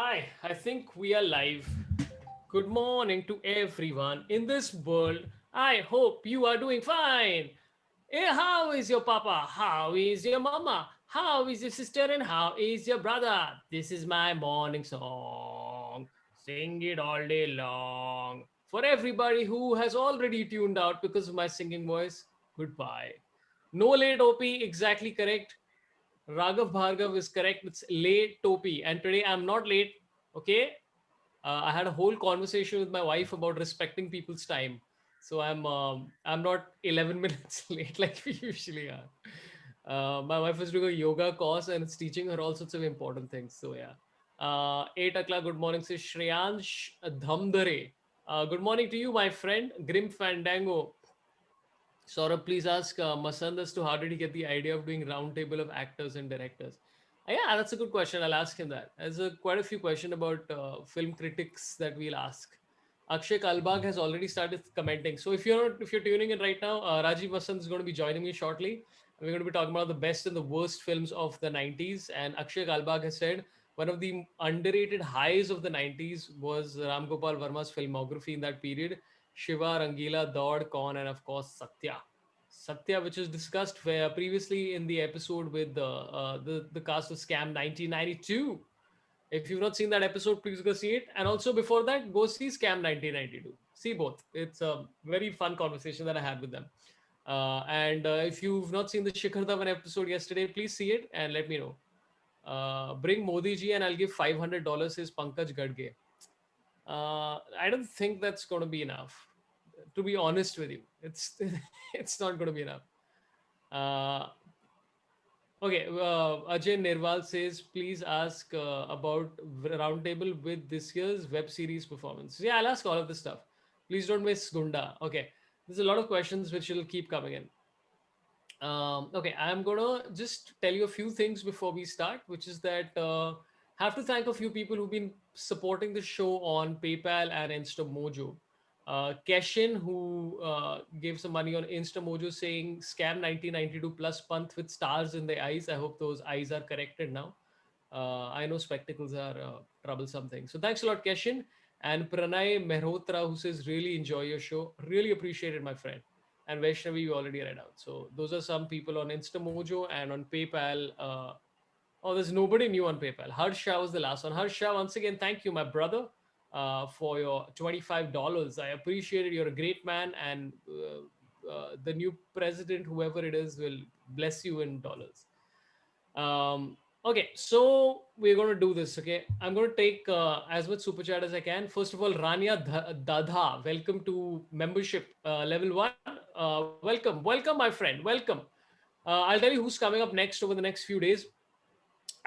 Hi, I think we are live. Good morning to everyone in this world. I hope you are doing fine. How is your papa? How is your mama? How is your sister? And how is your brother? This is my morning song. Sing it all day long. For everybody who has already tuned out because of my singing voice, goodbye. No late OP, exactly correct. Raghav Bhargav is correct. It's late Topi. And today I'm not late. Okay. I had a whole conversation with my wife about respecting people's time. So I'm not 11 minutes late like we usually are. My wife is doing a yoga course and it's teaching her all sorts of important things. So yeah. 8 o'clock, good morning, says Shreyansh Dhamdare. Good morning to you, my friend. Grim Fandango. Sorabh, please ask Masand as to how did he get the idea of doing roundtable of actors and directors. Yeah, that's a good question. I'll ask him that. There's quite a few questions about film critics that we'll ask. Akshay Kalbag has already started commenting. So if you're tuning in right now, Rajeev Masand is going to be joining me shortly. We're going to be talking about the best and the worst films of the 90s. And Akshay Kalbag has said one of the underrated highs of the 90s was Ram Gopal Verma's filmography in that period. Shiva, Rangila, Dod, Con, and of course Satya. Satya, which was discussed previously in the episode with the cast of Scam 1992. If you've not seen that episode, please go see it. And also before that, go see Scam 1992. See both. It's a very fun conversation that I had with them. And if you've not seen the Shikhar Dhawan episode yesterday, please see it and let me know. Bring Modi ji and I'll give $500, says Pankaj Gadge. I don't think that's going to be enough. To be honest with you, it's not going to be enough. Uh, okay, Ajay Nirwal says, please ask about roundtable with this year's web series performance. Yeah, I'll ask all of this stuff. Please don't miss Gunda. Okay, there's a lot of questions which will keep coming in. Okay, I'm gonna just tell you a few things before we start, which is that have to thank a few people who've been supporting the show on PayPal and InstaMojo. Keshin, who gave some money on InstaMojo, saying scam 1992 plus punth with stars in the eyes. I hope those eyes are corrected now. I know spectacles are troublesome thing. So thanks a lot, Keshin. And Pranay Mehrotra, who says, really enjoy your show. Really appreciate it, my friend. And Vaishnavi, you already read out. So those are some people on InstaMojo and on PayPal. Oh, there's nobody new on PayPal. Harsha was the last one. Harsha, once again, thank you, my brother, for your $25. I appreciate it. You're a great man. And the new president, whoever it is, will bless you in dollars. Okay, so we're going to do this. Okay, I'm going to take as much super chat as I can. First of all, Rania Dadha, welcome to membership level one. Welcome, my friend. Welcome. I'll tell you who's coming up next over the next few days.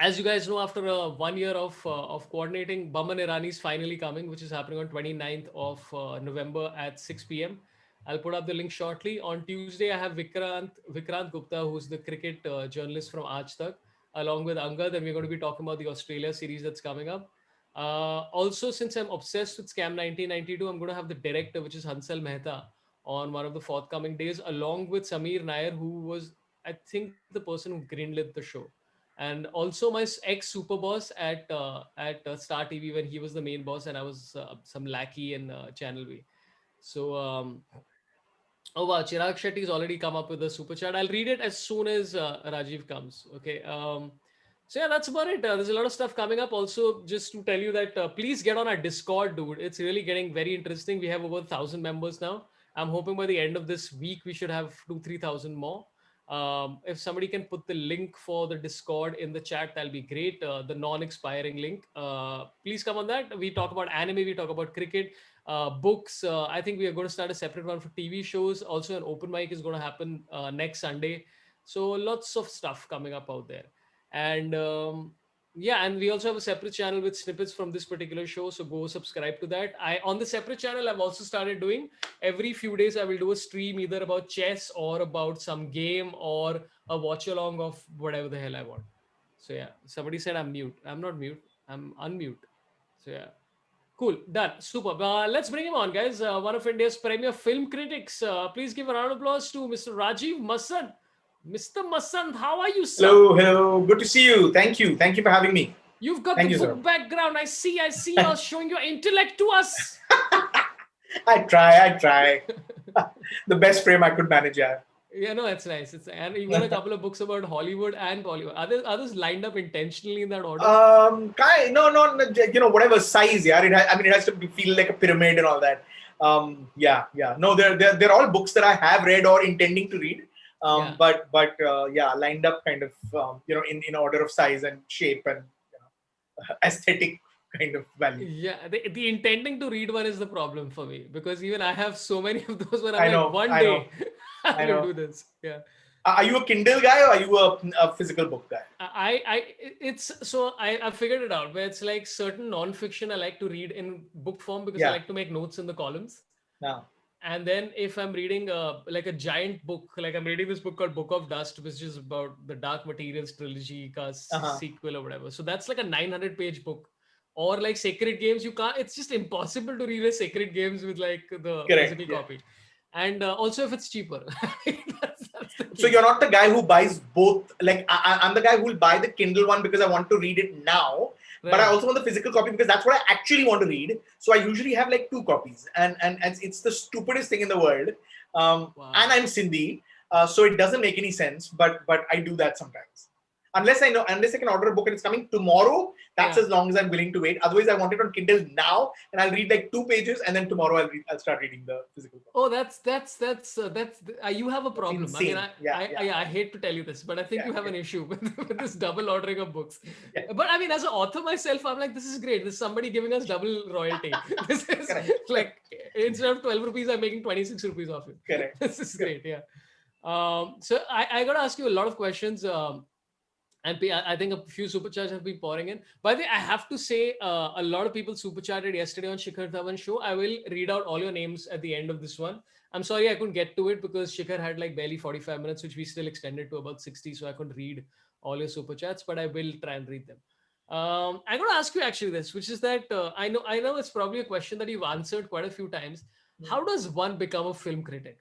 As you guys know, after 1 year of coordinating, Baman Irani is finally coming, which is happening on 29th of November at 6 p.m. I'll put up the link shortly. On Tuesday, I have Vikrant Gupta, who's the cricket journalist from Aaj Tak, along with Angad, and we're going to be talking about the Australia series that's coming up. Also, since I'm obsessed with Scam 1992, I'm going to have the director, which is Hansal Mehta, on one of the forthcoming days, along with Samir Nair, who was, I think, the person who greenlit the show, and also my ex super boss at Star TV when he was the main boss and I was some lackey in Channel V. So oh wow, Chirag Shetty has already come up with a super chat. I'll read it as soon as Rajiv comes. Okay. So yeah, that's about it. There's a lot of stuff coming up. Also, just to tell you that please get on our Discord, dude. It's really getting very interesting. We have over 1,000 members now. I'm hoping by the end of this week we should have 3,000 more. If somebody can put the link for the Discord in the chat, that'll be great. The non-expiring link. Please come on that. We talk about anime. We talk about cricket, books. I think we are going to start a separate one for TV shows. Also, an open mic is going to happen next Sunday. So lots of stuff coming up out there. And yeah, and we also have a separate channel with snippets from this particular show. So go subscribe to that. I on the separate channel, I've also started doing every few days. I will do a stream either about chess or about some game or a watch along of whatever the hell I want. So yeah, somebody said I'm mute. I'm not mute. I'm unmute. So yeah. Cool, done, super. Let's bring him on, guys. One of India's premier film critics. Please give a round of applause to Mr. Rajeev Masand. Mr. Masand, how are you, sir? Hello, hello. Good to see you. Thank you. Thank you for having me. You've got the Thank you, book sir. background. I see you're showing your intellect to us. I try. The best frame I could manage, yeah. Yeah, no, that's nice. And you got a couple of books about Hollywood and Bollywood. Others lined up intentionally in that order? No, whatever size, yeah. It has to feel like a pyramid and all that. Yeah. No, they're all books that I have read or intending to read. Yeah. Yeah, lined up kind of, in order of size and shape and aesthetic kind of value. Yeah, the intending to read one is the problem for me, because even I have so many of those where I'm I like, know, one I know, day I I will know. do this. Yeah. Are you a Kindle guy or are you a physical book guy? I figured it out, where it's like certain non-fiction I like to read in book form because I Yeah. like to make notes in the columns. Now. And then if I'm reading like a giant book, like I'm reading this book called Book of Dust, which is about the Dark Materials trilogy Uh-huh. sequel or whatever. So that's like a 900-page book. Or like Sacred Games, you can't. It's just impossible to read a Sacred Games with like the Correct. physical Yeah. copy. And also if it's cheaper, that's the So key. you're not the guy who buys both. Like I'm the guy who will buy the Kindle one because I want to read it now, but I Right. also want the physical copy because that's what I actually want to read. So I usually have like two copies, and it's the stupidest thing in the world. And Wow. I'm Sindhi, so it doesn't make any sense. But I do that sometimes. Unless I can order a book and it's coming tomorrow, that's Yeah. as long as I'm willing to wait. Otherwise, I want it on Kindle now, and I'll read like 2 pages, and then tomorrow I'll start reading the physical book. Oh, you have a That's problem. I mean, insane. Yeah, yeah, I hate to tell you this, but I think yeah, you have yeah, an issue with this double ordering of books. yeah. But I mean, as an author myself, I'm like, this is great. This is somebody giving us double royalty. This is Correct. like, instead of 12 rupees, I'm making 26 rupees off you. Correct. This is Correct. great. Yeah. So I got to ask you a lot of questions. And I think a few superchats have been pouring in. By the way, I have to say, a lot of people superchatted yesterday on Shikhar Dhawan's show. I will read out all your names at the end of this one. I'm sorry I couldn't get to it because Shikhar had like barely 45 minutes, which we still extended to about 60. So I couldn't read all your superchats, but I will try and read them. I'm going to ask you actually this, which is that I know it's probably a question that you've answered quite a few times. How does one become a film critic?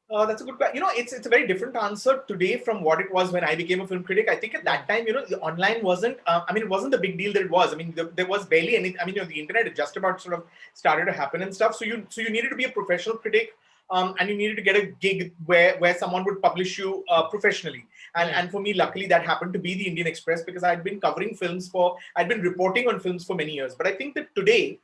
That's a good question. It's a very different answer today from what it was when I became a film critic. I think at Yeah. that time, the online wasn't. It wasn't the big deal that it was. I mean, there was barely any. I mean, the internet had just about sort of started to happen and stuff. So you needed to be a professional critic, and you needed to get a gig where someone would publish you professionally. And Right. and for me, luckily, that happened to be the Indian Express because I'd been reporting on films for many years. But I think that today,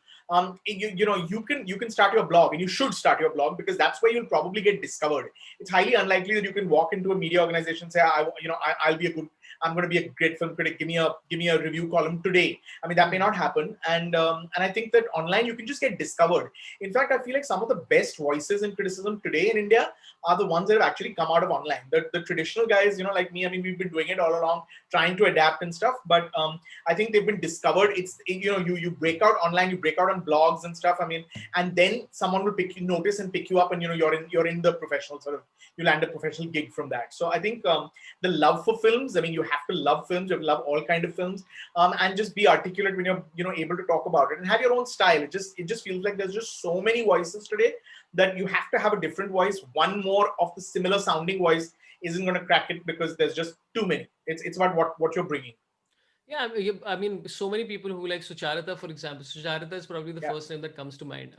you can start your blog, and you should start your blog because that's where you'll probably get discovered. It's highly unlikely that you can walk into a media organization and say, I'm going to be a great film critic. Give me a review column today. I mean, that may not happen. And I think that online you can just get discovered. In fact, I feel like some of the best voices in criticism today in India are the ones that have actually come out of online. The traditional guys, like me, I mean, we've been doing it all along, trying to adapt and stuff. But I think they've been discovered. You break out online, you break out on blogs and stuff. I mean, and then someone will notice and pick you up, and you're in the professional sort of, you land a professional gig from that. So I think the love for films. I mean, you have to love films. You have to love all kind of films, and just be articulate when you're able to talk about it and have your own style. It just feels like there's just so many voices today that you have to have a different voice. One more of the similar sounding voice isn't going to crack it because there's just too many. It's about what you're bringing. Yeah, I mean, so many people who like Sucharita, for example. Sucharita is probably the Yeah. first name that comes to mind.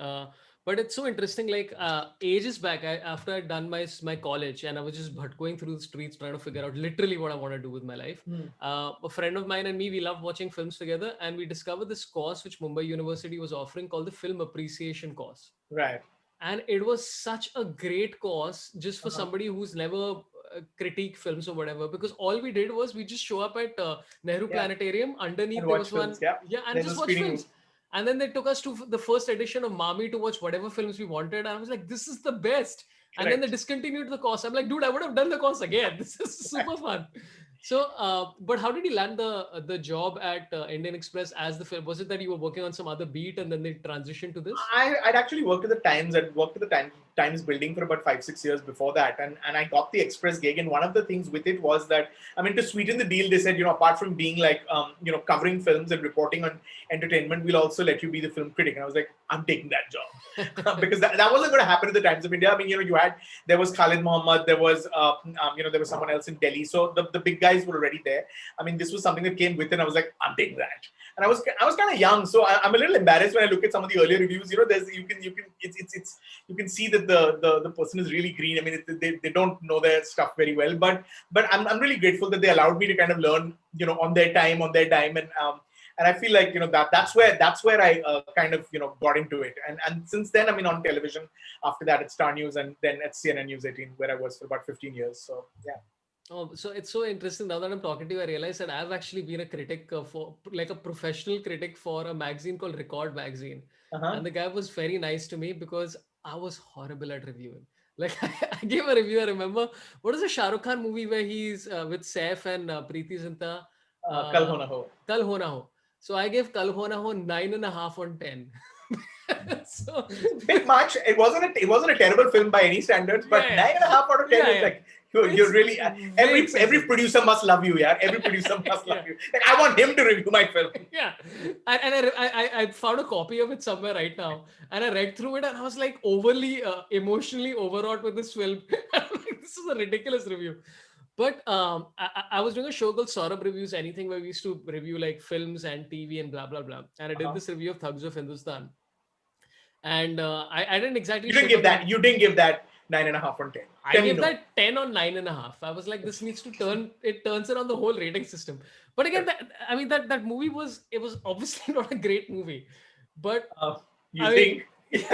But it's so interesting. Like ages back, after I'd done my college, and I was just going through the streets trying to figure out literally what I want to do with my life. A friend of mine and me, we loved watching films together, and we discovered this course which Mumbai University was offering called the Film Appreciation course. Right. And it was such a great course just for Uh-huh. somebody who's never critique films or whatever, because all we did was we just show up at Nehru Yeah. Planetarium. And Underneath there watch was one, films. Yeah. yeah, and There's a just watch screening room. films. And then they took us to the first edition of Mami to watch whatever films we wanted. And I was like, this is the best. And then they Correct. discontinued the course. I'm like, dude, I would have done the course again. This is super fun. So, but how did you land the job at Indian Express as the film? Was it that you were working on some other beat and then they transitioned to this? I'd actually worked at the Times. I'd worked at the Times building for about 5-6 years before that, and I got the Express gig. And one of the things with it was that, I mean, to sweeten the deal, they said, apart from being like covering films and reporting on entertainment, we'll also let you be the film critic. And I was like, I'm taking that job because that wasn't going to happen at the Times of India. I mean, there was Khalid Mohammed, there was there was someone else in Delhi. So the big guys guys were already there. I mean, this was something that came with it. I was like, I'm taking that. And I was kind of young, so I'm a little embarrassed when I look at some of the earlier reviews. You know, you can see that the person is really green. I mean, they don't know their stuff very well, but I'm really grateful that they allowed me to kind of learn, you know, on their time, and I feel like, you know, that's where I kind of, you know, got into it. And since then, I mean, on television, after that at Star News, and then at CNN News 18, where I was for about 15 years. So yeah. Oh, so it's so interesting. Now that I'm talking to you, I realize that I've actually been a critic for, like, a professional critic for a magazine called Record Magazine. Uh-huh. And the guy was very nice to me because I was horrible at reviewing. Like, I gave a review. I remember, what is the Shah Rukh Khan movie where he's with Saif and Preeti Zinta? Kal Uh, Ho Na Ho. Kal Ho Na Ho. So I gave Kal Ho Na Ho 9.5 on 10. So, It's a bit much. It wasn't a terrible film by any standards, but yeah, 9.5 out of 10 is like, you're it's really, very every excessive. producer must love you, yeah. Every producer must love Yeah. you. Like, I want him to review my film. Yeah, and I found a copy of it somewhere right now, and I read through it, and I was like overly emotionally overwrought with this film. I'm like, this is a ridiculous review. But I was doing a show called Sorabh Reviews Anything, where we used to review like films and TV and blah blah blah. And I did Uh-huh. this review of Thugs of Hindustan, and I didn't exactly You didn't shit give on the. that. You didn't give that 9.5 on 10. I Tell me gave no. that 10 on 9.5. I was like, this needs to turn, it turns around the whole rating system. But again, I mean, that movie it was obviously not a great movie. But Uh, you I mean, think?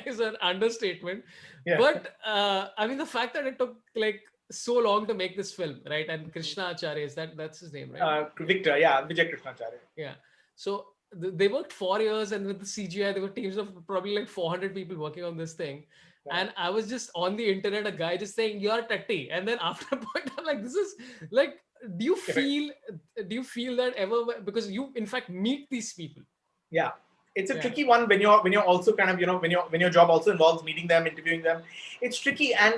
it's an understatement. Yeah. But I mean, the fact that it took like so long to make this film, right? And Krishna Acharya, that's his name, right? Victor, yeah, Vijay Krishnacharya. Yeah. So they worked 4 years, and with the CGI, there were teams of probably like 400 people working on this thing. Yeah. And I was just on the internet, a guy just saying, "You're tatty." And then after a point, I'm like, this is like, do you Correct. feel, that ever? Because you, in fact, meet these people. Yeah, it's a Yeah. tricky one when you're also kind of, you know, when your job also involves meeting them, interviewing them. It's tricky, and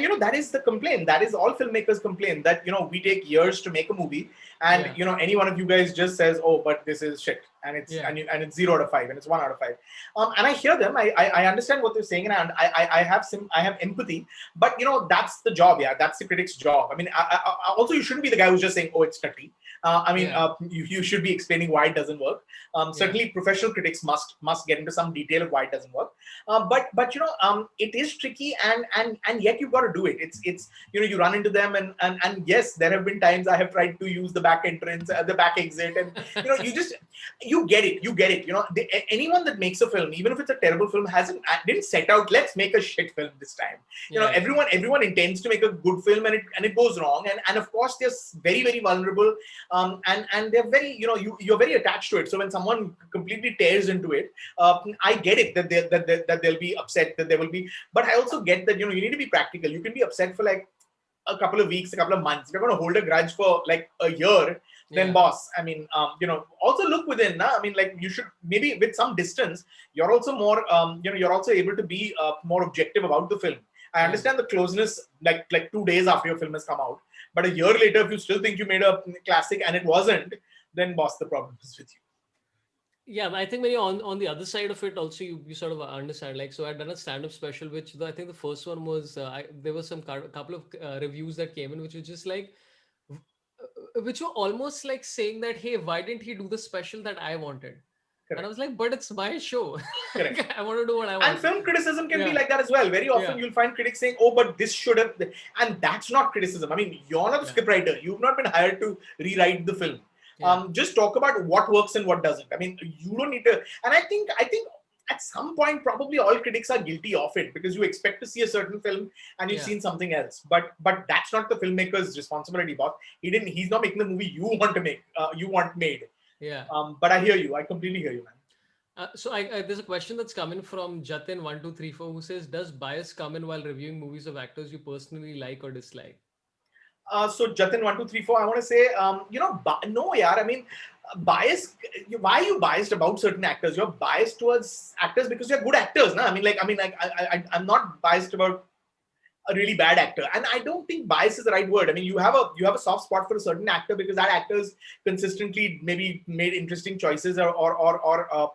you know, that is the complaint. That is all filmmakers complain, that, you know, we take years to make a movie, and Yeah. you know, any one of you guys just says, oh, but this is shit, and Yeah. it's 0 out of 5, and it's 1 out of 5. And I hear them. I understand what they're saying, and I have empathy. But you know, that's the job. Yeah, that's the critic's job. I mean, also, you shouldn't be the guy who's just saying, oh, it's dirty. I mean, Yeah. you should be explaining why it doesn't work. Certainly, professional critics must get into some detail of why it doesn't work. But you know, it is tricky, and yet you've got to do it. It's you know, you run into them, and yes, there have been times I have tried to use the back entrance, the back exit, and you know, you get it. You know, anyone that makes a film, even if it's a terrible film, didn't set out, let's make a shit film this time. You know, Yeah. everyone intends to make a good film, and it goes wrong, and of course they're very, very vulnerable, and they're very, you know, you're very attached to it. So when someone completely tears into it, I get it that they'll be upset, that there will be, but I also get that, you know, you need to be practical. You can be upset for like a couple of weeks, a couple of months. If you're going to hold a grudge for like a year, then Yeah. boss, I mean, you know, also look within. Nah? I mean, like, you should maybe with some distance, you're also more, you know, you're also able to be more objective about the film. I Yeah. understand the closeness, like 2 days after your film has come out, but a year later, if you still think you made a classic and it wasn't, then boss, the problem is with you. Yeah, but I think when you're on the other side of it, also you sort of understand. Like, so I'd done a stand-up special, which I think the first one was there was some couple of reviews that came in, which was just like, which were almost like saying that, hey, why didn't he do the special that I wanted? And I Correct. was like, but it's my show. Correct. I want to do what I And want. film criticism can be Yeah, like that as well. Very often yeah, you'll find critics saying, oh, but this should have, and that's not criticism. I mean, you're not the yeah, scriptwriter. You've not been hired to rewrite the film. yeah, Just talk about what works and what doesn't. I mean, you don't need to, and I think at some point, probably all critics are guilty of it, because you expect to see a certain film and you've yeah. seen something else. But that's not the filmmaker's responsibility, boss. He's not making the movie you want to make, you want made. Yeah. But I hear you. I completely hear you, man. So there's a question that's coming from Jatin1234, who says, does bias come in while reviewing movies of actors you personally like or dislike? So Jatin1234, I want to say, you know, no, yeah. I mean, bias. Why are you biased about certain actors? You're biased towards actors because you're good actors, na? I mean, like, I'm not biased about a really bad actor. And I don't think bias is the right word. I mean, you have a soft spot for a certain actor because that actor's consistently maybe made interesting choices, or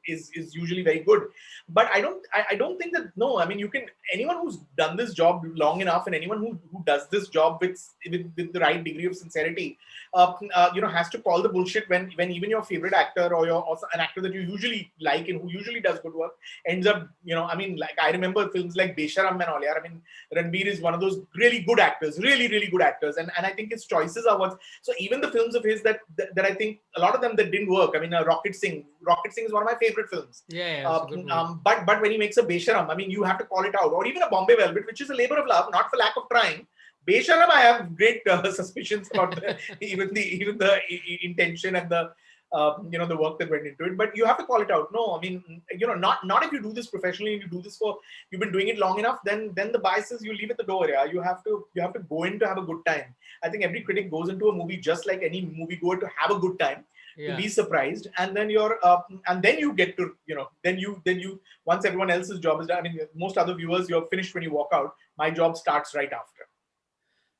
is usually very good. But I don't think that, no. I mean, you can, anyone who's done this job long enough, and anyone who does this job with the right degree of sincerity, has to call the bullshit when even your favorite actor, or an actor that you usually like and who usually does good work ends up, I mean, like, I remember films like Besharam and all. Yeah, I mean, Ranbir is one of those really good actors, really, really good actors. And I think his choices are what. So even the films of his that I think a lot of them that didn't work. I mean, Rocket Singh is one of my favorite films. Yeah, it's a good movie. But when he makes a Besharam, I mean, you have to call it out. Or even a Bombay Velvet, which is a labor of love, not for lack of trying. Besharam, I have great suspicions about even the intention and the work that went into it. But you have to call it out. No, I mean, not if you do this professionally and you do this for, you've been doing it long enough, then the biases you leave at the door. Yeah, you have to go in to have a good time. I think every critic goes into a movie just like any movie goer, to have a good time, to be surprised, and then you get to, then you once everyone else's job is done. I mean, most other viewers, you're finished when you walk out. My job starts right after.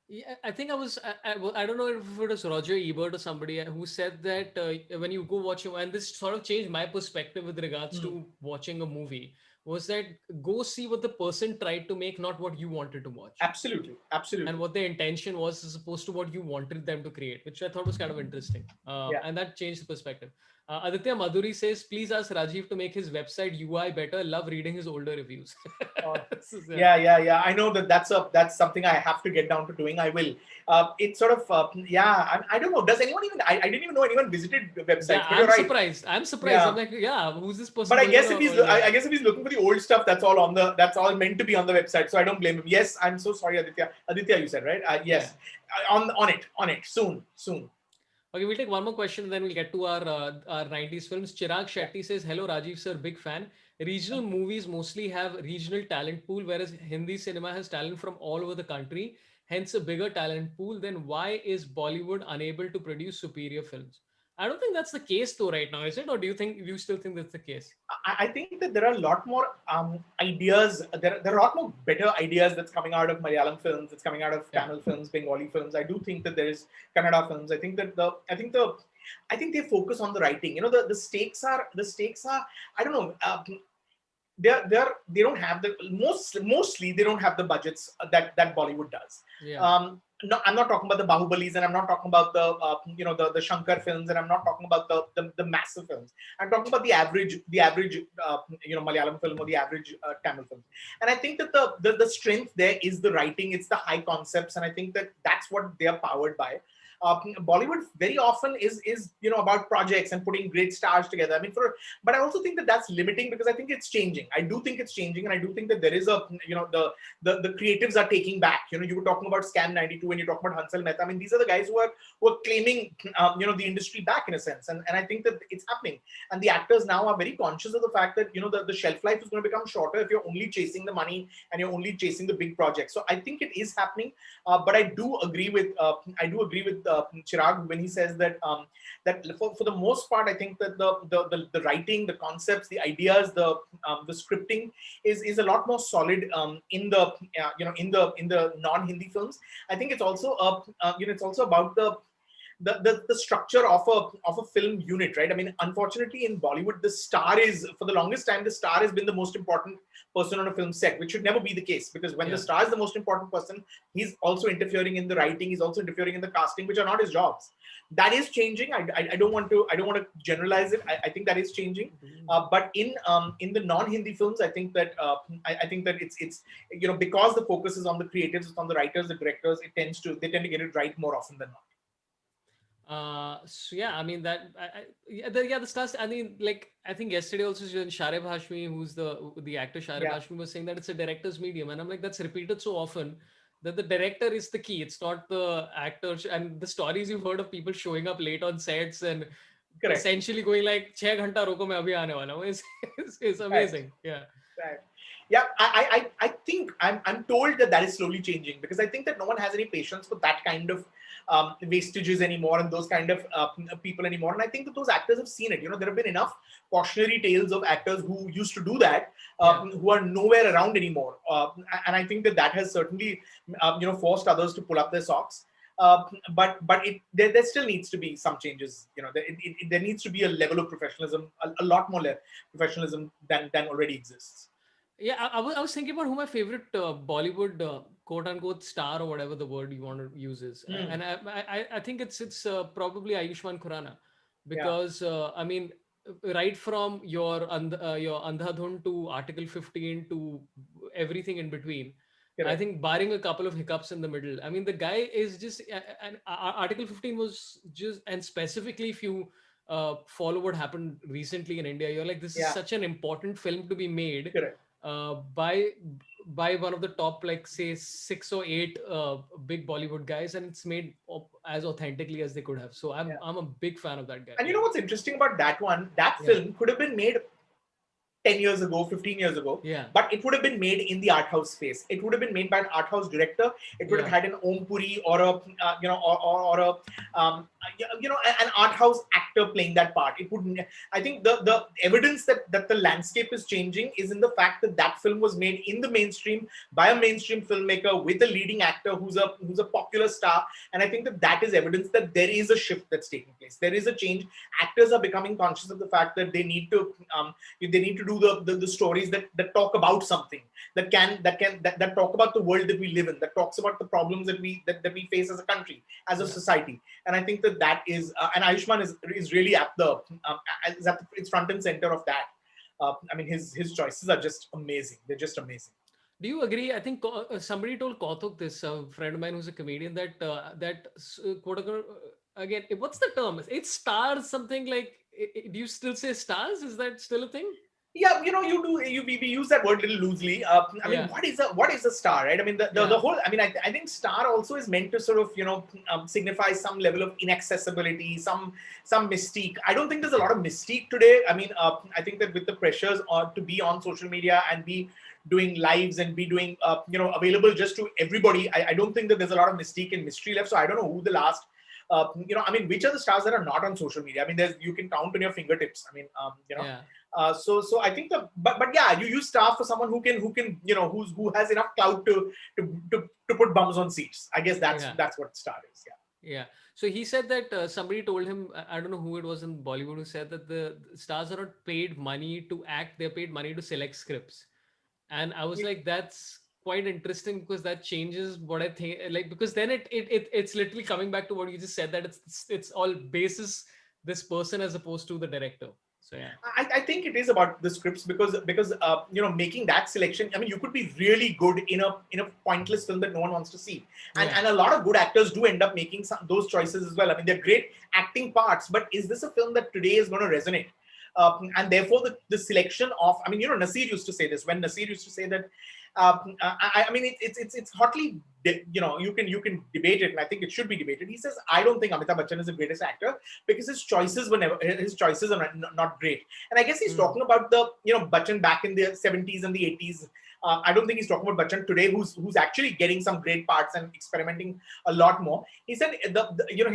Yeah, I think I don't know if it was Roger Ebert or somebody who said that when you go watch and this sort of changed my perspective with regards to watching a movie, was that go see what the person tried to make, not what you wanted to watch, Absolutely, and absolutely. what their intention was as opposed to what you wanted them to create, which I thought was kind of interesting. Yeah. And that changed the perspective. Aditya Madhuri says, please ask Rajiv to make his website UI better. Love reading his older reviews. Uh, Yeah. yeah. I know that's something I have to get down to doing. I will. It's sort of I don't know. Does anyone even? I didn't even know anyone visited the Yeah, websites. But you're I'm right. surprised. I'm surprised. I'm Yeah. like, yeah, who's this person But I going guess on? I guess if he's looking for the old stuff, that's all meant to be on the website. So I don't blame him. Yes, I'm so sorry, Aditya. Aditya, you said, right? Yeah. Yes. On it. Soon. Okay, we'll take one more question, then we'll get to our 90s films. Chirag Yeah. Shetty says, hello, Rajiv sir, big fan. Regional movies mostly have regional talent pool, whereas Hindi cinema has talent from all over the country, hence a bigger talent pool. Then why is Bollywood unable to produce superior films? I don't think that's the case though right now, is it? Or do you still think that's the case? I think that there are a lot more ideas. There are a lot more better ideas that's coming out of Malayalam films. That's coming out of Yeah. Tamil films, Bengali films. I do think that there is Kannada films. I think they focus on the writing. The stakes are. I don't know. They don't have mostly they don't have the budgets that Bollywood does. Yeah. No, I'm not talking about the Bahubalis, and I'm not talking about the Shankar films, and I'm not talking about the massive films. I'm talking about the average Malayalam film, or the average Tamil film. And I think that the strength there is the writing, it's the high concepts, and I think that that's what they are powered by. Bollywood very often is about projects and putting great stars together. I mean, but I also think that that's limiting, because I think it's changing. I do think it's changing, and I do think that there is the creatives are taking back. You were talking about Scam 92, and you're talking about Hansal Mehta. I mean, these are the guys who are claiming the industry back, in a sense, and I think that it's happening. And the actors now are very conscious of the fact that the shelf life is going to become shorter if you're only chasing the money and you're only chasing the big projects. So I think it is happening. But I do agree with Chirag when he says that for the most part, I think that the writing, the concepts, the ideas, the scripting is a lot more solid in the non-Hindi films. I think it's also it's also about the structure of a film unit, right? I mean, unfortunately, in Bollywood, the star is, for the longest time, the star has been the most important person on a film set, which should never be the case, because when the Yeah. star is the most important person, he's also interfering in the writing, he's also interfering in the casting, which are not his jobs. That is changing. I don't want to generalize it. I think that is changing. But in the non-Hindi films, I think that it's because the focus is on the creatives, it's on the writers, the directors, they tend to get it right more often than not. So yeah, I mean that the stars. I mean, like I think yesterday also Shareb Hashmi, who's the actor Shareb Yeah. Hashmi, was saying that it's a director's medium, and I'm like, that's repeated so often that the director is the key. It's not the actor. And the stories you've heard of people showing up late on sets and Correct. essentially going like, "6 घंटा रुको मैं अभी आने वाला हूँ," is Right. amazing. Yeah. Right. Yeah, I think I'm told that is slowly changing, because I think that no one has any patience for that kind of wastages anymore, and those kind of people anymore. And I think that those actors have seen it. There have been enough cautionary tales of actors who used to do that, Yeah. who are nowhere around anymore. And I think that has certainly forced others to pull up their socks. But there still needs to be some changes. There needs to be a level of professionalism, a lot more professionalism than already exists. Yeah, I was thinking about who my favorite Bollywood quote unquote star, or whatever the word you want to use is, Mm, and I think it's probably Ayushmann Khurrana, yeah, because I mean, right from your Andhadhun to Article 15 to everything in between. I correct. think barring a couple of hiccups in the middle, I mean the guy is just, and Article 15 was just, and specifically if you follow what happened recently in India, you're like, this is Yeah, such an important film to be made correct. by one of the top, like say, six or eight big Bollywood guys, and it's made as authentically as they could have. So I'm Yeah. I'm a big fan of that guy. And you Yeah, know what's interesting about that one? That yeah, film could have been made 10 years ago, 15 years ago, yeah, but it would have been made in the art house space. It would have been made by an art house director. It would have yeah, had an Om Puri or a, or a, an art house actor playing that part. It wouldn't, I think the evidence that the landscape is changing is in the fact that that film was made in the mainstream by a mainstream filmmaker with a leading actor who's a popular star. And I think that is evidence that there is a shift that's taking place. There is a change. Actors are becoming conscious of the fact that they need to do the stories that talk about something, that talk about the world that we live in, that talks about the problems that we face as a country, as a yeah. society. And I think that is, and Ayushman is really at it's front and center of that. I mean, his choices are just amazing. They're just amazing. Do you agree? I think somebody told Kautuk this, a friend of mine who's a comedian, that quote unquote, again, what's the term? It's stars, something like. Do you still say stars? Is that still a thing? Yeah, we use that word a little loosely. I mean, Yeah, what is a star, right? I mean, the yeah, whole. I mean, I think star also is meant to sort of signify some level of inaccessibility, some mystique. I don't think there's a lot of mystique today. I mean, I think that with the pressures to be on social media and be doing lives and be doing available just to everybody, I don't think that there's a lot of mystique and mystery left. So I don't know who the last. I mean, which are the stars that are not on social media? I mean, you can count on your fingertips. I mean, yeah. so I think but yeah, you use staff for someone who can who has enough clout to put bums on seats. I guess that's Yeah. that's what star is. Yeah. Yeah. So he said that somebody told him, I don't know who it was in Bollywood, who said that the stars are not paid money to act, they're paid money to select scripts. And I was like, that's quite interesting, because that changes what I think. Like, because then it's literally coming back to what you just said, that it's all basis this person as opposed to the director. So yeah. I think it is about the scripts, because making that selection. I mean, you could be really good in a pointless film that no one wants to see, and Yeah. a lot of good actors do end up making those choices as well. I mean, they're great acting parts, but is this a film that today is going to resonate? And therefore, the selection of, I mean, Nasir used to say this, when Nasir used to say that. I mean, it's hotly, you can debate it, and I think it should be debated. He says, I don't think Amitabh Bachchan is the greatest actor because his choices are not great. And I guess he's Mm. talking about the Bachchan back in the 70s and the 80s. I don't think he's talking about Bachchan today, who's actually getting some great parts and experimenting a lot more. He said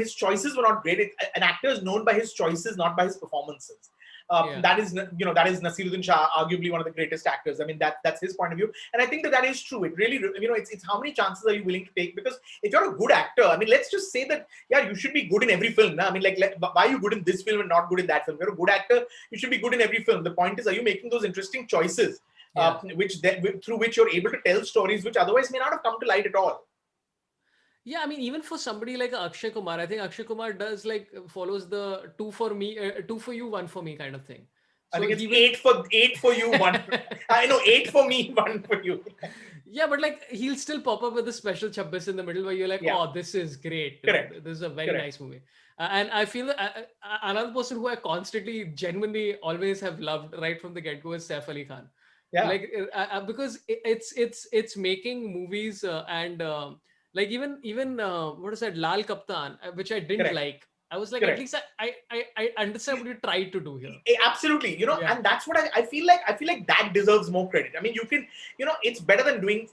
his choices were not great. An actor is known by his choices, not by his performances. Yeah. That is Nasiruddin Shah, arguably one of the greatest actors. I mean, that's his point of view, and I think that is true. It really, it's how many chances are you willing to take? Because if you're a good actor, I mean, let's just say that, yeah, you should be good in every film. Nah? I mean, why are you good in this film and not good in that film? If you're a good actor, you should be good in every film. The point is, are you making those interesting choices, Yeah. through which you're able to tell stories which otherwise may not have come to light at all? Yeah, I mean, even for somebody like Akshay Kumar, I think Akshay Kumar does, like, follows the two for me, two for you, one for me kind of thing. I So think it's he will. eight for you, one. I know, eight for me, one for you. Yeah, but like he'll still pop up with a special chabbis in the middle where you're like, Yeah, oh, this is great. correct, This is a very correct. nice movie. And I feel that another person who I constantly, genuinely always have loved right from the get go is Saif Ali Khan. Yeah, Like, because it's making movies, and like, even what is that, Lal Kaptan, which I didn't correct. like. I was like, at Correct. least I understand what you tried to do here. Absolutely, Yeah. and that's what I feel like. I feel like that deserves more credit. I mean, you can, it's better than doing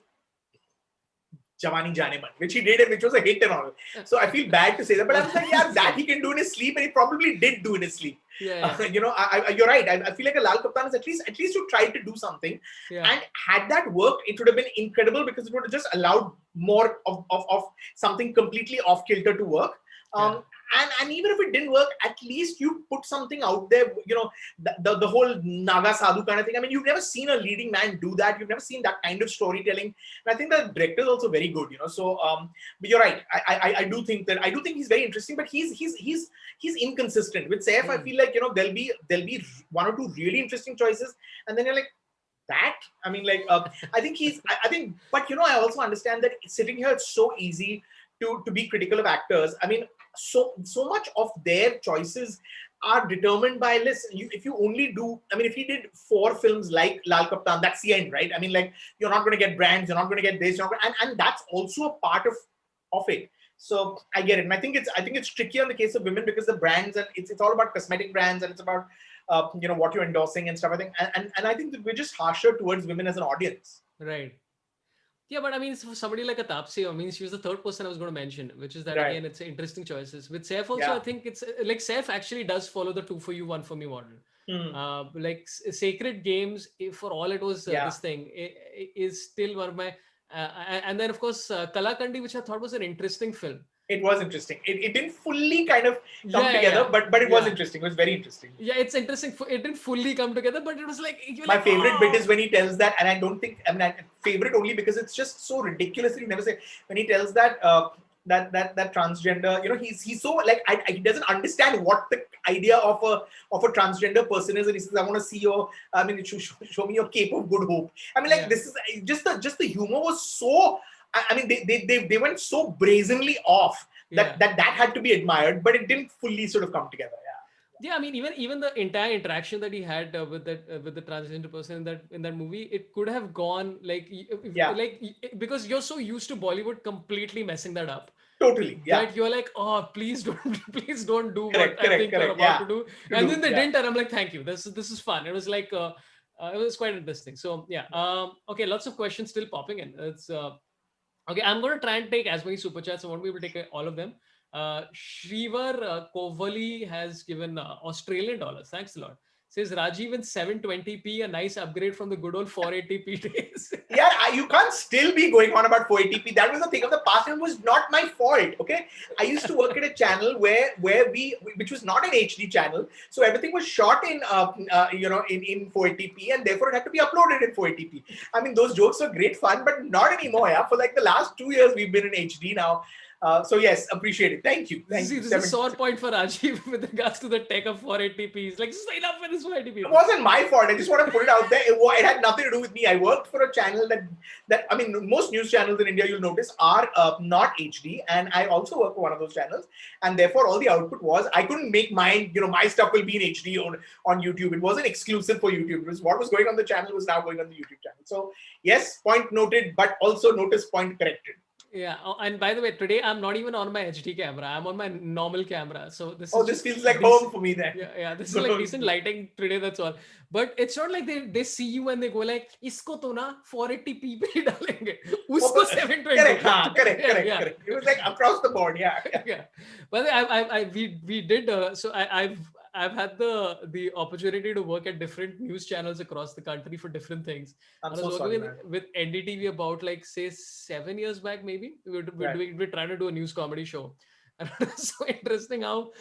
Jawani Janeman, which he did and which was a hit and all. So I feel bad to say that, but I was like, yeah, that he can do in his sleep, and he probably did do in his sleep. Yeah. You're right. I feel like a Lal Kaptan is at least you tried to do something, Yeah. and had that worked, it would have been incredible because it would have just allowed more of something completely off kilter to work. Yeah. And even if it didn't work, at least you put something out there. The whole Naga Sadhu kind of thing. I mean, you've never seen a leading man do that. You've never seen that kind of storytelling. And I think the director is also very good. So, but you're right. I do think he's very interesting, but he's inconsistent. With Saif, I feel like there'll be one or two really interesting choices, and then you're like, that. I mean, like, I think, but I also understand that sitting here, it's so easy to be critical of actors. I mean, so much of their choices are determined by, listen, if you only do, I mean, if he did 4 films like Lal Kaptan, that's the end, right? I mean, like, you're not going to get brands, you're not going to get this, and that's also a part of it. So I get it, and I think it's tricky on the case of women because the brands, and it's all about cosmetic brands, and it's about what you're endorsing and stuff. I think, and I think that we're just harsher towards women as an audience. Right. Yeah, but I mean, for somebody like a Tapsi, I mean, she was the third person I was going to mention, which is that Right. again, it's interesting choices. With Saif also, I Yeah. think it's like Saif actually does follow the two for you, one for me model. Hmm. Like Sacred Games, for all it was Yeah. this thing, is still one of my. And then of course Kalakandi, which I thought was an interesting film. It was interesting. It didn't fully kind of come Yeah, yeah, together, yeah, but it was yeah. interesting. It was very interesting. Yeah, it's interesting. It didn't fully come together, but it was like you're My like, favorite bit is oh, when he tells that, and I don't think, I mean, favorite only because it's just so ridiculous that you never say, when he tells that that transgender, he's so like, he doesn't understand what the idea of a transgender person is, and he says, I want to see your, I mean, show me your Cape of Good Hope. I mean, like, yeah, this is just the humor was so. I mean, they went so brazenly off yeah. that had to be admired, but it didn't fully sort of come together. Yeah. Yeah, I mean, even the entire interaction that he had with the transgender person in that movie, it could have gone like Yeah. because you're so used to Bollywood completely messing that up Totally. Yeah. that you're like, oh, please don't please don't do what Correct. I Correct. think you're Correct. about Yeah. to do. To And then do. they Yeah. didn't, and I'm like, thank you. This is fun. It was like it was quite interesting. So yeah, okay, lots of questions still popping in. It's Okay, I'm going to try and take as many super chats. I won't be able to take all of them. Shrivar Kovali has given Australian dollars. Thanks a lot. Says Rajiv in 720p, a nice upgrade from the good old 480p days. Yeah, you can't still be going on about 480p. That was the thing of the past, and it was not my fault. Okay, I used to work at a channel which was not an HD channel, so everything was shot in in 480p, and therefore it had to be uploaded in 480p. I mean, those jokes were great fun, but not anymore. Yeah, for like the last 2 years, we've been in HD now. So yes, appreciate it. Thank you. Thank you. This is a sore point for Rajiv with regards to the tech of 480p. He's like, sign up for this 480p. It wasn't my fault. I just want to put it out there. It had nothing to do with me. I worked for a channel that I mean, most news channels in India, you'll notice, are not HD, and I also work for one of those channels, and therefore all the output was, I couldn't make mine. My stuff will be in HD on YouTube. It wasn't exclusive for YouTube. It was what was going on the channel was now going on the YouTube channel. So yes, point noted, but also notice point corrected. Yeah, and by the way, today I'm not even on my HD camera. I'm on my normal camera. So this is This just feels like decent. home for me then. Yeah. This is like decent lighting today. That's all. But it's not like they see you and they go like, "Isko to na 480p pe hi dalenge, usko 720." Correct. It was like across the board. Yeah. Yeah. But we did. So I've had the opportunity to work at different news channels across the country for different things. I'm And I so was sorry, working man. with NDTV about like say 7 years back, maybe. Right. We're trying to do a news comedy show. And it was so interesting how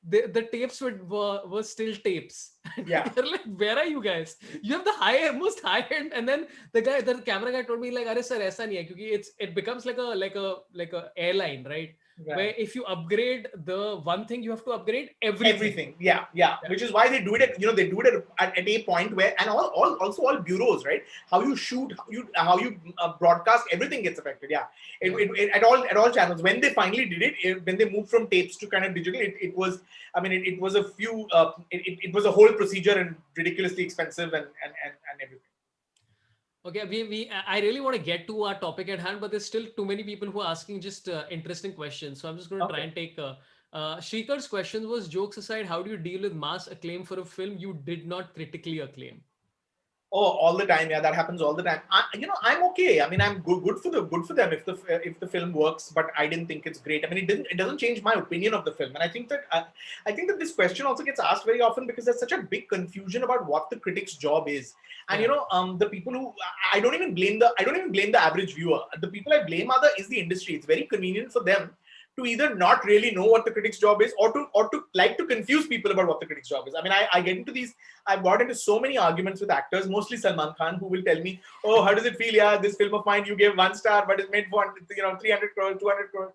the tapes were still tapes. Yeah. They're like, where are you guys? You have the most high end, and then the camera guy told me like, "Arey sir, aisa nahi hai, kyunki it becomes like a airline, right? Right. Where if you upgrade the one thing, you have to upgrade everything." Everything. Yeah. Which is why they do it they do it at a point where, and all bureaus, right? How you shoot, how you broadcast, everything gets affected. Yeah. At all channels. When they finally did it, when they moved from tapes to kind of digital, it was, I mean, it was a few, it was a whole procedure and ridiculously expensive and everything. Okay, I really want to get to our topic at hand, but there's still too many people who are asking just interesting questions. So I'm just going to try Okay. and take Shrikar's question was, jokes aside, how do you deal with mass acclaim for a film you did not critically acclaim? Oh, all the time. Yeah, that happens all the time. I'm okay. I mean, I'm good for them if the film works. But I didn't think it's great. I mean, it doesn't change my opinion of the film. And I think that this question also gets asked very often because there's such a big confusion about what the critic's job is. And Yeah. the people who I don't even blame the average viewer. The people I blame is the industry. It's very convenient for them to either not really know what the critic's job is, or to like to confuse people about what the critic's job is. I mean, I get into these. I've got into so many arguments with actors, mostly Salman Khan, who will tell me, "Oh, how does it feel? Yeah, this film of mine you gave 1 star, but it's made for 300 crores, 200 crores."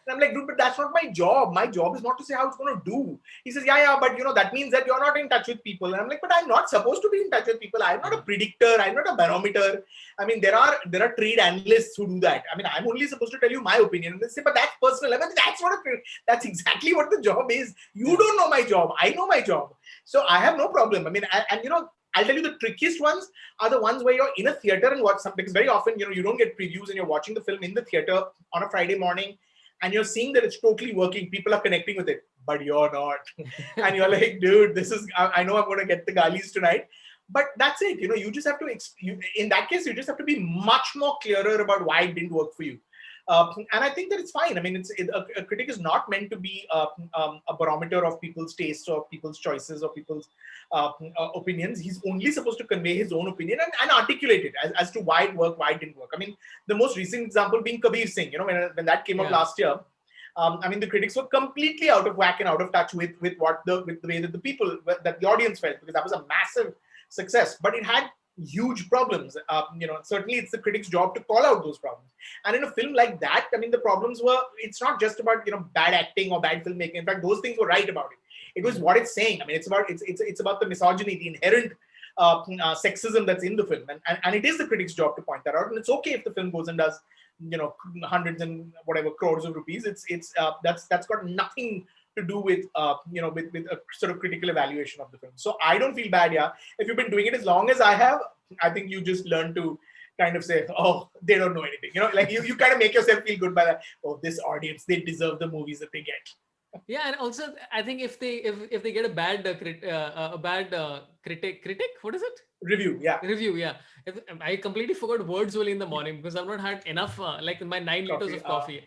And I'm like, dude, but that's not my job. My job is not to say how it's going to do. He says, yeah, but that means that you're not in touch with people. And I'm like, but I'm not supposed to be in touch with people. I'm not a predictor. I'm not a barometer. I mean, there are trade analysts who do that. I mean, I'm only supposed to tell you my opinion. And they say, but that's personal. I mean, that's exactly what the job is. You don't know my job. I know my job. So I have no problem. I mean, I'll tell you the trickiest ones are the ones where you're in a theater and watch something. Because very often, you don't get previews and you're watching the film in the theater on a Friday morning and you're seeing that it's totally working. People are connecting with it, but you're not. And you're like, dude, I know I'm going to get the galis tonight. But that's it. You just have to, in that case, you just have to be much more clearer about why it didn't work for you. And I think that it's fine. I mean, a critic is not meant to be a barometer of people's tastes or people's choices or people's opinions. He's only supposed to convey his own opinion and articulate it as to why it worked, why it didn't work. I mean, the most recent example being Kabir Singh. When that came out last year, I mean, the critics were completely out of whack and out of touch with the way that the audience felt, because that was a massive success, but it had huge problems. Certainly it's the critic's job to call out those problems. And in a film like that, I mean, the problems were, it's not just about, bad acting or bad filmmaking. In fact, those things were right about it. It was what it's saying. I mean, it's about the misogyny, the inherent sexism that's in the film. And it is the critic's job to point that out. And it's okay if the film goes and does, hundreds and whatever crores of rupees. That's got nothing to do with with a sort of critical evaluation of the film. So I don't feel bad. Yeah, if you've been doing it as long as I have, I think you just learn to kind of say, oh, they don't know anything. Like you kind of make yourself feel good by that. Oh, this audience, they deserve the movies that they get. Yeah, and also I think if they get a bad critic, what is it? Review, yeah. Review, yeah. I completely forgot words only in the morning because I've not had enough, like my 9 liters of coffee.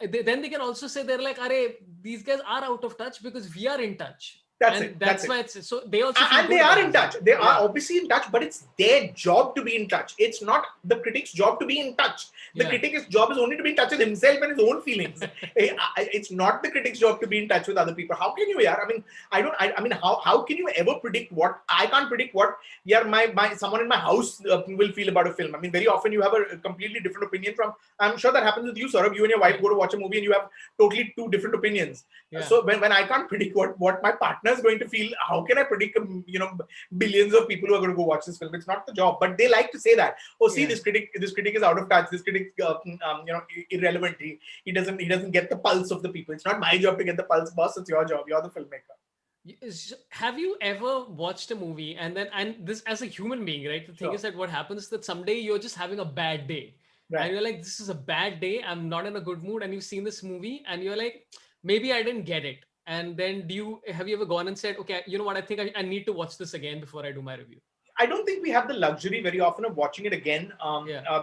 Then they can also say, they're like, "Arey, these guys are out of touch because we are in touch." That's why it's so they also feel and they are in touch. They are obviously in touch, but it's their job to be in touch. It's not the critic's job to be in touch. The critic's job is only to be in touch with himself and his own feelings. It's not the critic's job to be in touch with other people. How can you? Yeah, I mean, how can you ever predict what? I can't predict what someone in my house will feel about a film. I mean, very often you have a completely different opinion from. I'm sure that happens with you, Sorabh. You and your wife go to watch a movie and you have totally two different opinions. So when I can't predict what my partner is going to feel, how can I predict billions of people who are going to go watch this film? It's not the job, but they like to say that. Oh, see, this critic is out of touch. This critic, irrelevant. He doesn't get the pulse of the people. It's not my job to get the pulse, boss. It's your job. You're the filmmaker. Have you ever watched a movie and this, as a human being, right? The thing is that what happens is that someday you're just having a bad day. Right. And you're like, this is a bad day. I'm not in a good mood. And you've seen this movie and you're like, maybe I didn't get it. And then have you ever gone and said, okay, you know what? I think I need to watch this again before I do my review. I don't think we have the luxury very often of watching it again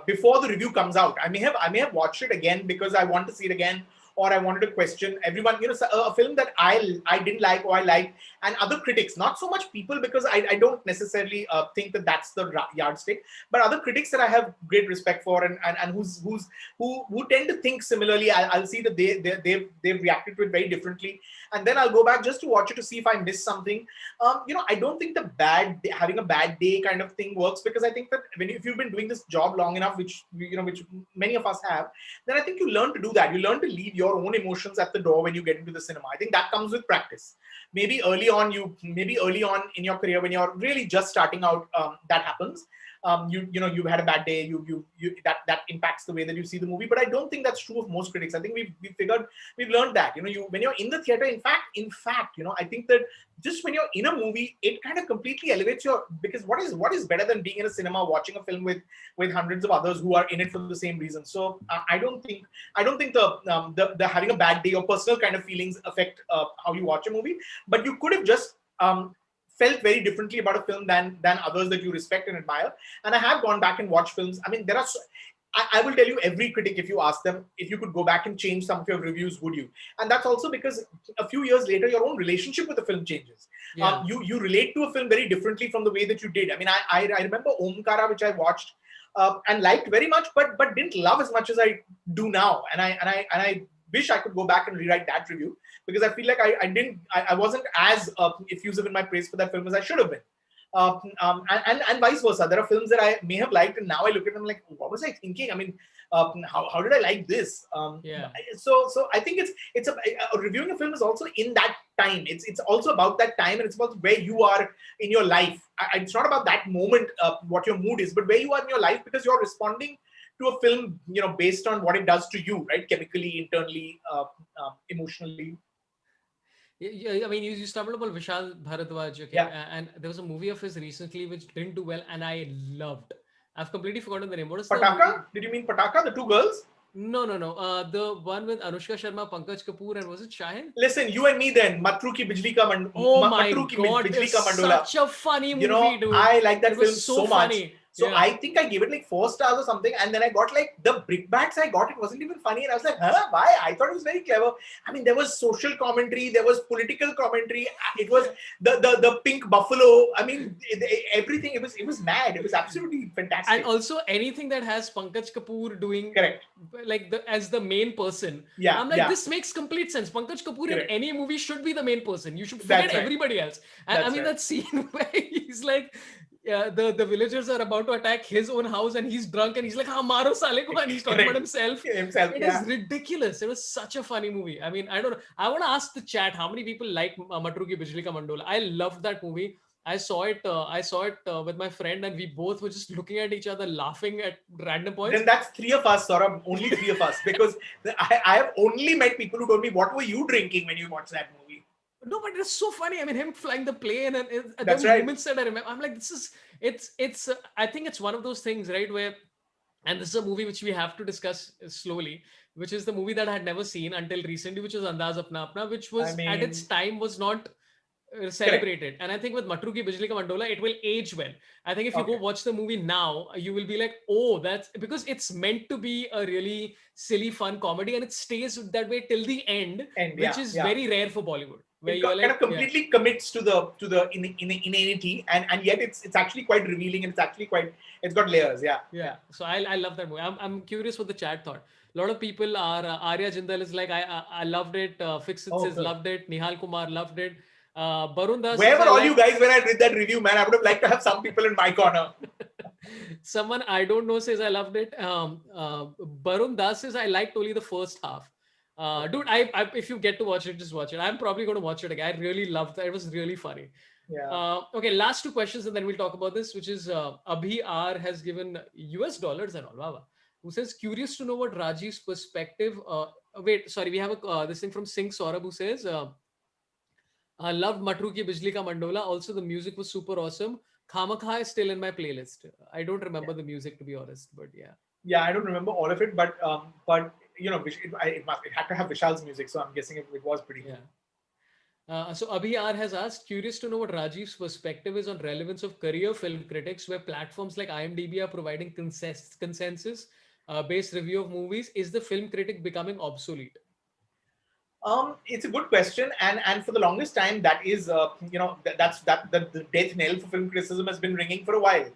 before the review comes out. I may have watched it again because I want to see it again, or I wanted to question everyone. A film that I didn't like or I liked, and other critics, not so much people, because I don't necessarily think that that's the yardstick, but other critics that I have great respect for and who tend to think similarly. I'll see that they've reacted to it very differently, and then I'll go back just to watch it to see if I missed something. I don't think having a bad day kind of thing works, because I think that if you've been doing this job long enough, which many of us have, then I think you learn to do that. You learn to leave your own emotions at the door when you get into the cinema. I think that comes with practice. Maybe early on in your career when you're really just starting out, that happens. you've had a bad day, that impacts the way that you see the movie. But I don't think that's true of most critics. I think we've learned that, when you're in the theater, in fact, I think that just when you're in a movie, it kind of completely elevates because what is better than being in a cinema watching a film with hundreds of others who are in it for the same reason. So I don't think the having a bad day or personal kind of feelings affect how you watch a movie, but you could have just felt very differently about a film than others that you respect and admire. And I have gone back and watched films. I mean, there are I will tell you, every critic, if you ask them if you could go back and change some of your reviews, would you? And that's also because a few years later, your own relationship with the film changes. Yeah. You relate to a film very differently from the way that you did. I mean, I remember Omkara, which I watched and liked very much, but didn't love as much as I do now. And I wish I could go back and rewrite that review, because I feel like I wasn't as effusive in my praise for that film as I should have been. And vice versa. There are films that I may have liked, and now I look at them like, what was I thinking? I mean, how did I like this? Yeah. So I think it's reviewing a film is also in that time. It's also about that time, and it's about where you are in your life. It's not about that moment, what your mood is, but where you are in your life, because you're responding to a film, based on what it does to you, right? Chemically, internally, emotionally. Yeah, I mean, you stumbled upon Vishal Bharadwaj, okay? Yeah. And there was a movie of his recently which didn't do well, and I loved. I've completely forgotten the name. What is the movie? Pataka? Did you mean Pataka? The two girls? No. The one with Anushka Sharma, Pankaj Kapoor, and was it Shahin? Listen, you and me then. Matru ki bijli ka Oh my Matru ki God, bijli it's ka mandola. such a funny movie, dude. I like that It film was so so much. funny. So Yeah. I think I gave it like 4 stars or something, and then I got like the brickbats I got. It wasn't even funny, and I was like, huh? Why? I thought it was very clever. I mean, there was social commentary, there was political commentary. It was the pink buffalo. I mean, everything. It was mad. It was absolutely fantastic. And also anything that has Pankaj Kapoor doing Correct. like as the main person. Yeah, I'm like, yeah. this makes complete sense. Pankaj Kapoor Correct. in any movie should be the main person. You should That's forget right. everybody else. And I That's mean, right. that scene where he's like, the villagers are about to attack his own house, and he's drunk, and he's like, "Ha maro sale ko," and he's talking about himself. Himself, It yeah. is ridiculous. It was such a funny movie. I mean, I don't know. I want to ask the chat how many people like Matru Ki Bijli Ka Mandola. I loved that movie. I saw it with my friend, and we both were just looking at each other, laughing at random points. Then that's 3 of us, Sorabh. Only 3 of us, because I have only met people who told me, what were you drinking when you watched that movie? No, but it's so funny. I mean, him flying the plane and That's the right. moments that I remember. I'm like, it's. I think it's one of those things, right? Where, and this is a movie which we have to discuss slowly, which is the movie that I had never seen until recently, which was Andaz Apna Apna, which was at its time was not celebrated. And I think with Matru Ki Bijli Ka Mandola, it will age well. I think if you go watch the movie now, you will be like, oh, that's because it's meant to be a really silly, fun comedy, and it stays that way till the end, which is very rare for Bollywood. Where It you're kind like, of completely commits to the inanity, and yet it's actually quite revealing, and it's got layers. Yeah. So I love that movie. I'm curious what the chat thought. A lot of people are Arya Jindal is like, I loved it. Fixit says loved it. Nihal Kumar loved it. Barun Das. Where were all you guys when I did that review, man? I would have liked to have some people in my corner. Someone I don't know says I loved it. Barun Das says I liked only the first half. Dude, I if you get to watch it, just watch it. I'm probably going to watch it again. I really loved that. It was really funny. Yeah. Okay, last 2 questions and then we'll talk about this, which is Abhi R has given US dollars and all. Wow. Who says, curious to know what Rajiv's perspective. Wait, sorry, we have this thing from Singh Sorabh who says, I loved Matru Ki Bijli Ka Mandola. Also, the music was super awesome. Khamakha is still in my playlist. I don't remember the music, to be honest, but yeah. Yeah, I don't remember all of it, but it had to have Vishal's music, so I'm guessing it was pretty good. So Abhi R has asked, curious to know what Rajiv's perspective is on relevance of career film critics, where platforms like IMDb are providing consensus based review of movies. Is the film critic becoming obsolete? It's a good question, and for the longest time, that is that's the death knell for film criticism has been ringing for a while.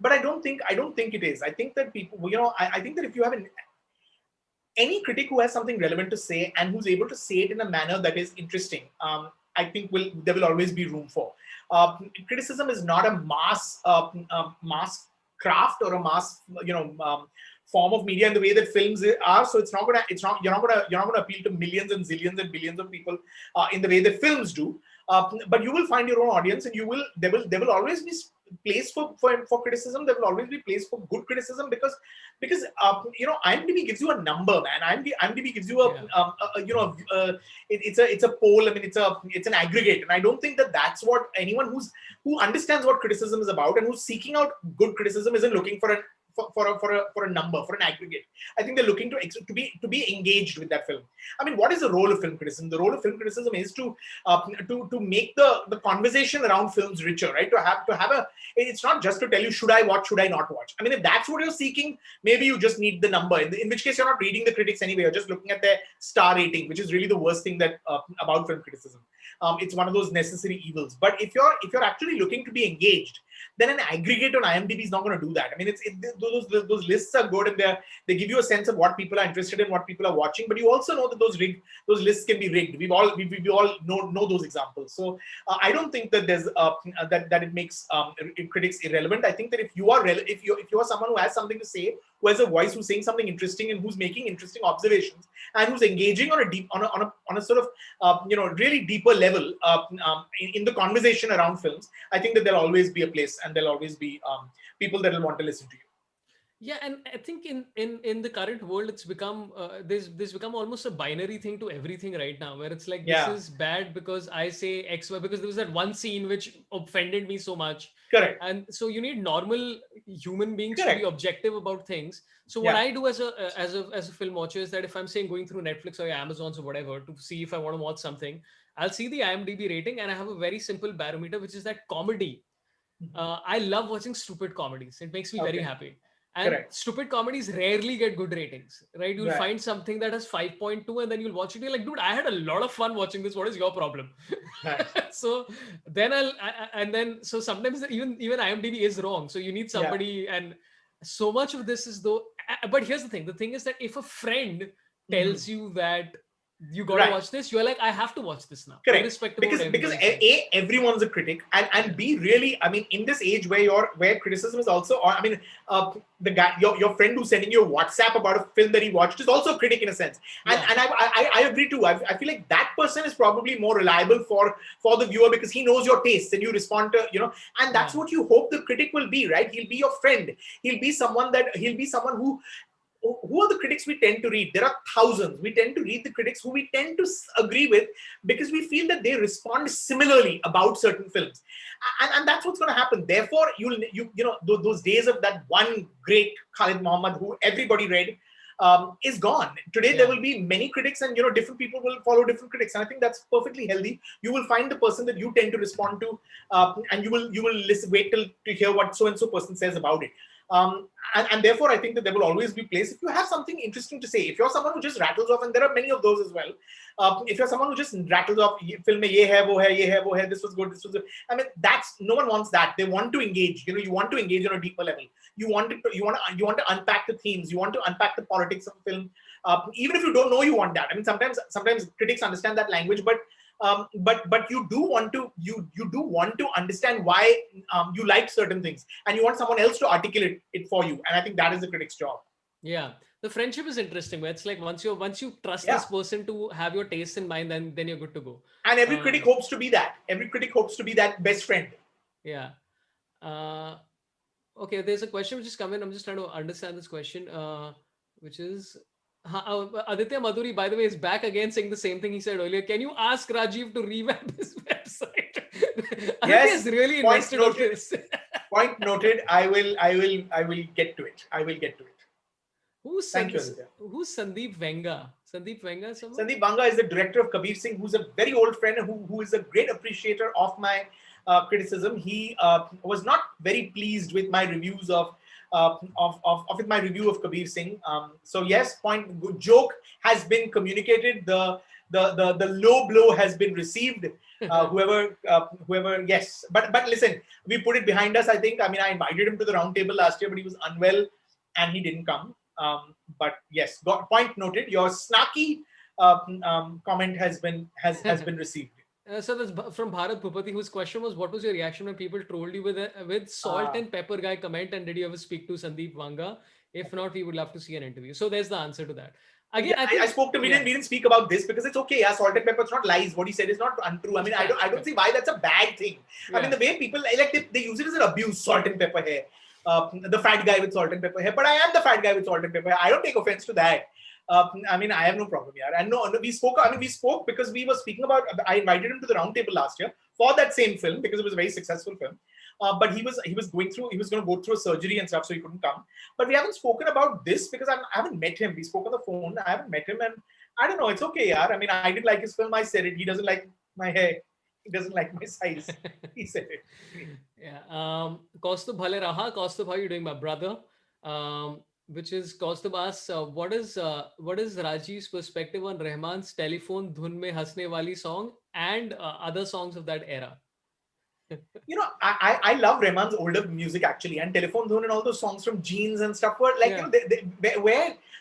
But I don't think it is. I think that people, I think that if you have any critic who has something relevant to say and who's able to say it in a manner that is interesting, I think there will always be room for. Criticism is not a mass craft or a mass form of media in the way that films are. So you're not gonna appeal to millions and zillions and billions of people in the way that films do. But you will find your own audience, and there will always be place for criticism. There will always be place for good criticism because IMDb gives you a number, man. IMDb gives you it's a poll. I mean, it's an aggregate, and I don't think that that's what anyone who understands what criticism is about and who's seeking out good criticism isn't looking for a number, for an aggregate. I think they're looking to be engaged with that film. I mean, what is the role of film criticism? The role of film criticism is to make the conversation around films richer, right? To have a, it's not just to tell you should I watch, should I not watch. I mean, if that's what you're seeking, maybe you just need the number. In which case, you're not reading the critics anyway. You're just looking at their star rating, which is really the worst thing that about film criticism. It's one of those necessary evils. But if you're actually looking to be engaged, then an aggregate on IMDb is not going to do that. I mean, those lists are good, and they give you a sense of what people are interested in, what people are watching. But you also know that those lists can be rigged. We all know those examples. So I don't think that there's that it makes critics irrelevant. I think that if you are someone who has something to say, who has a voice, who's saying something interesting, and who's making interesting observations, and who's engaging on a sort of really deeper level in the conversation around films, I think that there'll always be a place, and there'll always be people that will want to listen to you. Yeah, and I think in the current world, it's become there's become almost a binary thing to everything right now, where it's like, this is bad because I say X, Y, because there was that one scene which offended me so much. Correct. And so you need normal human beings to be objective about things. So what I do as a film watcher is that if I'm saying going through Netflix or Amazon or whatever to see if I want to watch something, I'll see the IMDb rating, and I have a very simple barometer, which is that comedy. I love watching stupid comedies. It makes me very happy. And stupid comedies rarely get good ratings, right? You'll find something that has 5.2, and then you'll watch it. You're like, dude, I had a lot of fun watching this. What is your problem? So then so sometimes even IMDb is wrong. So you need somebody, and so much of this is though. But here's the thing. The thing is that if a friend tells you that you got to watch this, you're like, I have to watch this now. Because A, everyone's a critic, and B, really, I mean, in this age where criticism is also, I mean, the guy, your friend who's sending you a WhatsApp about a film that he watched is also a critic in a sense. And I agree too. I feel like that person is probably more reliable for the viewer because he knows your tastes and you respond to, and that's what you hope the critic will be, right? He'll be your friend. He'll be someone who are the critics we tend to read? There are thousands. We tend to read the critics who we tend to agree with because we feel that they respond similarly about certain films, and that's what's going to happen. Therefore, those days of that one great Khalid Muhammad who everybody read is gone. Today there will be many critics, and different people will follow different critics, and I think that's perfectly healthy. You will find the person that you tend to respond to, and you will listen, wait till to hear what so and so person says about it. And therefore, I think that there will always be place if you have something interesting to say. If you're someone who just rattles off, and there are many of those as well. If you're someone who just rattles off, film mein ye hai, wo hai, ye hai, wo hai, this was good, this was good. I mean, no one wants that. They want to engage. You want to engage on a deeper level. You want to unpack the themes. You want to unpack the politics of the film. Even if you don't know, you want that. I mean, sometimes critics understand that language, but you do want to understand why you like certain things, and you want someone else to articulate it for you, and I think that is the critic's job. Yeah, the friendship is interesting, where it's like once you trust this person to have your taste in mind, then you're good to go. And every critic hopes to be that. Every critic hopes to be that best friend. Yeah. Okay, there's a question which is coming. I'm just trying to understand this question, which is. Aditya Madhuri, by the way, is back again saying the same thing he said earlier. Can you ask Rajeev to revamp his website? Aditya is really invested in this. Point noted. I will get to it. Who's Sandeep Venga? Sandeep Venga? Sandeep Venga is the director of Kabir Singh, who's a very old friend and who is a great appreciator of my criticism. He was not very pleased with my reviews of my review of Kabir Singh. So yes, good joke has been communicated. The low blow has been received. Whoever, yes. But listen, we put it behind us. I think. I mean, I invited him to the round table last year, but he was unwell and he didn't come. But yes, point noted. Your snarky comment has been received. So that's from Bharat Bhupati, whose question was, what was your reaction when people trolled you with salt and pepper guy comment, and did you ever speak to Sandeep Vanga? If not, we would love to see an interview. So there's the answer to that. Again, Yeah, I I think, spoke to. yeah, We didn't speak about this because it's okay. Yeah, salt and pepper. It's not lies. What he said is not untrue. I mean, I don't see why that's a bad thing. I mean, yeah. the way people like they use it as an abuse. Salt and pepper hair. The fat guy with salt and pepper hair. But I am the fat guy with salt and pepper hair. I don't take offense to that. I mean, I have no problem here. And no, we spoke. I mean, we spoke because we were speaking about. I invited him to the round table last year for that same film because it was a very successful film. But he was going to go through a surgery and stuff, so he couldn't come. But we haven't spoken about this because I haven't met him. We spoke on the phone. I haven't met him, and I don't know. It's okay, yaar. I mean, I didn't like his film. I said it. He doesn't like my hair. He doesn't like my size. He said it. Yeah. Kaustubh Bhale Raha. Kaustubh, how are you doing, my brother? Which is Kaustubh asks, what is Rajiv's perspective on Rahman's Telephone Dhun Mein Hasne Wali song and other songs of that era? I love Rahman's older music actually, and Telephone Dhun and all those songs from Jeans and stuff were like, Yeah.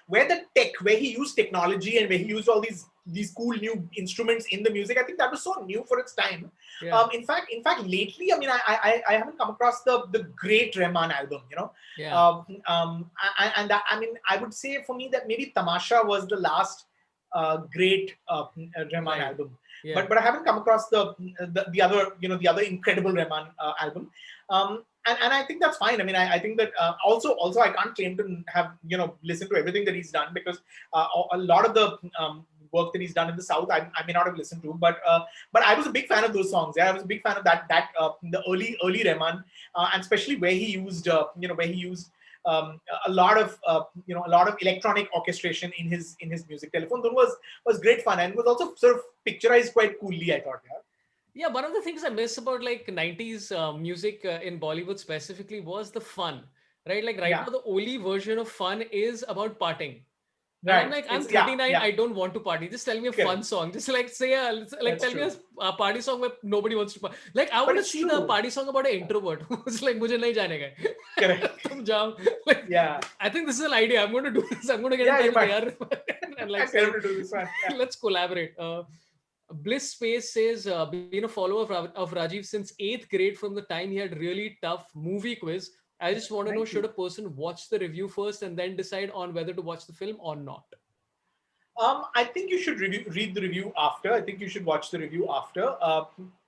where the tech, where he used technology and where he used all these cool new instruments in the music. I think that was so new for its time. Yeah. In fact, lately, I mean, I haven't come across the great Rahman album, Yeah. and that, I mean, I would say for me that maybe Tamasha was the last great Rahman Right. album. Yeah. But I haven't come across the other the other incredible Rahman album, and I think that's fine. I mean, I think that also I can't claim to have listened to everything that he's done because a lot of the work that he's done in the South I may not have listened to, but I was a big fan of those songs. Yeah, I was a big fan of that the early Rahman, and especially where he used a lot of electronic orchestration in his music. Telephone Dhun was great fun and was also sort of picturized quite coolly, I thought. Yeah. Yeah, one of the things I miss about like 90s music in Bollywood specifically was the fun, right? Like right Yeah. now, the only version of fun is about partying. And I'm Right. like, I'm It's yeah, 39, yeah. I don't want to party. Just tell me a fun Correct. song. Just like say, like That's tell me true. a party song where nobody wants to party. Like I But want to it's see the true. party song about an introvert who's like, मुझे नहीं जाने का है." Correct. तुम जाओ. Like, Yeah. I think this is an idea. I'm going to do this. I'm going to get Yeah, in you touch with might. AR and I like tell say, him to do this one. Yeah. let's collaborate. Bliss Space says, been a follower of Rajiv since 8th grade from the time he had really tough movie quiz. I just want to know, Thank should you. a person watch the review first and then decide on whether to watch the film or not? I think you should read the review after. I think you should watch the review after.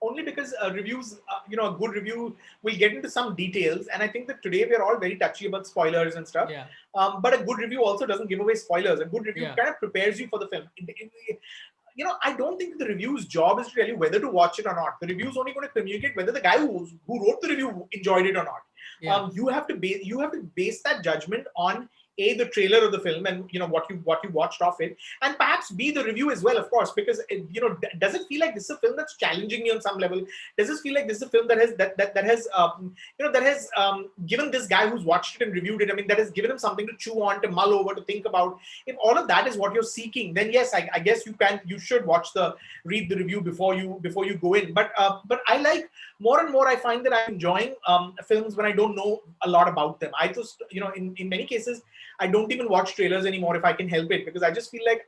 Only because reviews, a good review will get into some details. And I think that today we are all very touchy about spoilers and stuff. Yeah. But a good review also doesn't give away spoilers. A good review Yeah. kind of prepares you for the film. I don't think the review's job is to tell you whether to watch it or not. The review's only going to communicate whether the guy who wrote the review enjoyed it or not. Yeah. You have to base that judgment on the trailer of the film and what you watched of it, and perhaps the review as well, of course, because does it feel like this is a film that's challenging you on some level? Does it feel like this is a film that has given this guy who's watched it and reviewed it, I mean, that has given him something to chew on, to mull over, to think about? If all of that is what you're seeking, then yes, I guess you should read the review before you go in. But I like more and more, I find that I'm enjoying films when I don't know a lot about them. I just in many cases I don't even watch trailers anymore if I can help it, because I just feel like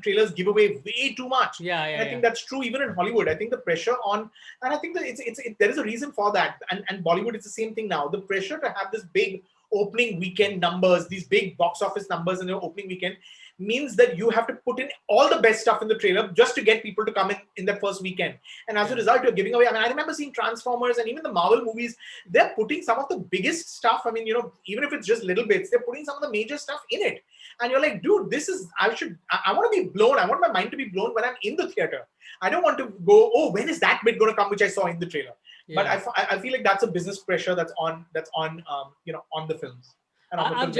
trailers give away way too much. Yeah. And I think that's true even in Hollywood. I think the pressure on, and I think that there is a reason for that. And Bollywood, it's the same thing now. The pressure to have this big opening weekend numbers, these big box office numbers in your opening weekend, means that you have to put in all the best stuff in the trailer just to get people to come in that first weekend. And as a result, you're giving away. I mean, I remember seeing Transformers and even the Marvel movies. They're putting some of the biggest stuff. I mean, even if it's just little bits, they're putting some of the major stuff in it. And you're like, dude, I want to be blown. I want my mind to be blown when I'm in the theater. I don't want to go, oh, when is that bit going to come, which I saw in the trailer? Yeah. But I feel like that's a business pressure that's on the films. I've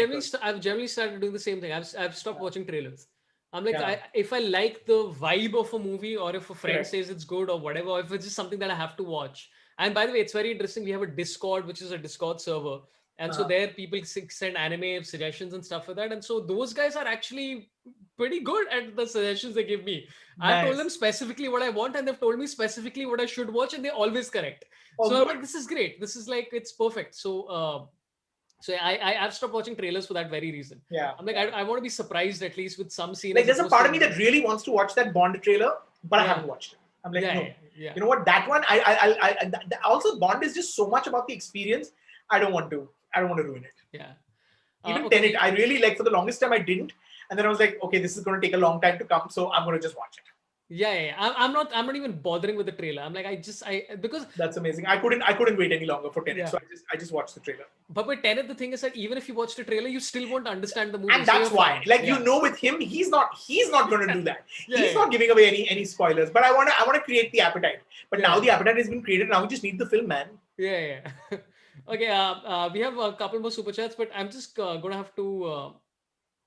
generally started doing the same thing. I've stopped watching trailers. I'm like, if I like the vibe of a movie, or if a friend says it's good or whatever, or if it's just something that I have to watch. And by the way, it's very interesting. We have a Discord, which is a Discord server. And so there people send anime suggestions and stuff like that. And so those guys are actually pretty good at the suggestions they give me. I've told them specifically what I want, and they've told me specifically what I should watch, and they're always correct. So I'm like, this is great. This is like, it's perfect. So I've stopped watching trailers for that very reason. Yeah. I'm like, I want to be surprised at least with some scenes. Like, there's a part of me that really wants to watch that Bond trailer, but I haven't watched it. I'm like, no. Yeah. You know what? That one, also Bond is just so much about the experience. I don't want to ruin it. Yeah. Even Tenet, I really like. For the longest time, I didn't. and then I was like, okay, this is going to take a long time to come, so I'm going to just watch it. Yeah. I'm not even bothering with the trailer. I'm like, because That's amazing. I couldn't wait any longer for Tenet, yeah. so I just watched the trailer. But with Tenet, the thing is that even if you watch the trailer, you still won't understand the movie. And So that's you're why, fine. like, Yeah. with him, he's not going to do that. Yeah, He's yeah. not giving away any spoilers. But I want to create the appetite. But Yeah. now the appetite has been created. Now we just need the film, man. Yeah. Okay. We have a couple more super chats, but I'm just gonna have to.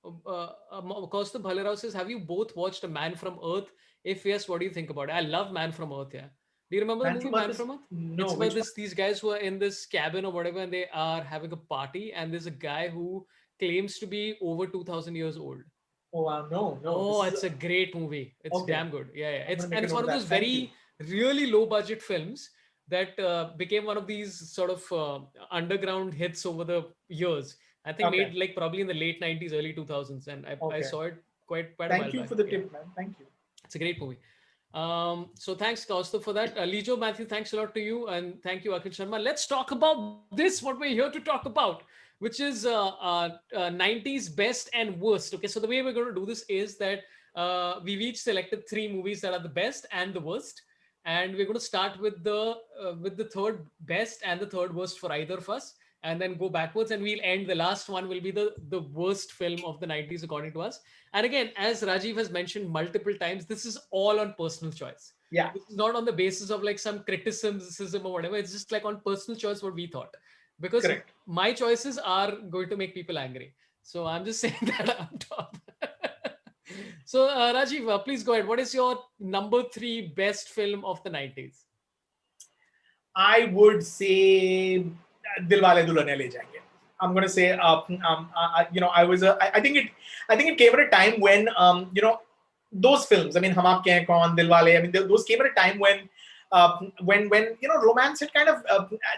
Kaustubh Bhalerao says, "Have you both watched A Man from Earth? If yes, what do you think about it?" I love Man from Earth. Yeah. Do you remember the Man movie from Earth Man is from Earth? no, It's about which one? these guys who are in this cabin or whatever, and they are having a party, and there's a guy who claims to be over 2,000 years old. Oh wow, no. This Oh, is it's a great movie. It's okay. damn good. Yeah. I'm It's gonna make and a it's note one of of those that. Thank you. very really low budget films that became one of these sort of underground hits over the years. I think Okay, made like probably in the late 90s, early 2000s, and I okay. saw it quite a Thank while you back. for the Yeah, tip, man. Thank you. it's a great movie. So thanks, Kaustav, for that. Lijo, Matthew, thanks a lot to you, and thank you, Akhil Sharma. Let's talk about this, what we're here to talk about, which is 90s best and worst. Okay, so the way we're going to do this is that we've each selected three movies that are the best and the worst, and we're going to start with the third best and the third worst for either of us, and then go backwards, and we'll end. The last one will be the worst film of the 90s according to us. And again, as Rajiv has mentioned multiple times, this is all on personal choice. Yeah, This is not on the basis of like some criticism or whatever. It's just like on personal choice what we thought. Because correct. my choices are going to make people angry. So I'm just saying that on top. So Rajiv, please go ahead. What is your number three best film of the 90s? I would say Dilwale Dulhaniya Le Jayenge. I'm gonna say, I was I think it came at a time when, those films. I mean, Hum Aapke Hain Kaun, Dilwale. I mean, those came at a time when romance had kind of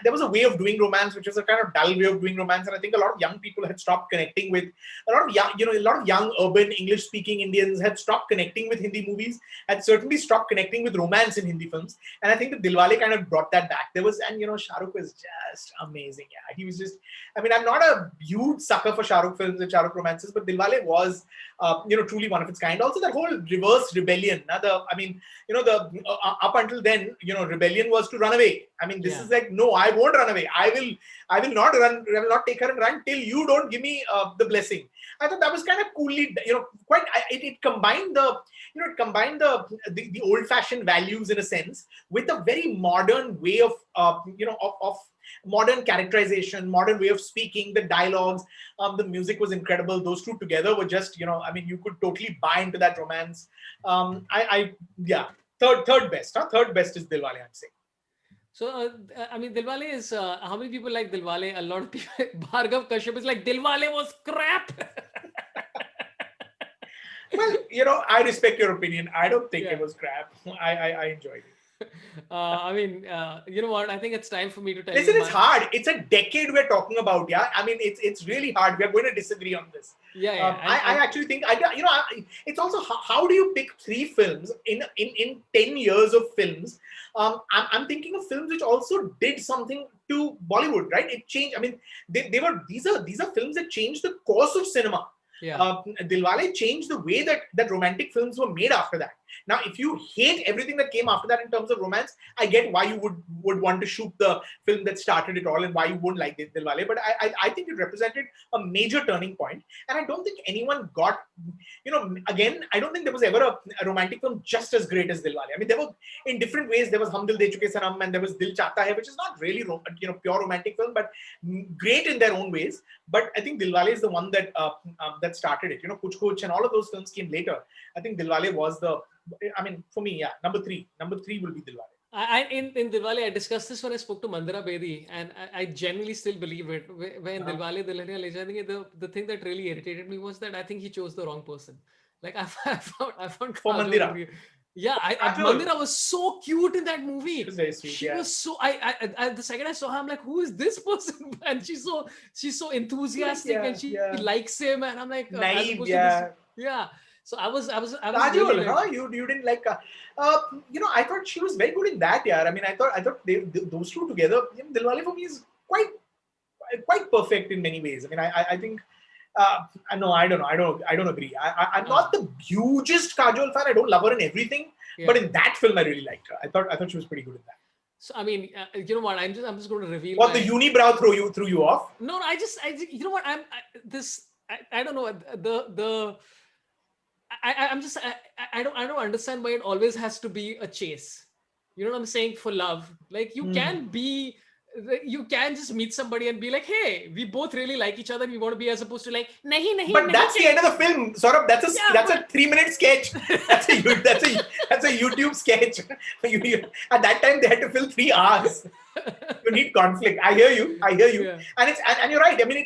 there was a way of doing romance which was a kind of dull way of doing romance, and I think a lot of young people had stopped connecting with a lot of young urban English speaking Indians had stopped connecting with Hindi movies, had certainly stopped connecting with romance in Hindi films, and I think that Dilwale kind of brought that back. There was, and Shah Rukh was just amazing. Yeah, he was just. I mean, I'm not a huge sucker for Shah Rukh films and Shah Rukh romances, but Dilwale was truly one of its kind. Also, that whole reverse rebellion. Up until then, rebellion was to run away. I mean, this is like, no, I won't run away. I will not run. I will not take her and run till you don't give me the blessing. I thought that was kind of coolly, quite. It combined the old-fashioned values in a sense with a very modern way of modern characterization, modern way of speaking, the dialogues, the music was incredible. Those two together were just, I mean, you could totally buy into that romance. Yeah, third best. Third best is Dilwale, I'm saying. So, I mean, Dilwale is, how many people like Dilwale? A lot of people, Bhargav Kashyap is like, Dilwale was crap. Well, I respect your opinion. I don't think Yeah. it was crap. I enjoyed it. I mean, you know what? I think it's time for me to tell Listen, you. it's hard. It's a decade we're talking about. Yeah, I mean, it's really hard. We're going to disagree on this. Yeah. I actually think it's also how do you pick three films in 10 years of films? I'm thinking of films which also did something to Bollywood, right? It changed. I mean, these are films that changed the course of cinema. Yeah. Dilwale changed the way that romantic films were made after that. Now, if you hate everything that came after that in terms of romance, I get why you would want to shoot the film that started it all and why you wouldn't like Dilwale. But I think it represented a major turning point, and I don't think anyone got, again, I don't think there was ever a romantic film just as great as Dilwale. I mean, there were in different ways. There was Hum Dil De Chuke Sanam, and there was Dil Chahta Hai, which is not really pure romantic film, but great in their own ways. But I think Dilwale is the one that started it. Kuch Kuch and all of those films came later. I think Dilwale was for me, yeah, number three. Number three will be Dilwale. In Dilwale, I discussed this when I spoke to Mandira Bedi, and I genuinely still believe it. When Dilwale Dulhaniya Le Jayenge, the thing that really irritated me was that I think he chose the wrong person. Like I found For Kajol Mandira. Yeah, Mandira was so cute in that movie. She was very sweet. She was so. I the second I saw her, I'm like, who is this person? And she's so enthusiastic, and she likes him, and I'm like, naive, yeah. So I was Kajol, really huh? You didn't like I thought she was very good in that. Yeah, I mean, I thought those two together. Dilwale for me is quite perfect in many ways. I mean, I think No, I don't know. I don't agree. I'm Ah, not the hugest Kajol fan. I don't love her in everything, but yeah. in that film, I really liked her. I thought she was pretty good in that. So I mean, you know what? I'm just going to reveal What, the my. unibrow threw you off? No, no, you know what? I don't know I'm just I don't understand why it always has to be a chase. You know what I'm saying? For love, like you can just meet somebody and be like, hey, we both really like each other. We want to be, as opposed to like, nahi nahi But nahi that's the end of the film, Saurabh. yeah, That's a but 3 minute sketch. That's a YouTube sketch. At that time they had to fill 3 hours. You need conflict. I hear you. yeah, And you're right. I mean,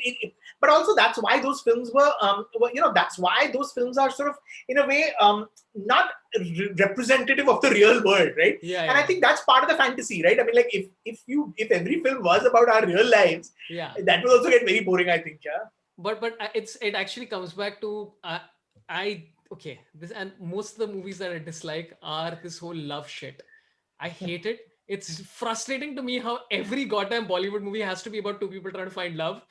but also that's why those films that's why those films are sort of, in a way, not representative of the real world, right? yeah, And I yeah, think that's part of the fantasy, right? I mean, like, if every film was about our real lives, yeah. that will also get very boring, I think. Yeah. But it actually comes back to I okay, this, and most of the movies that I dislike are this whole love shit. I hate it. It's frustrating to me how every goddamn Bollywood movie has to be about two people trying to find love.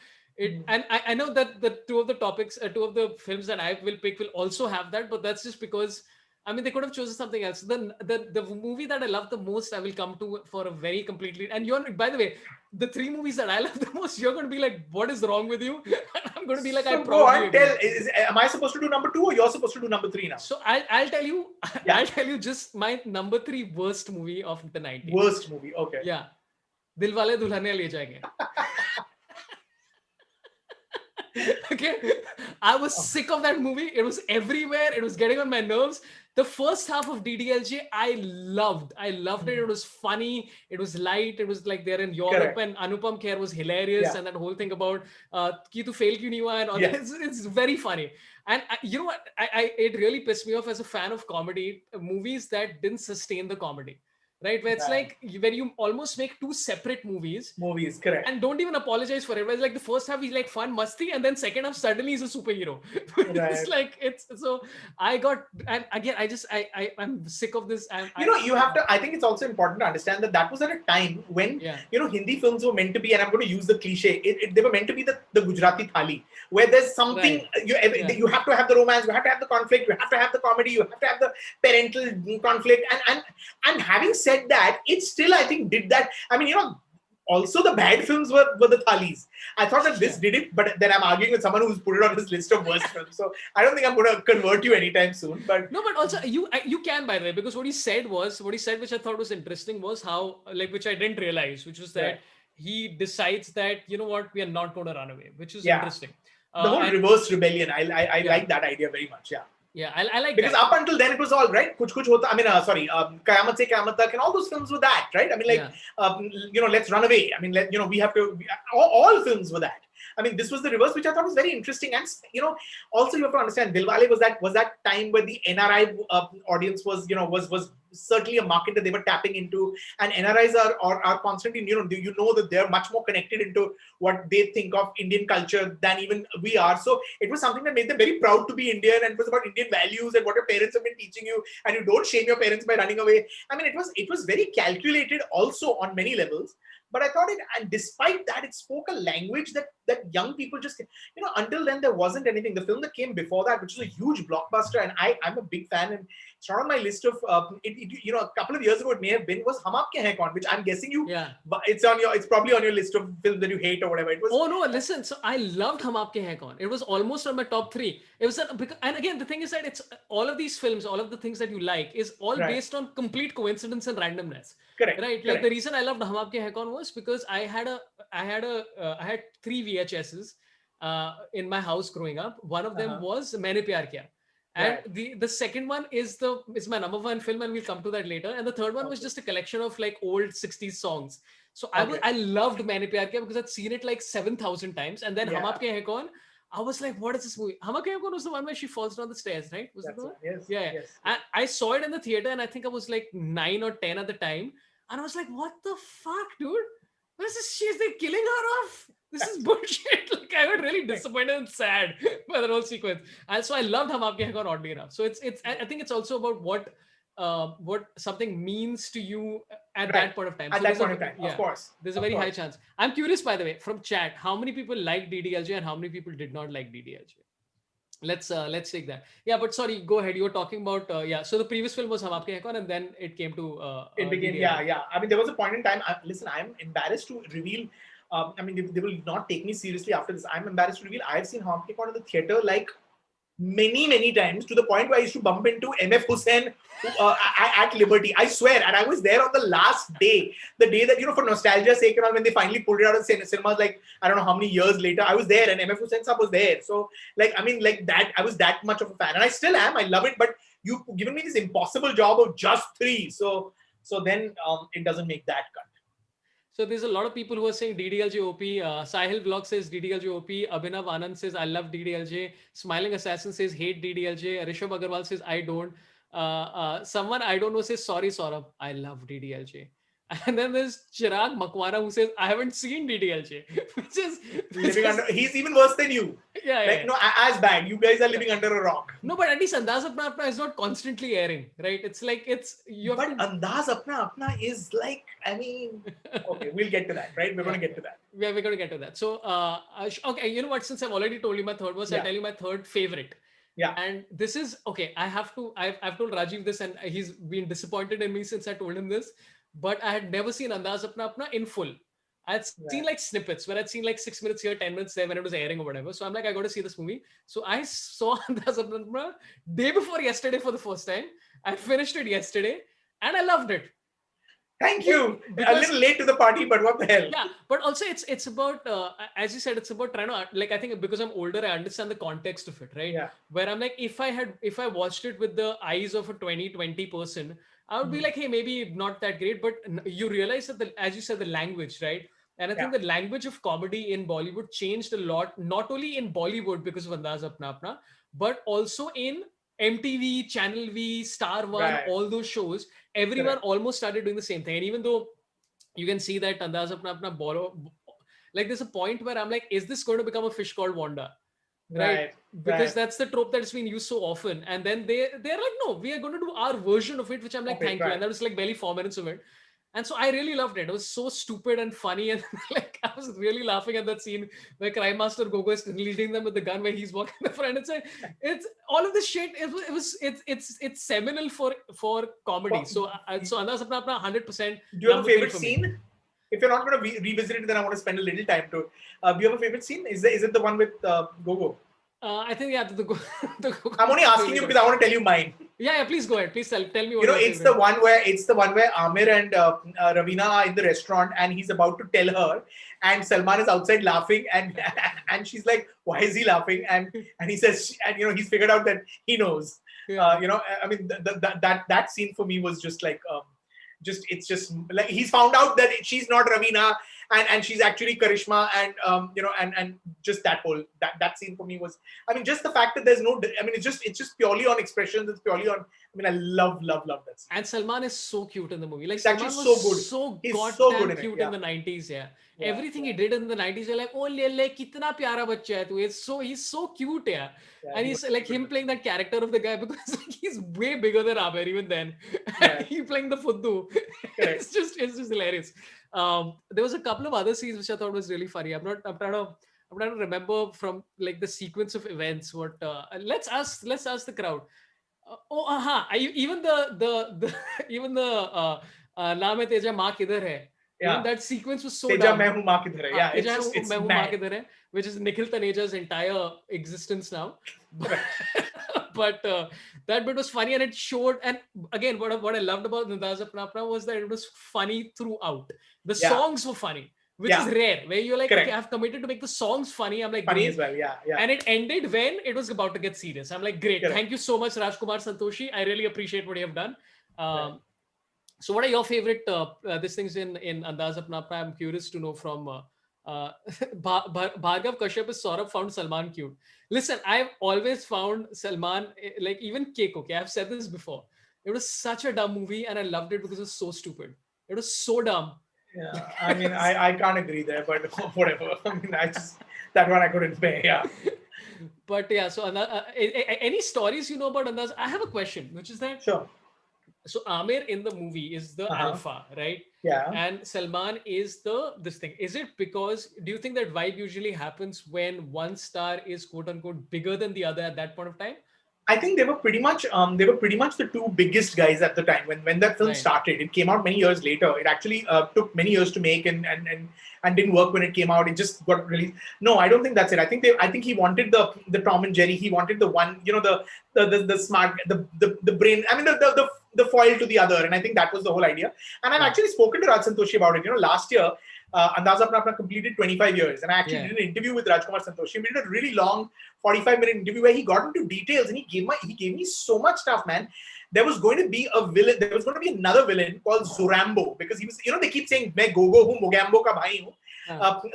I know that the two of the films that I will pick will also have that, but that's just because, I mean, they could have chosen something else. The movie that I love the most, I will come to for a very completely. And you're, by the way, the three movies that I love the most, you're going to be like, what is wrong with you? And I'm going to be like, I So go probably on, tell. agree. Am I supposed to do number two, or you're supposed to do number three now? So I'll tell you, Yeah. I'll tell you just my number three worst movie of the 90s. Worst movie. Okay. Yeah. Dilwale Dulhania Le Jayenge. Okay. I was sick of that movie. It was everywhere. It was getting on my nerves. The first half of DDLJ, I loved. I loved it. It was funny. It was light. It was like they're in Europe, Correct. and Anupam Kher was hilarious. Yeah. And that whole thing about ki tu fail kyun nahi hua and all that. Yeah. It's very funny. And you know what? It really pissed me off as a fan of comedy, movies that didn't sustain the comedy. Right? Where it's Right. like when you almost make two separate movies Movies. Correct. and don't even apologize for it. It's like the first half is like fun, musty, and then second half suddenly he's a superhero. It's Right. like it's so I got, and again I'm sick of this. You have to. I think it's also important to understand that that was at a time when Yeah, Hindi films were meant to be, and I'm going to use the cliche. They were meant to be the Gujarati thali, where there's something. right. Yeah, You have to have the romance, you have to have the conflict, you have to have the comedy, you have to have the parental conflict, and having said that, it still, I think, did that. I mean, also the bad films were the thalis. I thought that this yeah. did it, but then I'm arguing with someone who's put it on his list of worst films. So I don't think I'm going to convert you anytime soon. But No, but also you can, by the way, because what he said, which I thought was interesting, was how, like, which I didn't realize, which was right. that he decides that, you know what, we are not going to run away, which is Yeah, interesting. the whole And reverse rebellion. I yeah, like that idea very much. Yeah. yeah, I like Because that. up until then it was all right. Kuch Kuch Hota. I mean, sorry, Kayamat Se Kayamat Tak, and all those films were that, right? I mean, like, Yeah, let's run away. I mean, we have to. All films were that. I mean, this was the reverse, which I thought was very interesting. And also you have to understand, Dilwale was that time where the NRI audience was certainly a market that they were tapping into, and NRIs are constantly, that they're much more connected into what they think of Indian culture than even we are. So it was something that made them very proud to be Indian, and it was about Indian values and what your parents have been teaching you, and you don't shame your parents by running away. I mean, it was very calculated also on many levels. But I thought and despite that, it spoke a language that young people just, until then there wasn't anything. The film that came before that, which was a huge blockbuster, and I'm a big fan, and it's not on my list of, a couple of years ago it may have been, was Hum Aapke Hain Kaun, which I'm guessing yeah. it's probably on your list of films that you hate or whatever. It was. Oh no, listen. So I loved Hum Aapke Hain Kaun. It was almost on my top three. It was and again, the thing is that it's all of these films, all of the things that you like, is all Right. based on complete coincidence and randomness. Correct. Right? Like Correct. the reason I loved Hum Aapke Hain Kaun was because I had three VHSs in my house growing up. One of them Uh-huh. was Maine Pyar Kiya. And Right. the second one is my number one film, and we'll come to that later. And the third one was Okay. just a collection of like old 60s songs. So Okay. I loved Maine Pyar Kiya because I'd seen it like 7,000 times. And then Hum Yeah. Aapke Hain Kaun, I was like, what is this movie? Hum Aapke Hain Kaun was the one where she falls down the stairs, right? Was it That's the right. one? Yes. Yeah, yeah. Yes. I saw it in the theater, and I think I was like 9 or 10 at the time. And I was like, what the fuck, dude? She's like killing her off. This is bullshit. Like, I got really disappointed and sad by the whole sequence. And so I loved Hum Aapke Hain Kaun, oddly enough. So I think it's also about what what something means to you at Right. that point of time. At So that point of time, of yeah, course. there's a Of very high course. chance. I'm curious, by the way, from chat, how many people like DDLJ and how many people did not like DDLJ? Let's take that. Yeah, but sorry, go ahead. You were talking about yeah. So the previous film was Hum Aapke Hain Kaun, and then it came to It became, yeah, DDLJ. yeah. I mean, there was a point in time. Listen, I'm embarrassed to reveal. I mean, they will not take me seriously after this. I'm embarrassed to reveal. I've seen Hum Aapke Kaun in the theater like many times, to the point where I used to bump into MF Hussain at Liberty. I swear, and I was there on the last day, the day that, for nostalgia's sake and all, when they finally pulled it out of cinemas, like I don't know how many years later. I was there, and MF Hussain Saab was there. So, like, I mean, like that, I was that much of a fan, and I still am. I love it, but you've given me this impossible job of just three. So then it doesn't make that cut. So there's a lot of people who are saying DDLJ OP. Sahil Vlog says DDLJ OP. Abhinav Anand says I love DDLJ. Smiling Assassin says hate DDLJ. Rishabh Agarwal says I don't. Someone I don't know says sorry Sorabh. I love DDLJ. And then there's Chirag Makwana who says I haven't seen DDLJ, which Living under, he's even worse than you. yeah, Like, no, as bad. You guys are living under a rock. No, but at least Andaz Apna Apna is not constantly airing, right? It's like you have But to. Andaz Apna Apna is like, I mean, okay, we'll get to that, right? We're going to get to that. Yeah, we're going to get to that. So, okay, you know what? Since I've already told you my third was, I'll tell you my third favorite. Yeah. And this is okay. I've told Rajeev this, and he's been disappointed in me since I told him this. But I had never seen Andaz Apna Apna in full. I had seen like snippets where I'd seen like 6 minutes here, 10 minutes there when it was airing or whatever. So I'm like, I got to see this movie. So I saw Andaz Apna Apna day before yesterday for the first time. I finished it yesterday, and I loved it. Thank you. A little late to the party, but what the hell? Yeah, but also it's about as you said, it's about trying to, like, I think because I'm older, I understand the context of it, right? Yeah. Where I'm like, if I watched it with the eyes of a 2020 person, I would be like, hey, maybe not that great. But you realize that as you said, the language, right? And I think the language of comedy in Bollywood changed a lot, not only in Bollywood because of Andaz Apna Apna, but also in MTV, Channel V, Star One, all those shows. Everyone almost started doing the same thing. And even though you can see that Andaz Apna Apna borrow, like there's a point where I'm like, is this going to become a fish called Wanda? Right? Because that's the trope that's been used so often. And then they're like, no, we are going to do our version of it, which I'm like, thank you. And that was like barely 4 minutes of it. And so I really loved it. It was so stupid and funny, and like I was really laughing at that scene where Crime Master Gogo is leading them with the gun, where he's walking in the front. It's all of this shit. It's seminal for comedy. So Andaz Apna Apna 100%. Do you have a favorite scene? If you're not going to revisit it, then I want to spend a little time to. Do you have a favorite scene? Is it the one with Gogo? I think the I'm only asking you because I want to tell you mine. Yeah, please go ahead. Please tell me what it's the one where Amir and Ravina are in the restaurant, and he's about to tell her, and Salman is outside laughing, and she's like, why is he laughing? And he says, and he's figured out that he knows. I mean, that scene for me was just like it's just like he's found out that she's not Ravina, and she's actually Karishma, and and just that whole that scene for me was, I mean, just the fact that there's no, I mean, it's just purely on expressions. It's purely on, I mean, I love that scene. And Salman is so cute in the movie. Like, He's Salman actually was so good. He's goddamn so good cute in the 90s. Everything he did in the 90s, you're like, oh, le, kitna pyara bachcha hai tu. He's so cute, and he's like him playing that character of the guy, because like, he's way bigger than Amer even then. He playing the Fuddu. It's just hilarious. There was a couple of other scenes which I thought was really funny. I'm trying to remember from like the sequence of events. What let's ask the crowd. Even the Naam hai Teja Maa Kidhar Hai. Even that sequence was so Teja dumb. Main Hu Maa Kidhar Hai. Yeah, it's Main Hu mad. Maa Kidhar Hai, which is Nikhil Taneja's entire existence now. But that bit was funny, and it showed. And again, what I loved about Andaz Apna Apna was that it was funny throughout. The songs were funny, which is rare. Where you're like, okay, I've committed to make the songs funny. I'm like, funny great. as well. Yeah. And it ended when it was about to get serious. I'm like, great. Thank you so much, Rajkumar Santoshi. I really appreciate what you have done. So what are your favorite these things in Andaz Apna Apna? I'm curious to know from Bhargav Kashyap is Sorabh found Salman cute. Listen, I've always found Salman, like even Cake, okay? I've said this before. It was such a dumb movie, and I loved it because it was so stupid. It was so dumb. Yeah, I mean, I can't agree there, but whatever. I mean, that one I couldn't pay. Yeah. But yeah, so any stories you know about Andaz? I have a question, which is that sure. So Amir in the movie is the Uh-huh. alpha, right? Yeah. And Salman is the this thing. Is it because do you think that vibe usually happens when one star is quote unquote bigger than the other at that point of time? I think they were pretty much the two biggest guys at the time when that film Right. started. It came out many years later. It actually took many years to make and didn't work when it came out. It just got released. No, I don't think that's it. I think he wanted the Tom and Jerry. He wanted the one, the smart, the brain. I mean the foil to the other. And I think that was the whole idea. And I've Yeah. actually spoken to Raj Santoshi about it. Last year, Andaz Apna Apna completed 25 years. And I actually Yeah. did an interview with Rajkumar Santoshi. We did a really long 45-minute interview where he got into details and he gave me so much stuff, man. There was going to be a villain. There was going to be another villain called Zorambo because he was, they keep saying, "Main Gogo hu, Mogambo ka bhai hu."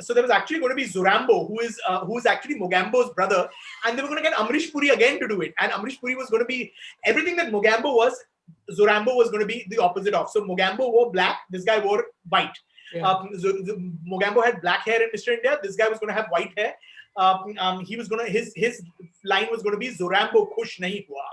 So there was actually going to be Zorambo, who is actually Mogambo's brother, and they were going to get Amrish Puri again to do it. And Amrish Puri was going to be everything that Mogambo was. Zorambo was going to be the opposite of. So Mogambo wore black. This guy wore white. Yeah. Mogambo had black hair in Mr. India. This guy was going to have white hair. He was going to his line was going to be Zorambo Khush Nahi Hua.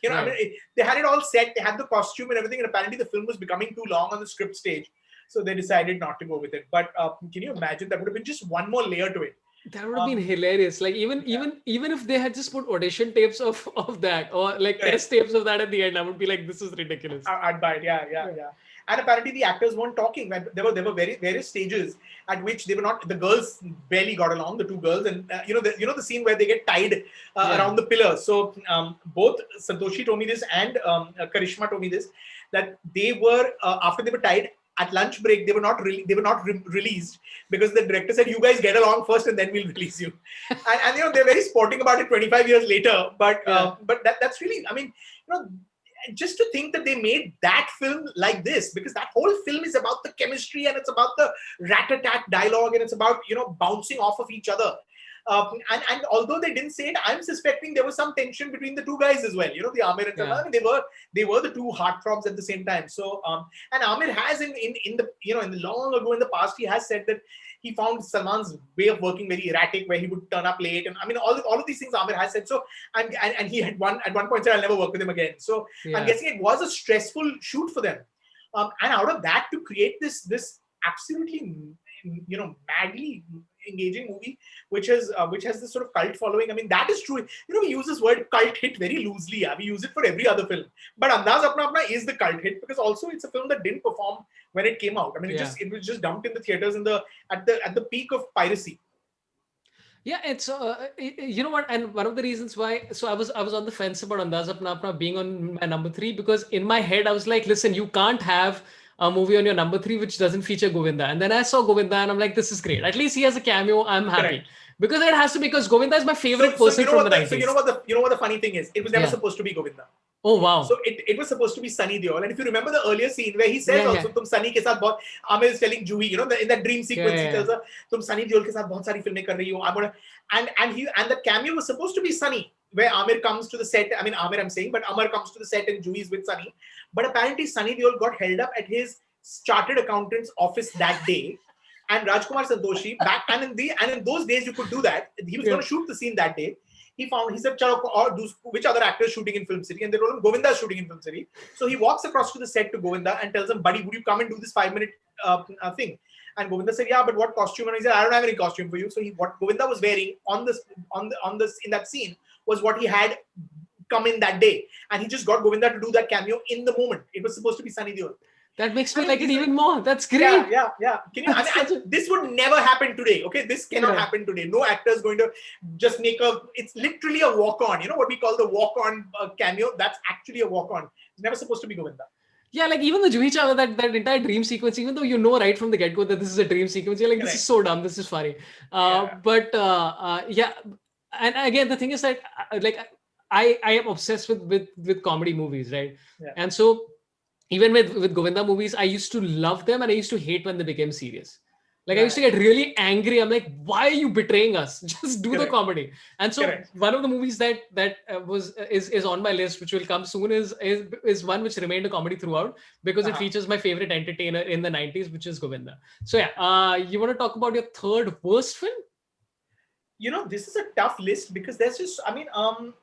I Right. mean, they had it all set. They had the costume and everything, and apparently the film was becoming too long on the script stage, so they decided not to go with it. But can you imagine that would have been just one more layer to it? That would have been hilarious. Like even if they had just put audition tapes of that or like Correct. test tapes of that at the end, I would be like, this is ridiculous. I'd buy it. Yeah. And apparently the actors weren't talking. There were various stages at which they were not. The girls barely got along. The two girls, and the scene where they get tied around the pillar. So both Santoshi told me this and Karishma told me this, that they were after they were tied at lunch break. They were not released because the director said, "You guys get along first, and then we'll release you." and they're very sporting about it 25 years later. But that's really, I mean, just to think that they made that film like this, because that whole film is about the chemistry and it's about the rat-a-tat dialogue and it's about bouncing off of each other. And although they didn't say it, I'm suspecting there was some tension between the two guys as well. The Amir and Salman. I mean, they were the two heartthrobs at the same time. So and Amir has in the in the long ago in the past, he has said that he found Salman's way of working very erratic, where he would turn up late, and I mean all of these things Amir has said. So and he had at one point said, "I'll never work with him again." So I'm guessing it was a stressful shoot for them, and out of that to create this absolutely madly engaging movie, which has this sort of cult following. I mean, that is true. We use this word cult hit very loosely. Yeah? We use it for every other film, but Andaz Apna Apna is the cult hit because also it's a film that didn't perform when it came out. I mean, it was just dumped in the theaters at the peak of piracy. Yeah, it's you know what, and one of the reasons why. So I was on the fence about Andaz Apna Apna being on my number three because in my head I was like, listen, you can't have a movie on your number three which doesn't feature Govinda. And then I saw Govinda and I'm like, this is great. At least he has a cameo. I'm happy. Correct. Because it has to, because Govinda is my favorite person from the 90s. So you know what the funny thing is? It was never supposed to be Govinda. Oh wow! So it was supposed to be Sunny Deol, and if you remember the earlier scene where he says also, "Tum Sunny ke saath bahut." Amir is telling Juhi, in that dream sequence, he tells her, "Tum Sunny Deol ke saath bahut sari filmein kar rahi ho." I'm gonna, and the cameo was supposed to be Sunny, where Amir comes to the set. I mean, Amir, I'm saying, but Amar comes to the set and Juhi is with Sunny. But apparently, Sunny Deol got held up at his chartered accountant's office that day. And Rajkumar Santoshi back, and in those days you could do that. He was going to shoot the scene that day. He said, "Chalo, which other actor is shooting in Film City?" And they told him, "Govinda is shooting in Film City." So he walks across to the set to Govinda and tells him, "Buddy, would you come and do this 5-minute thing?" And Govinda said, "Yeah, but what costume?" And he said, "I don't have any costume for you." So what Govinda was wearing on this in that scene was what he had come in that day, and he just got Govinda to do that cameo in the moment. It was supposed to be Sunny Deol. That makes me like it even more. That's great. Yeah. Can you, this would never happen today. Okay, this cannot happen today. No actor is going to just make it's literally a walk-on. What we call the walk-on cameo. That's actually a walk-on. It's never supposed to be Govinda. Yeah, like even the Juhi Chawla, that entire dream sequence, even though right from the get-go that this is a dream sequence, you're like, this is so dumb, this is funny. But and again, the thing is that I am obsessed with comedy movies, right? Yeah. And so even with Govinda movies, I used to love them and I used to hate when they became serious. Like I used to get really angry. I'm like, why are you betraying us? Just do the comedy. And so one of the movies that is on my list, which will come soon, is one which remained a comedy throughout because it features my favorite entertainer in the 90s, which is Govinda. So you want to talk about your third worst film? this is a tough list because there's just, I mean,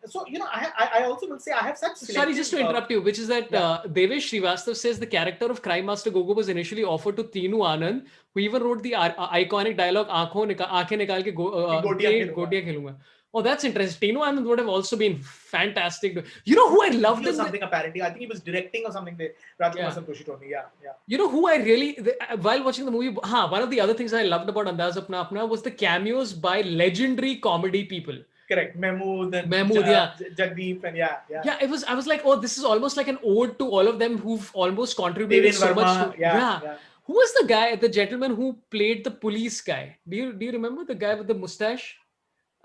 so I also will say I have such Sorry, selective. just to interrupt you, which is that Yeah. Devesh Srivastav says the character of Crime Master Gogo was initially offered to Tinu Anand, who even wrote the iconic dialogue "Aankhein nikal ke Gotiyan khelunga. gotiyan khelunga." Oh, that's interesting. Tinu Anand would have also been fantastic. You know who I loved Or in something apparently. I think he was directing or something. Rajeev Yeah. Masand Toshi told me. Yeah, yeah. You know who I really, while watching the movie, one of the other things I loved about Andaz Apna Apna was the cameos by legendary comedy people. Correct. Mahmood and Mahmood, yeah. Jagdeep and yeah. Yeah, it was. I was like, oh, this is almost like an ode to all of them who've almost contributed Devin so much Verma, to. yeah. Who was the guy, the gentleman who played the police guy? Do you remember the guy with the mustache?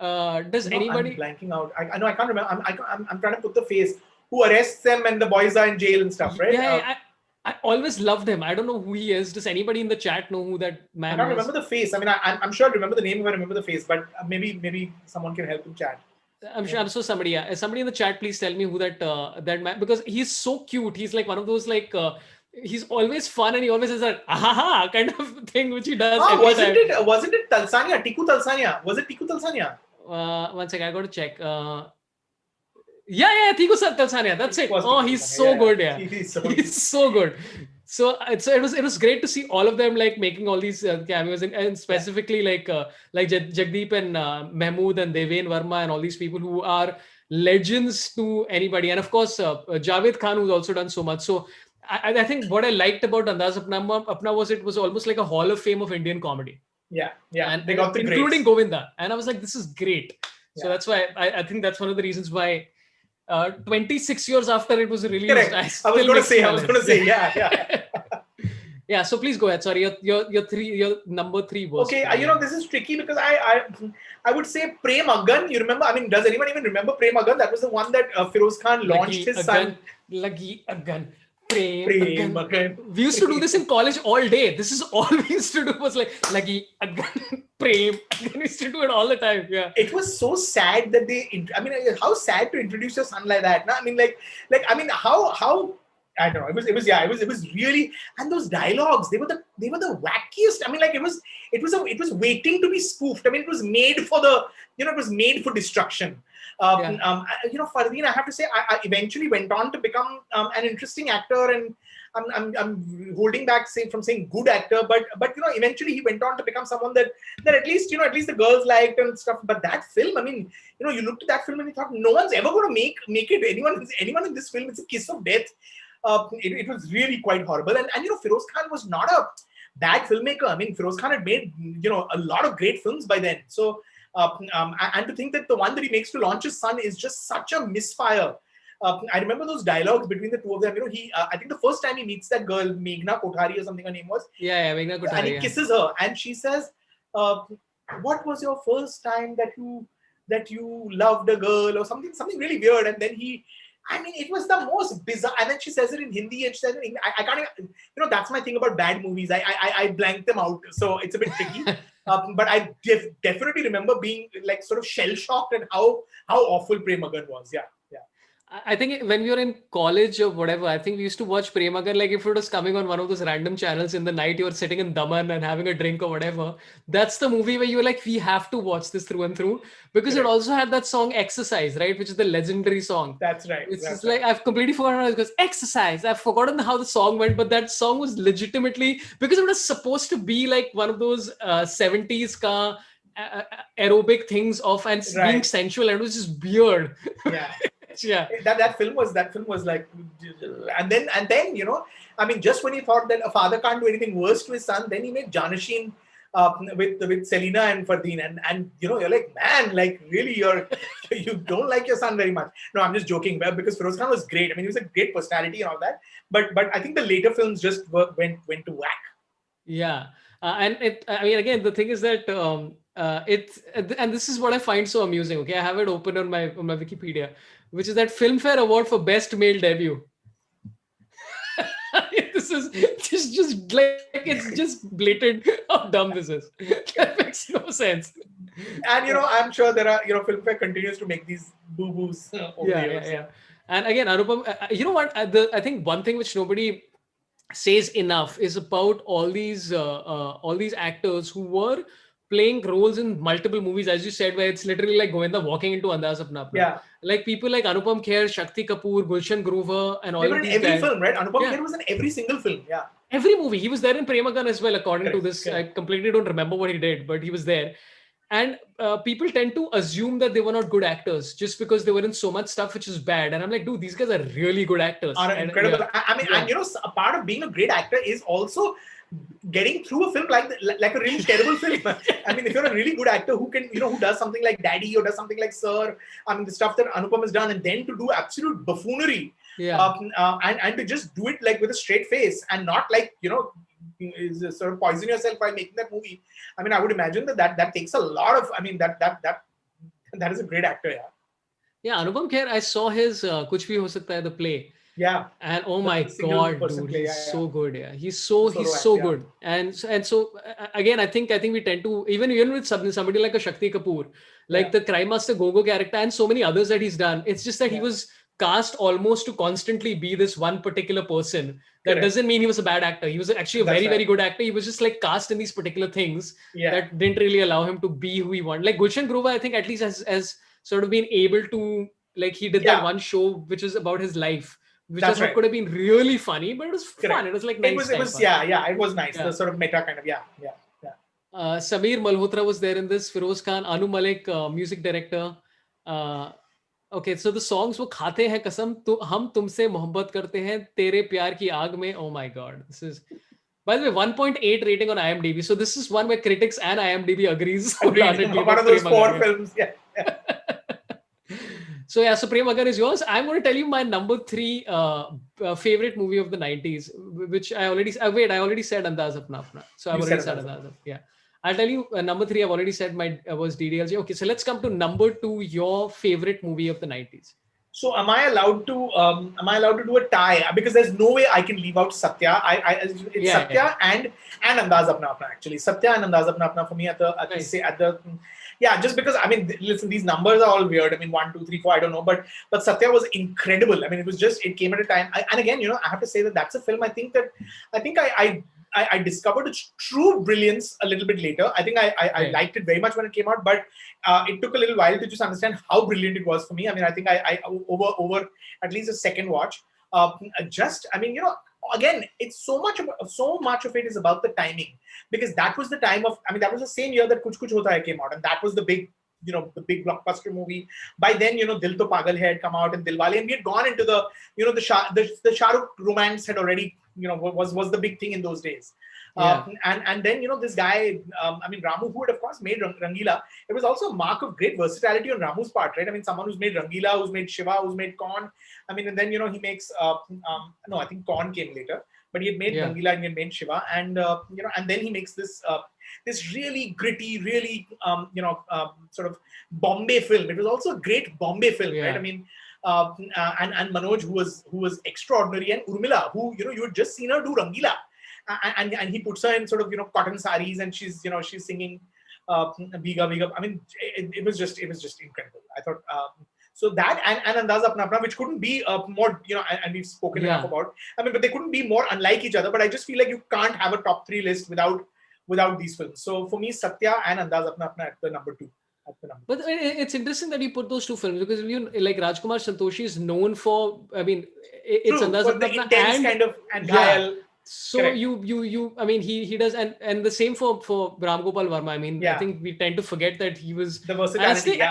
Does anybody? I'm blanking out. I know I can't remember. I'm trying to put the face. Who arrests them and the boys are in jail and stuff, right? Yeah, I always loved him. I don't know who he is. Does anybody in the chat know who that man I can't was? remember the face. I mean, I'm sure I remember the name if I remember the face, but maybe someone can help in chat. I'm sure. I'm sure somebody. Yeah, somebody in the chat. Please tell me who that man. Because he's so cute. He's like one of those like. He's always fun and he always has that ha kind of thing which he does. Wasn't it Talsania? Tiku Talsania? Was it Tiku Talsania? One second. I got to check. Yeah, Tiku Talsania. That's it. Oh, he's so good. Yeah, he's so good. So it was great to see all of them like making all these cameos and specifically like Jagdeep and Mahmood and Deven Verma and all these people who are legends to anybody, and of course Javed Khan, who's also done so much. So I think what I liked about Andaz Apna was it was almost like a hall of fame of Indian comedy. Yeah, and they got the including greats. Govinda, and I was like, this is great. So that's why I think that's one of the reasons why 26 years after it was released. Correct. I was going to say, yeah. Yeah, so please go ahead. Sorry, your number three was. Okay, this is tricky because I would say Prem Aggan. You remember? I mean, does anyone even remember Prem Aggan? That was the one that Feroz Khan launched his son. Lagi Aggan. Prem Aggan. We used to do this in college all day. This is all we used to do was like Lagi Aggan. Prem. We used to do it all the time. Yeah. It was so sad that how sad to introduce your son like that. No? I mean, how I don't know. It was really, and those dialogues, they were the wackiest. I mean, like it was waiting to be spoofed. I mean, it was made for it was made for destruction. Fardeen, I have to say, I eventually went on to become an interesting actor, and I'm holding back from saying good actor, but eventually he went on to become someone that at least the girls liked and stuff. But that film, I mean, you looked at that film and you thought no one's ever going to make it. Anyone in this film, it's a kiss of death. It was really quite horrible, and Feroz Khan was not a bad filmmaker. I mean, Feroz Khan had made a lot of great films by then. So and to think that the one that he makes to launch his son is just such a misfire. I remember those dialogues between the two of them. I think the first time he meets that girl, Meghna Kothari or something her name was. Yeah, Meghna Kothari. And he kisses her, and she says, "What was your first time that you loved a girl or something really weird?" And then it was the most bizarre. And then she says it in Hindi, and she says it in English. I can't even, that's my thing about bad movies. I blank them out, so it's a bit tricky. But I definitely remember being like sort of shell shocked at how awful Prem Aggan was. Yeah. I think when we were in college or whatever, I think we used to watch Prem Aggan, like if it was coming on one of those random channels in the night, you were sitting in Daman and having a drink or whatever. That's the movie where you were like, we have to watch this through and through, because it also had that song Exercise, right? Which is the legendary song. That's right. It's just like, I've completely forgotten how it goes, Exercise. I've forgotten how the song went, but that song was legitimately, because it was supposed to be like one of those 70s ka aerobic things of and being sensual, and it was just weird. Yeah. Yeah, that film was like, and then I mean, just when he thought that a father can't do anything worse to his son, then he made Janasheen with Selena and Fardeen, and you're like, man, like really you don't like your son very much. No, I'm just joking, because Feroz Khan was great. I mean, he was a great personality and all that, but I think the later films just went to whack. Yeah, and I mean, again, the thing is that and this is what I find so amusing. Okay, I have it open on my Wikipedia, which is that Filmfare Award for Best Male Debut. This is just like, it's just blatant how dumb this is. That makes no sense. And I'm sure there are Filmfare continues to make these boo-boos over the years. Yeah. And again, Anupam, you know what? I think one thing which nobody says enough is about all these actors who were playing roles in multiple movies, as you said, where it's literally like Govinda walking into Andaz Apna Apna. Yeah. Like people like Anupam Kher, Shakti Kapoor, Gulshan Grover, and They all were of in these every guys. film, right? Anupam Yeah. Kher was in every single film. Yeah. Every movie. He was there in Premagan as well, according to Correct, this. I correct. completely don't remember what he did, but he was there. And people tend to assume that they were not good actors just because they were in so much stuff which is bad. And I'm like, dude, these guys are really good actors. Are And incredible. I mean, and a part of being a great actor is also getting through a film like a really terrible film. I mean, if you're a really good actor who can, who does something like Daddy or does something like Sir, I mean, the stuff that Anupam has done, and then to do absolute buffoonery, and to just do it like with a straight face and not like, sort of poison yourself by making that movie. I mean, I would imagine that takes a lot of, I mean, that is a great actor, yeah. Yeah, Anupam Kher, I saw his Kuch Bhi Ho Sakta Hai, the play. Yeah. And oh The my single God, person dude, play, he's yeah, so good. Yeah, he's so Sorabh, yeah. good. And so again, I think we tend to even with somebody like a Shakti Kapoor, like the Crime Master Gogo character, and so many others that he's done. It's just that he was cast almost to constantly be this one particular person. That Correct. doesn't mean he was a bad actor. He was actually a very, very good actor. He was just like cast in these particular things that didn't really allow him to be who he wanted. Like Gulshan Grover, I think at least has sort of been able to, like, he did that one show which is about his life, which I thought could have been really funny, but it was fun. It was like nice. It was it was nice. The sort of meta kind of Sameer Malhotra was there in this. Feroz Khan, Anu Malik, music director. Okay, so the songs वो खाते हैं कसम तो हम तुमसे मोहब्बत करते हैं तेरे प्यार की आग में. Oh my God, this is, by the way, 1.8 rating on IMDb. So this is one where critics and IMDb agrees. One of those 4 films. Yeah. So yeah, so Prem Agar is yours. I'm going to tell you my number 3 favorite movie of the 90s, which I already said Andaz Apna Apna. So I've already said Andaz Apna. Yeah. I'll tell you number 3. I've already said my was DDLJ. Okay, so let's come to number 2. Your favorite movie of the 90s. So am I allowed to do a tie? Because there's no way I can leave out Satya. It's Satya and Andaz Apna Apna actually. Satya and Andaz Apna Apna for me at the just because, I mean, listen, these numbers are all weird. I mean, 1, 2, 3, 4, I don't know, but Satya was incredible. I mean, it came at a time. And again, I have to say that's a film. I think I discovered its true brilliance a little bit later. I think I liked it very much when it came out, but it took a little while to just understand how brilliant it was for me. I mean, I think I over at least a second watch, again, it's so much of it is about the timing, because that was the time of, I mean, that was the same year that Kuch Kuch Hota Hai came out, and that was the big blockbuster movie. By then, Dil To Pagal Hai had come out, and Dilwale, and we had gone into the Shah Rukh romance had already, was the big thing in those days. And then, this guy, Ramu, who had of course made Rangila, it was also a mark of great versatility on Ramu's part, right? I mean, someone who's made Rangila, who's made Shiva, who's made Kaun. I mean, and then, he makes, no, I think Kaun came later, but he had made Rangila and he had made Shiva. And, and then he makes this really gritty, really, sort of Bombay film. It was also a great Bombay film, right? I mean, and Manoj, who was extraordinary, and Urmila, who, you had just seen her do Rangila. And he puts her in sort of cotton saris, and she's singing Bhiga Bhiga. I mean, it was just incredible. I thought so that and Andaz Apna Apna, which couldn't be more, and we've spoken enough about. I mean, but they couldn't be more unlike each other. But I just feel like you can't have a top 3 list without these films. So for me, Satya and Andaz Apna Apna at the number 2. But it's interesting that you put those 2 films, because like Rajkumar Santoshi is known for, I mean, it's Andaz Apna Apna and kind of and Ghayal. So correct. you I mean, he does, and the same for Ram Gopal Varma. I mean, I think we tend to forget that he was the versatility.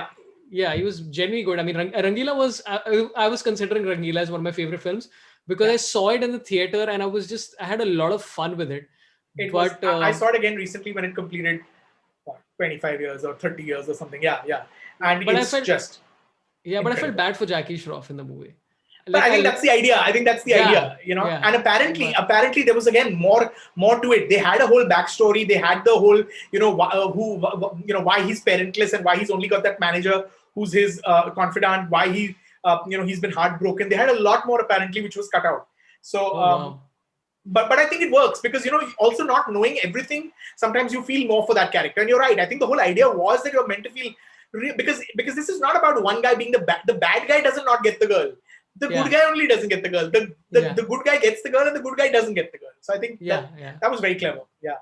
He was genuinely good. I mean, Rangila was I was considering Rangila as one of my favorite films, because I saw it in the theater and I had a lot of fun with it. I saw it again recently when it completed 25 years or 30 years or something. And but it's just but I felt bad for Jackie Shroff in the movie. But I think that's the idea. And apparently there was again more to it. They had a whole backstory. They had the whole, why he's parentless and why he's only got that manager who's his confidant. Why he, he's been heartbroken. They had a lot more apparently, which was cut out. So, but I think it works because also not knowing everything, sometimes you feel more for that character. And you're right. I think the whole idea was that you're meant to feel because this is not about one guy being the bad guy doesn't not get the girl. The good guy only doesn't get the girl. The good guy gets the girl and the good guy doesn't get the girl. So I think that was very clever. Yeah.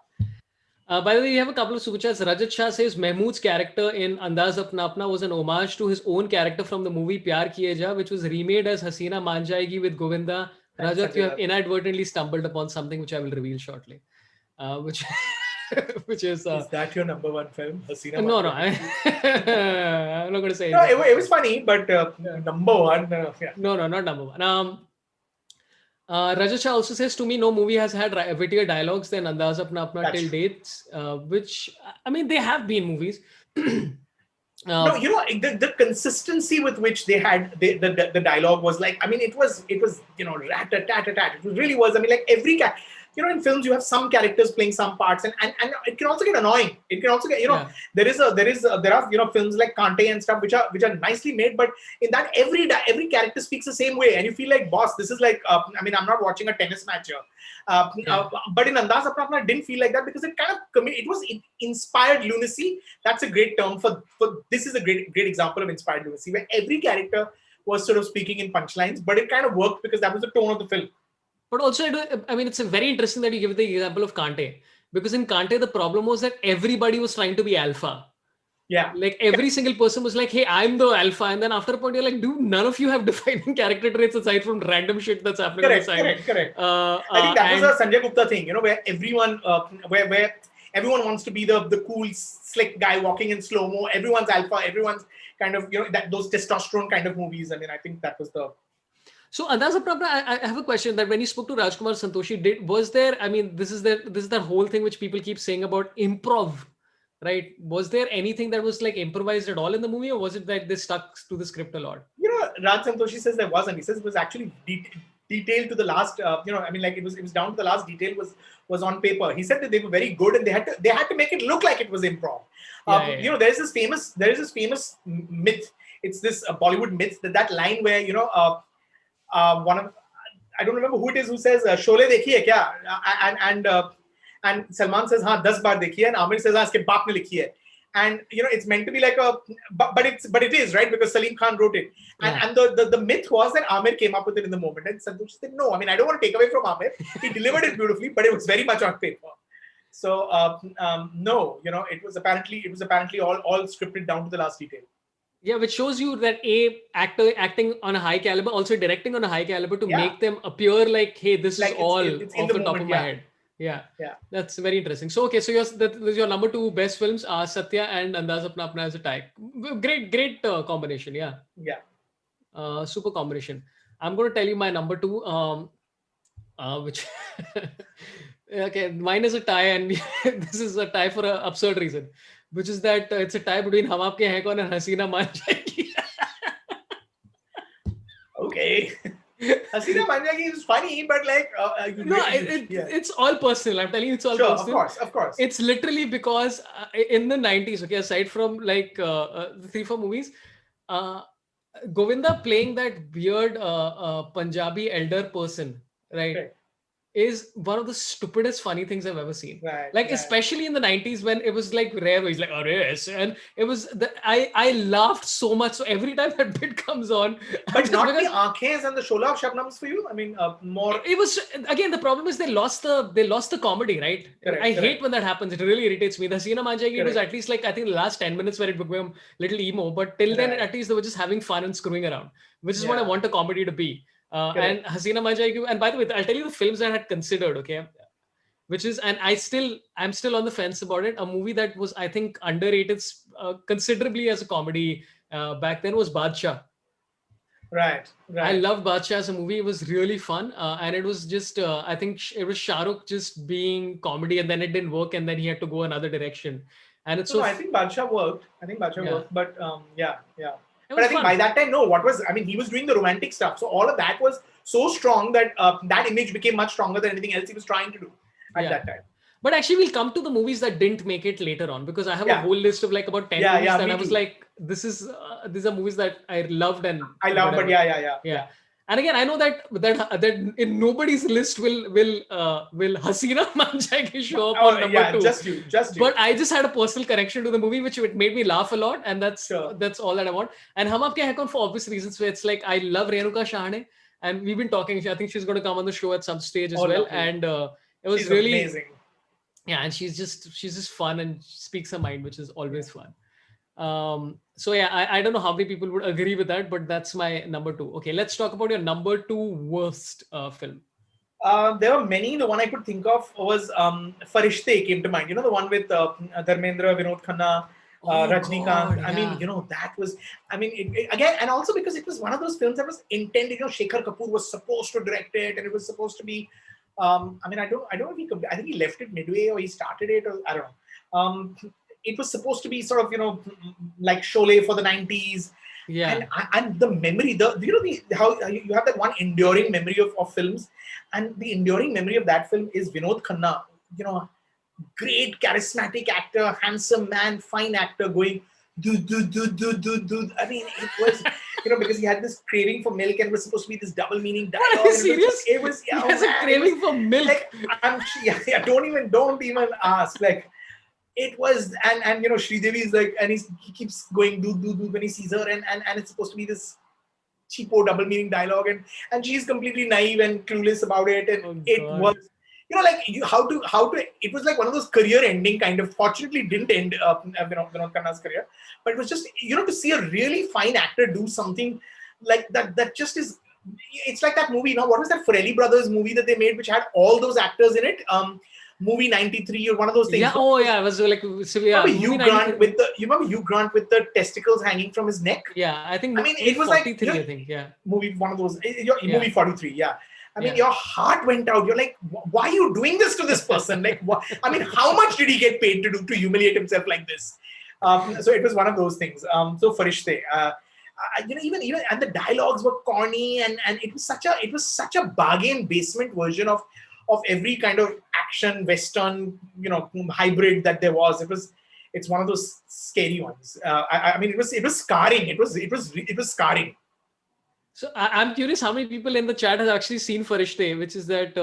By the way, we have a couple of super chats. Rajat Shah says Mahmood's character in Andaz Apna Apna was an homage to his own character from the movie Pyar Kiye Ja, which was remade as Hasina Maan Jayegi with Govinda. And Rajat, you Sanjay have Dutt. inadvertently stumbled upon something which I will reveal shortly. Which, which is Is that your number one film, Hasina no, no, Manjari? I'm not going to say No, it. it was funny, but number one, yeah. No, not number one. Rajat Shah also says to me, no movie has had wittier dialogues than Andaz Apna Apna That's till true. dates, which I mean, they have been movies. No, the consistency with which they had the dialogue was like, I mean, it was rat a tat a tat. It really was. I mean, like in films you have some characters playing some parts, and it can also get annoying. It can also get Yeah. there are films like Kante and stuff which are nicely made, but in that every character speaks the same way, and you feel like, boss, this is like I mean, I'm not watching a tennis match here. But in Andaz Apna Apna, it didn't feel like that because it kind of it was inspired lunacy. That's a great term for this is a great example of inspired lunacy where every character was sort of speaking in punchlines, but it kind of worked because that was the tone of the film. But also, I mean, it's a very interesting that you give the example of Kante, because in Kante, the problem was that everybody was trying to be alpha. Yeah. Like every single person was like, hey, I'm the alpha. And then after a point, you're like, dude, none of you have defining character traits aside from random shit that's happening on the side. Correct. I think that was a Sanjay Gupta thing, where everyone, where everyone wants to be the cool, slick guy walking in slow mo. Everyone's alpha. Everyone's kind of, those testosterone kind of movies. I mean, I think that was the. So Andaz Apna Apna, I have a question that when you spoke to Rajkumar Santoshi, was there? I mean, this is that whole thing which people keep saying about improv, right? Was there anything that was like improvised at all in the movie, or was it that they stuck to the script a lot? Raj Santoshi says there wasn't. He says it was actually detailed to the last. I mean, like it was down to the last detail was on paper. He said that they were very good and they had to make it look like it was improv. There's this famous myth. It's this Bollywood myth that line where one of I don't remember who it is who says Sholay dekhi hai kya, and Salman says हाँ 10 बार देखी है, and Amir says हाँ इसके बाप ने लिखी है, and it's meant to be like but it is right because Salim Khan wrote it, and the myth was that Amir came up with it in the moment, and Santosh said no, I mean I don't want to take away from Amir, he delivered it beautifully, but it was very much on paper. So no, it was apparently all scripted down to the last detail. Yeah, which shows you that acting on a high caliber, also directing on a high caliber to make them appear like, hey, this is all off the top of my head. Yeah, that's very interesting. So okay, so your number two best films are Satya and Andaz Apna Apna as a tie. Great combination. Yeah. Super combination. I'm going to tell you my number two, which okay, mine is a tie, and this is a tie for an absurd reason, which is that it's a tie between Hum Aapke Hain Kaun and Hasina Maan Jayegi. Okay. Hasina Maan Jayegi is funny, but like it's all personal. I'm telling you, it's all personal. Of course. It's literally because in the 90s, okay, aside from like the 3-4 movies, Govinda playing that weird Punjabi elder person, right, is one of the stupidest funny things I've ever seen. Especially in the 90s when it was like rare, he's like, and it was I laughed so much. So every time that bit comes on, but not the Aankhein and the Shola of Shabnams for you. I mean, more. It was again, the problem is they lost the comedy, right? I hate when that happens. It really irritates me. The Hasina Maan Jayegi, it was at least like I think the last 10 minutes where it became a little emo, but till then at least they were just having fun and screwing around, which is what I want a comedy to be. And Hasina Maan Jayegi, and by the way, I'll tell you the films that I had considered, okay, which is, and I'm still on the fence about it. A movie that was, I think, underrated considerably as a comedy back then was Badshah. Right. I loved Badshah as a movie. It was really fun, and it was just I think it was Shah Rukh just being comedy, and then it didn't work, and then he had to go another direction. And it's I think Badshah worked. Worked, but yeah. But I think fun. By that time, he was doing the romantic stuff. So all of that was so strong that that image became much stronger than anything else he was trying to do at that time. But actually, we'll come to the movies that didn't make it later on, because I have a whole list of like about 10 movies that I was like, these are movies that I loved and I love, but yeah. And again, I know that in nobody's list will Hasina Maan Jayegi show up on number 2. Just you. But I just had a personal connection to the movie, which it made me laugh a lot, and that's all that I want. And Hum Aapke Hain Kaun, for obvious reasons, where it's like I love Renuka Shahane, and we've been talking. I think she's going to come on the show at some stage as well. Lovely. And it was she's really amazing. Yeah, and she's just fun and speaks her mind, which is always fun. So yeah, I don't know how many people would agree with that, but that's my number two. Okay, let's talk about your number two worst film. There were many. The one I could think of was Farishte came to mind. You know, the one with Dharmendra, Vinod Khanna, Oh Rajnikant. God, I mean, yeah. that was. I mean, again, and also because it was one of those films that was intended. Shekhar Kapoor was supposed to direct it, and it was supposed to be. I mean, I don't know if he. I think he left it midway or he started it, or I don't know. It was supposed to be sort of like Sholay for the 90s, and Yeah. and the memory, the how you have that one enduring memory of films, and the enduring memory of that film is Vinod Khanna, you know, great charismatic actor, handsome man, fine actor, going do. I mean, it was, because he had this craving for milk and it was supposed to be this double meaning What, are you dialogue, and serious? it was He yeah, oh has a man, it was craving for milk. like yeah, don't even ask, like it was, and Sridevi is like, and he keeps going do when he sees her, and it's supposed to be this cheapo double meaning dialogue, and she's completely naive and clueless about it, and Oh it was, God. like how to it was like one of those career ending kind of, fortunately didn't end up Vinod Khanna's career, but it was just, to see a really fine actor do something like that just is, it's like that movie, what was that Farrelly Brothers movie that they made, which had all those actors in it, movie 93 or one of those things. Yeah. Oh yeah. It was like, so yeah. Remember Movie Hugh Grant 93. with the you remember Hugh Grant with the testicles hanging from his neck? Yeah. I think I mean, movie it was like 43. I think. Yeah. movie, one of those, your Yeah. movie 43, yeah. I mean, Yeah. your heart went out. You're like, why are you doing this to this person? Like, what? I mean, how much did he get paid to humiliate himself like this? So it was one of those things. So Farishte, even and the dialogues were corny, and it was such a bargain basement version of every kind of action western hybrid that there was. It's one of those scary ones. I mean, it was scarring. It was scarring. So I'm curious how many people in the chat has actually seen Farishte, which is that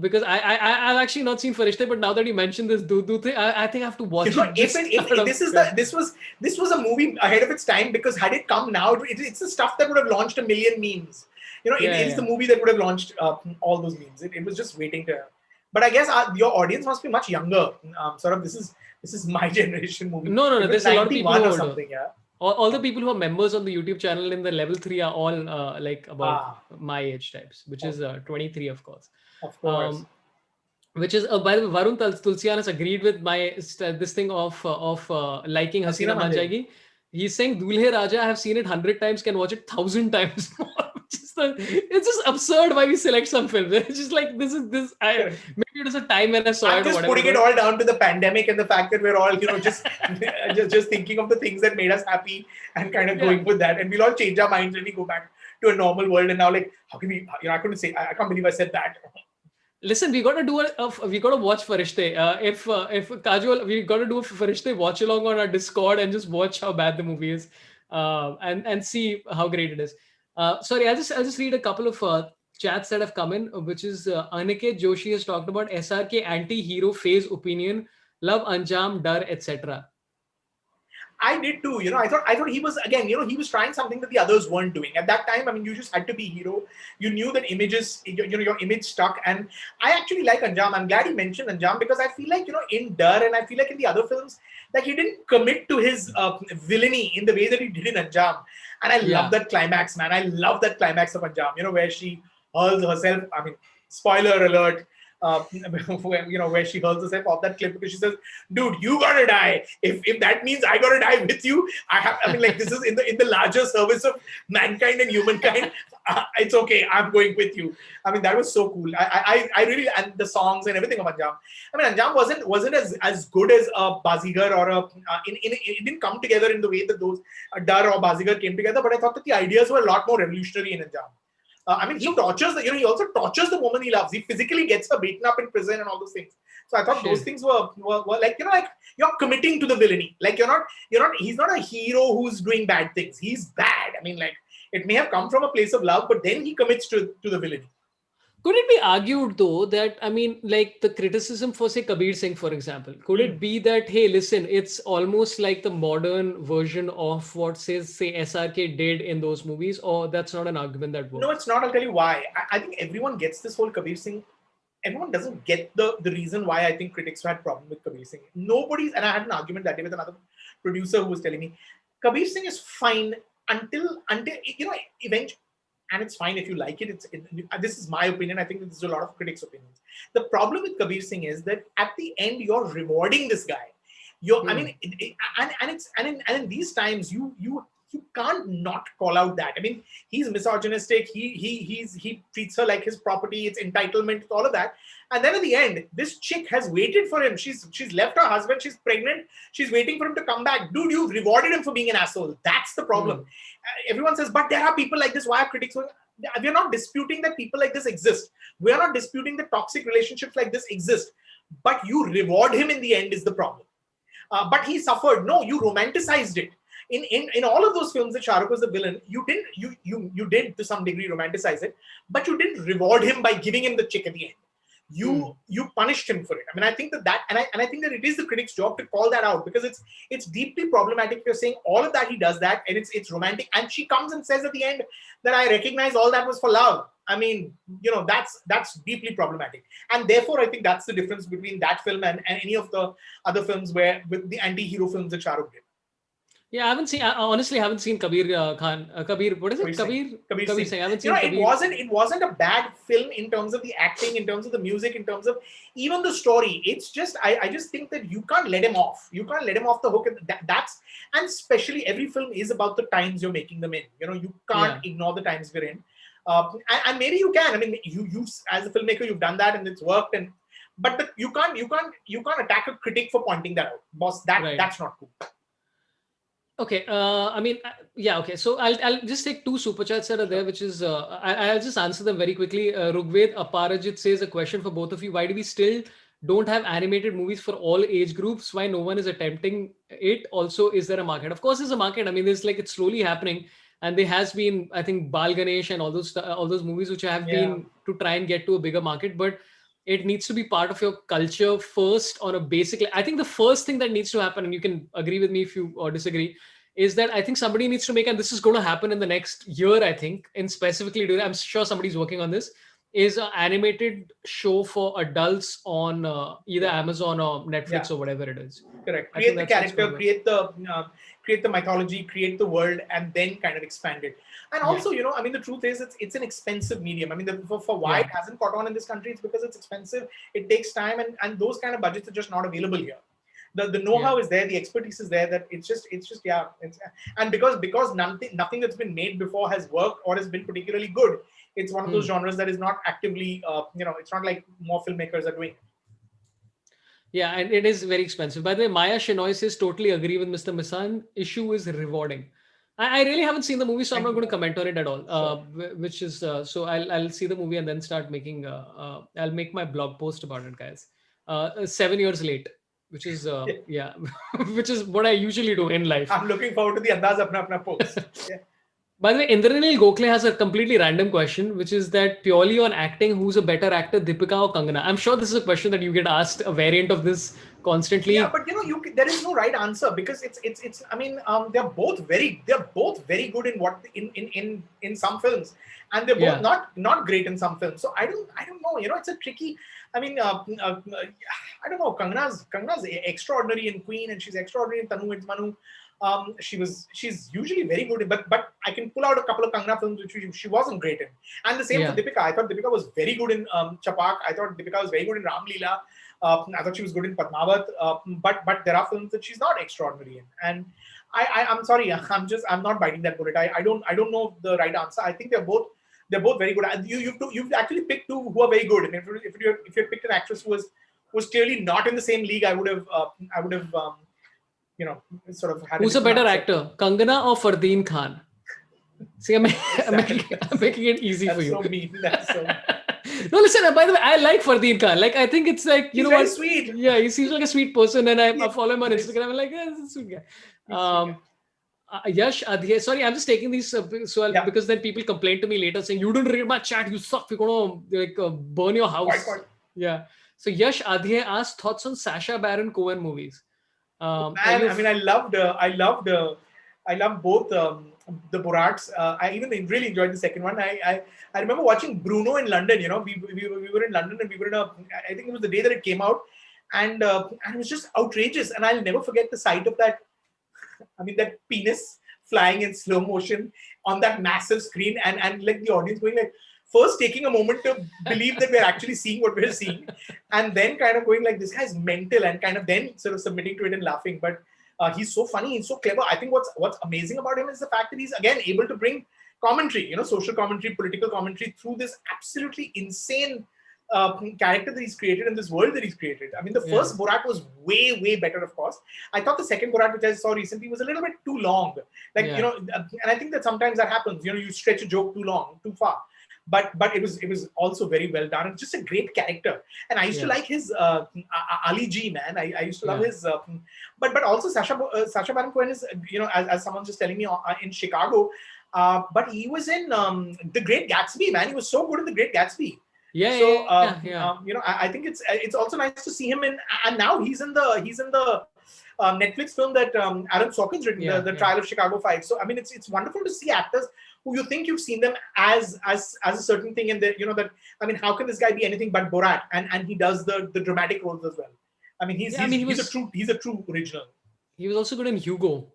because I've actually not seen Farishte, but now that you mentioned this do thing, I think I have to watch it If just it if out of this was a movie ahead of its time, because had it come now, it's the stuff that would have launched a million memes. yeah, It is the yeah. movie that would have launched all those memes. It was just waiting to. But I guess your audience must be much younger. Sort of, this is my generation movie. No, no, no. It was There's a lot of people 91 who or are older. something. Yeah. All the people who are members on the YouTube channel in the level 3 are all like about Ah, my age types, which of, is 23, of course. of course. Um, which is by the way, Varun Tulsian has agreed with my this thing of liking Hasina Hasina Maan Manjari. Jayegi. He's saying Dulhe Raja, I have seen it 100 times, can watch it 1,000 times more. It's just absurd why we select some films. It's just like this. Correct. Maybe it was a time when I saw I'm it or just whatever. putting it all down to the pandemic and the fact that we're all, just, just thinking of the things that made us happy and kind of Yeah. going with that. And we'll all change our minds when we go back to a normal world. And now, like, how can we? I couldn't say. I can't believe I said that. Listen, we gotta do we gotta watch Farishte. If Kajol, we gotta do a Farishte watch along on our Discord and just watch how bad the movie is, and see how great it is. Sorry, I'll just read a couple of chats that have come in, which is Aniket Joshi has talked about SRK anti-hero phase opinion, love Anjam, Dar, etc. I did too. I thought he was, again. He was trying something that the others weren't doing at that time. I mean, you just had to be hero. You knew that images, your image stuck. And I actually like Anjam. I'm glad he mentioned Anjam, because I feel like in Dar, and I feel like in the other films, like he didn't commit to his villainy in the way that he did in Anjam. And I love Yeah. that climax, man. I love that climax of Anjam. Where she hurls herself. I mean, spoiler alert. Where she hurls herself off that cliff because she says, "Dude, you gotta die. If that means I gotta die with you, I mean, like, this is in the larger service of mankind and humankind. It's okay. I'm going with you." I mean, that was so cool. I really, and the songs and everything of Anjam. I mean, Anjam wasn't as good as a Bazigar or a it didn't come together in the way that those Dar or Bazigar came together. But I thought that the ideas were a lot more revolutionary in Anjam. I mean, he So tortures he also tortures the woman he loves. He physically gets her beaten up in prison and all those things. So I thought those shit. things were like, like, you're committing to the villainy. Like, he's not a hero who's doing bad things. He's bad. I mean, like, it may have come from a place of love, but then he commits to the villainy. Could it be argued though that, I mean, like the criticism for say Kabir Singh, for example, could Hmm. it be that, hey, listen, it's almost like the modern version of what says say SRK did in those movies, or that's not an argument that No, works? it's not. I'll tell you why. I think everyone gets this whole Kabir Singh everyone doesn't get the reason why I think critics had problem with Kabir Singh. Nobody's, and I had an argument that day with another producer who was telling me, Kabir Singh is fine until eventually, and it's fine if you like it. This is my opinion. I think this is a lot of critics' opinions. The problem with Kabir Singh is that at the end you're rewarding this guy. I mean, and in these times you can't not call out that. I mean, he's misogynistic. He treats her like his property. It's entitlement. It's all of that. And then at the end, this chick has waited for him. She's left her husband. She's pregnant. She's waiting for him to come back. Dude, you rewarded him for being an asshole. That's the problem. Everyone says, but there are people like this. Why are critics? We are not disputing that people like this exist. We are not disputing that toxic relationships like this exist. But you reward him in the end is the problem. But he suffered. No, you romanticized it. In all of those films that Shah Rukh was the villain, you did to some degree romanticize it, but you didn't reward him by giving him the chick at the end. You punished him for it. I mean, I think that I think that it is the critic's job to call that out, because it's deeply problematic if you're saying all of that he does that and it's romantic, and she comes and says at the end that I recognize all that was for love. I mean, that's deeply problematic, and therefore I think that's the difference between that film and any of the other films with the anti-hero films that Shah Rukh did. Yeah, I honestly haven't seen Kabir Khan. Kabir, what is it? Kabir Singh. I haven't seen Kabir. It wasn't a bad film in terms of the acting, in terms of the music, in terms of even the story. It's just, I just think that you can't let him off. You can't let him off the hook. And especially every film is about the times you're making them in. You can't ignore the times we're in. And maybe you can. I mean, you as a filmmaker, you've done that and it's worked. But you can't attack a critic for pointing that out, boss. That's not cool. Okay. Okay. So I'll just take two super chats that are there, which is I'll just answer them very quickly. Rugved Aparajit says, a question for both of you: why do we still don't have animated movies for all age groups? Why no one is attempting it? Also, is there a market? Of course, there's a market. I mean, it's slowly happening, and there has been, I think, Bal Ganesh and all those movies which have been to try and get to a bigger market, but it needs to be part of your culture first on a basic. I think the first thing that needs to happen, and you can agree with me if you or disagree, is that I think somebody needs to make, and this is going to happen in the next year, I think, and specifically, I'm sure somebody's working on this, is an animated show for adults on either Amazon or Netflix or whatever it is. Correct. Create the character, create the mythology, create the world, and then kind of expand it. And also, I mean, the truth is, it's an expensive medium. I mean, for why it hasn't caught on in this country, it's because it's expensive. It takes time, and those kind of budgets are just not available here. The know-how is there, the expertise is there. That it's just and because nothing that's been made before has worked or has been particularly good. It's one of those genres that is not actively, it's not like more filmmakers are doing it. Yeah, and it is very expensive. By the way, Maya Shenoy says, totally agree with Mr. Masand. Issue is rewarding. I really haven't seen the movie, so I'm not going to comment on it at all. Which is so I'll see the movie and then start making. I'll make my blog post about it, guys. 7 years late, which is which is what I usually do in life. I'm looking forward to the Andaz Apna Apna post. Yeah. By the way, Indranil Gokhale has a completely random question, which is that purely on acting, who's a better actor, Deepika or Kangana? I'm sure this is a question that you get asked, a variant of this constantly. Yeah, but there is no right answer, because it's. I mean, they're both very good in some films, and they're both not great in some films. So I don't know. It's a tricky. I mean, I don't know. Kangana's extraordinary in Queen, and she's extraordinary in Tanu It's Manu. She's usually very good, but I can pull out a couple of Kangana films which she wasn't great in. And the same for Deepika. I thought Deepika was very good in Chapak. I thought Deepika was very good in Ram Leela. I thought she was good in Padmavat. But there are films that she's not extraordinary in. And I'm sorry, I'm not biting that bullet. I don't know the right answer. I think they're both very good. You've actually picked two who are very good. And if you had picked an actress who was clearly not in the same league, I would have sort of had. Who's a better actor, Kangana or Fardeen Khan? See, I'm making it easy for you. So mean. That's so mean. No, listen. By the way, I like Fardeen Khan. Like, I think it's like he's very sweet. Yeah, he seems like a sweet person, and I follow him on Instagram. I'm like, this is a sweet guy. Yash Adhye. Sorry, I'm just taking these because then people complain to me later saying you didn't read my chat. You suck. We're gonna burn your house. Quite. Yeah. So Yash Adhye asked thoughts on Sacha Baron Cohen movies. I loved both the Borats. I even really enjoyed the second one. I remember watching Bruno in London. You know, we were in London and we were in a. I think it was the day that it came out, and it was just outrageous. And I'll never forget the sight of that. I mean, that penis flying in slow motion on that massive screen, and like the audience going like, first taking a moment to believe that we're actually seeing what we're seeing, and then kind of going like, this guy's mental, and kind of then sort of submitting to it and laughing. But he's so funny, he's so clever. I think what's amazing about him is the fact that he's again able to bring commentary, you know, social commentary, political commentary through this absolutely insane character that he's created in this world that he's created. I mean, the first Borat was way better, of course. I thought the second Borat, which I saw recently, was a little bit too long. Like, you know, and I think that sometimes that happens. You know, you stretch a joke too long, too far. But it was also very well done, and just a great character. And I used to like his Ali G, man. I used to love his. But also Sacha Baron Cohen is, you know, as someone just telling me in Chicago. But he was in The Great Gatsby, man. He was so good in The Great Gatsby. You know, I think it's also nice to see him in, and now he's in the Netflix film that Aaron Sorkin's written, the Trial of Chicago 5. So I mean, it's wonderful to see actors who you think you've seen them as a certain thing, and that, you know, that, I mean, how can this guy be anything but Borat? And he does the dramatic roles as well. I mean, he's a true original. He was also good in Hugo.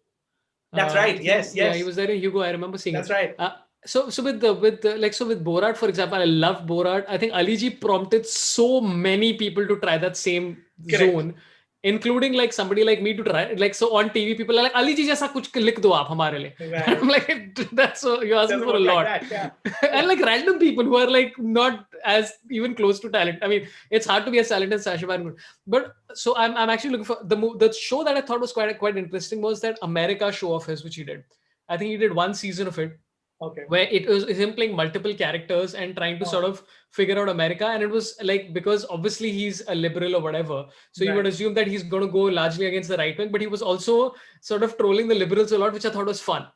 That's right. Yes. Yeah, he was there in Hugo. I remember seeing That's it. right. So with Borat, for example, I love Borat. I think Ali G prompted so many people to try that same zone, including like somebody like me to try. Like, so on TV, people are like, Ali Ji jaisa kuch likh do aap hamare liye. Right. I'm like, that's so, you're asking for a lot. Like that, and like random people who are like not as even close to talent. I mean, it's hard to be as talented as Sacha Baron Cohen. But so I'm actually looking for the show that I thought was quite interesting was that America show of his, which he did. I think he did one season of it. Okay. Where it was him playing multiple characters and trying to sort of figure out America. And it was like, because obviously he's a liberal or whatever. So you would assume that he's going to go largely against the right wing, but he was also sort of trolling the liberals a lot, which I thought was fun.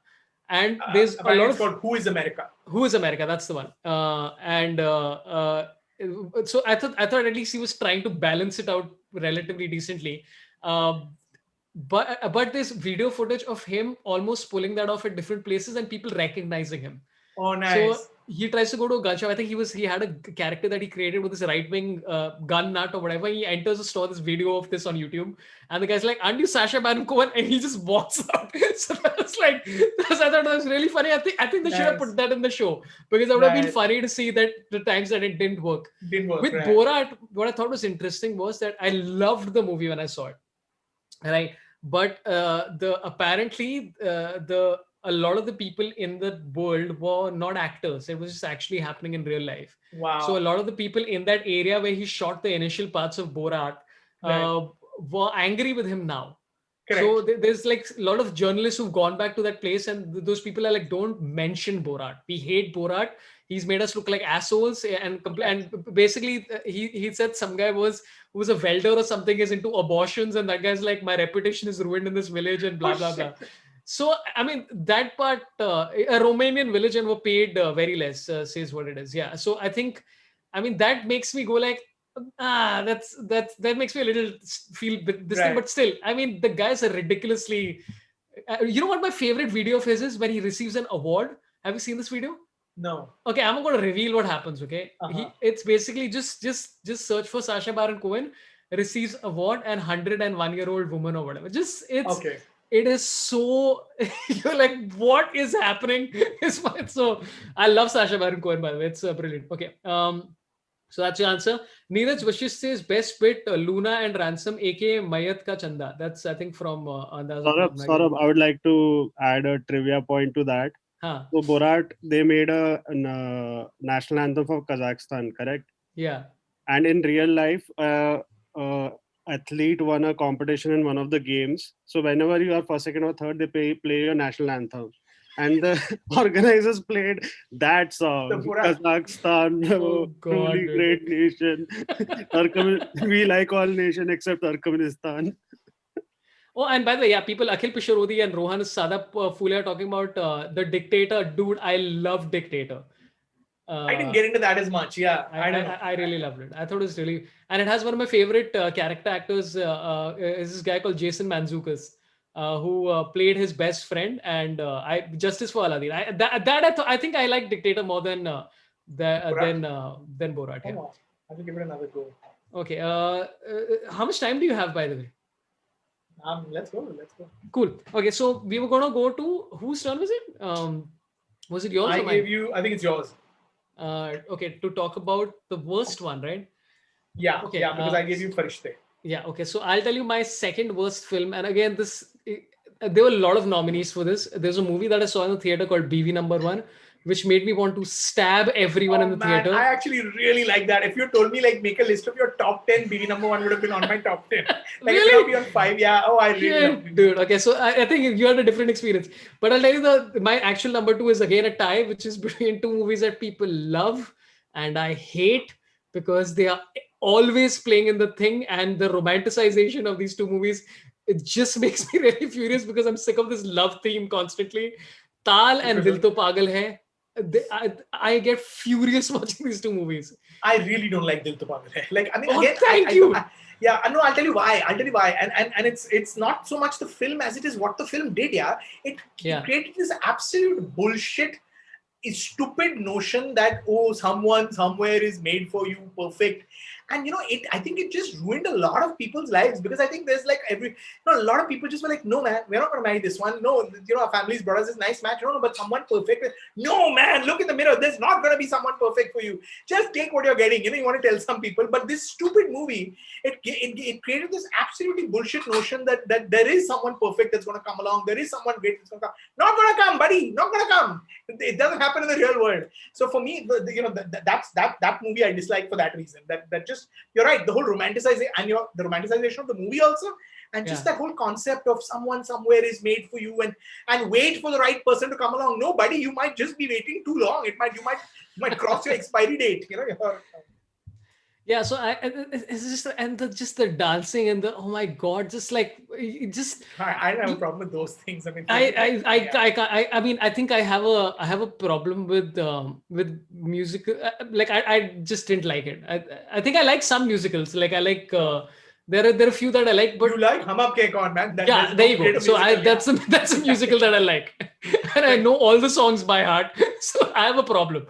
And there's a lot of... Who is America? Who is America? That's the one. So I thought at least he was trying to balance it out relatively decently. But there's video footage of him almost pulling that off at different places and people recognizing him. Oh, nice. So he tries to go to a gun shop. I think he had a character that he created with this right-wing gun nut or whatever. He enters a store, this video of this on YouTube, and the guy's like, "Aren't you Sacha Baron Cohen?" And he just walks out. So that's like, I thought that was really funny. I think they should have put that in the show, because it would have been funny to see that the times that it didn't work. With Borat, what I thought was interesting was that I loved the movie when I saw it. Right, but apparently a lot of the people in the world were not actors. It was just actually happening in real life. Wow. So a lot of the people in that area where he shot the initial parts of Borat were angry with him now. Correct. So there's like a lot of journalists who've gone back to that place, and those people are like, "Don't mention Borat. We hate Borat. He's made us look like assholes." And basically, he said some guy who was a welder or something is into abortions, and that guy's like, "My reputation is ruined in this village," and blah blah blah. So I mean, that part, a Romanian village, and were paid very less, says what it is. Yeah. So I think, I mean, that makes me go like, that makes me a little feel this thing. But still, I mean, the guy's a ridiculously. You know what my favorite video of his is? When he receives an award. Have you seen this video? No. Okay, I'm going to reveal what happens. Okay, it's basically just search for Sacha Baron Cohen receives award and 101-year-old woman or whatever. It is so, you're like, what is happening? So I love Sacha Baron Cohen, by the way. It's brilliant. Okay. So that's your answer. Neeraj Vashish says best bit Luna and Ransom, aka Mayat Ka Chanda. That's, I think, from Sorabh, I would like to add a trivia point to that. So Borat, they made a national anthem for Kazakhstan, correct? Yeah. And in real life, athlete won a competition in one of the games. So whenever you are first, second, or third, they play your national anthem. And the organizers played that song, Kazakhstan, truly great nation. We like all nation except Turkmenistan. Oh, and by the way, yeah, people, Akhil Pisharodi and Rohan Sadap Phule are talking about the Dictator. Dude, I love Dictator. I didn't get into that as much. Yeah, I really loved it. I thought it was really, and it has one of my favorite character actors. Is this guy called Jason Mantzoukas. who played his best friend, and Justice for Aladdin. I think I like Dictator more than than Borat. Yeah. Oh, I will give it another go. Okay. How much time do you have, by the way? Let's go. Let's go. Cool. Okay, so we were gonna go to whose turn was it? Was it yours I or gave mine? you. I think it's yours. Okay, to talk about the worst one, right? Yeah. Okay. Yeah. Because I gave you Farishte. Yeah. Okay. So I'll tell you my second worst film, and again, there were a lot of nominees for this. There's a movie that I saw in the theater called BV Number One, which made me want to stab everyone in Oh the man, theater. I actually really like that. If you told me like make a list of your top 10, BV Number One would have been on my top 10. Like it would not be on 5. Yeah. Oh, I really love it. Dude. Okay, so I think you had a different experience, but I'll tell you my actual number two is again a tie, which is between two movies that people love and I hate because they are always playing in the thing, and the romanticization of these two movies, it just makes me really furious because I'm sick of this love theme constantly. Tal and Dil To Pagal Hai. I get furious watching these two movies. I really don't like Dil To Pagal Hai. Like, I mean, Oh, again, thank you. Yeah, no, I'll tell you why. And it's not so much the film as it is what the film did. Yeah, it created this absolute bullshit, stupid notion that someone somewhere is made for you, perfect. And I think it just ruined a lot of people's lives, because I think there's like a lot of people just were like, no man, we're not gonna marry this one. No, our families brought us this nice match. No, but someone perfect. No man, look in the mirror. There's not gonna be someone perfect for you. Just take what you're getting. You want to tell some people, but this stupid movie, it created this absolutely bullshit notion that there is someone perfect that's gonna come along. There is someone great that's gonna come. Not gonna come, buddy. Not gonna come. It doesn't happen in the real world. So for me, that movie I dislike for that reason. That just, you're right, the whole romanticization and the romanticization of the movie also, and just that whole concept of someone somewhere is made for you, and wait for the right person to come along. No, buddy, you might just be waiting too long. You might cross your expiry date. Yeah, so it's just just the dancing and the, oh my god, just like I don't have a problem with those things. I mean, I mean, I think I have a problem with music. Like I just didn't like it. I think I like some musicals. Like I like there are a few that I like, but you like Hum Aapke Kaun, man. Yeah, there you go. So that's a musical that I like, and I know all the songs by heart. So I have a problem.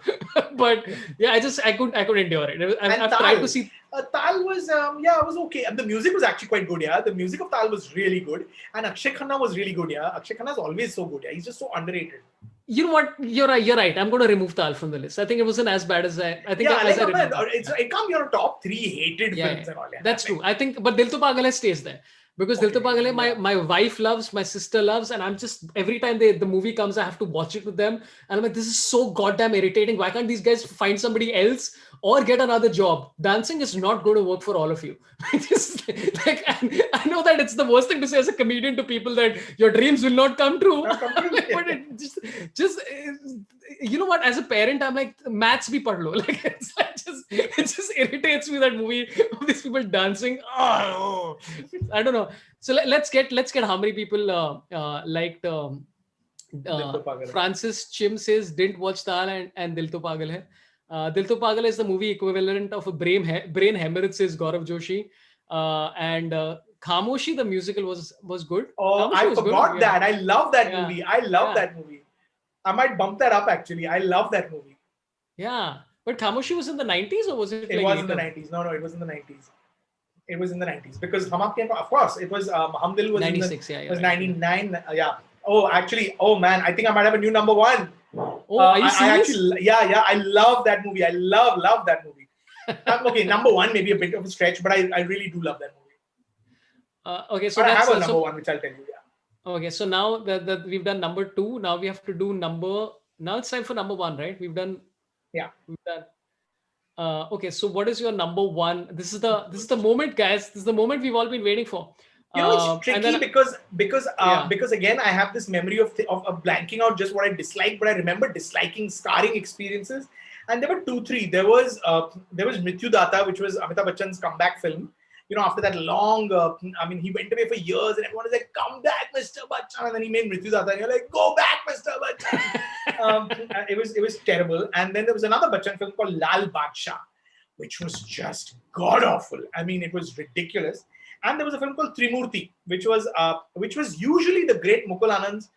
But yeah, I couldn't endure it. I've tried to see. Tal was it was okay. The music was actually quite good. Yeah, the music of Tal was really good, and Akshay Khanna was really good. Yeah, Akshay Khanna is always so good. Yeah, he's just so underrated. You know what? You're right. I'm going to remove Tal from the list. I think it wasn't as bad as I think. Yeah, it can't be on top 3 hated films and all. Yeah, that's true. I think, but Dil To Pagal Hai stays there. Because Dil To Pagal Hai, my wife loves, my sister loves, and I'm just, every time the movie comes, I have to watch it with them. And I'm like, this is so goddamn irritating. Why can't these guys find somebody else or get another job? Dancing is not going to work for all of you. Like, I know that it's the worst thing to say as a comedian to people, that your dreams will not come true. But it just you know what? As a parent, I'm like, maths bhi pad lo. Like, it just irritates me, that movie of these people dancing. Oh, I don't know. So let's get how many people liked. Francis Chim says didn't watch Tal and Dil To Pagal Hai. Dil To Pagal is the movie equivalent of a brain hemorrhage, says Gaurav Joshi. And Khamoshi, the musical, was good. Oh, Khamoshi I forgot that. I love that movie. I love that movie. I might bump that up actually. I love that movie. Yeah. But Khamoshi was in the 90s, or was it? It was in the 90s. No, it was in the 90s. It was in the 90s, because Hum Aapke, of course, it was Hum Dil was 96. It was 99. Yeah. Oh, actually, oh man, I think I might have a new number one. Oh, are you serious? I love that movie. I love that movie. Okay, number one, maybe a bit of a stretch, but I really do love that movie. Okay, so but I have a number one, which I'll tell you. Yeah. Okay, so now that we've done number two, now we have to do now it's time for number one, right? We've done. Okay, so what is your number one? This is the moment, guys. This is the moment we've all been waiting for. It's tricky because again, I have this memory of blanking out just what I dislike, but I remember disliking scarring experiences. And there were 2, 3. There was Mrityu Data, which was Amitabh Bachchan's comeback film. After that long, he went away for years, and everyone was like, "Come back, Mr. Bachchan," and then he made Mrityu Data, and you're like, "Go back, Mr. Bachchan." It was terrible. And then there was another Bachchan film called Lal Badshah, which was just god awful. I mean, it was ridiculous. And there was a film called Trimurti, which was usually the great Mukul Anand's,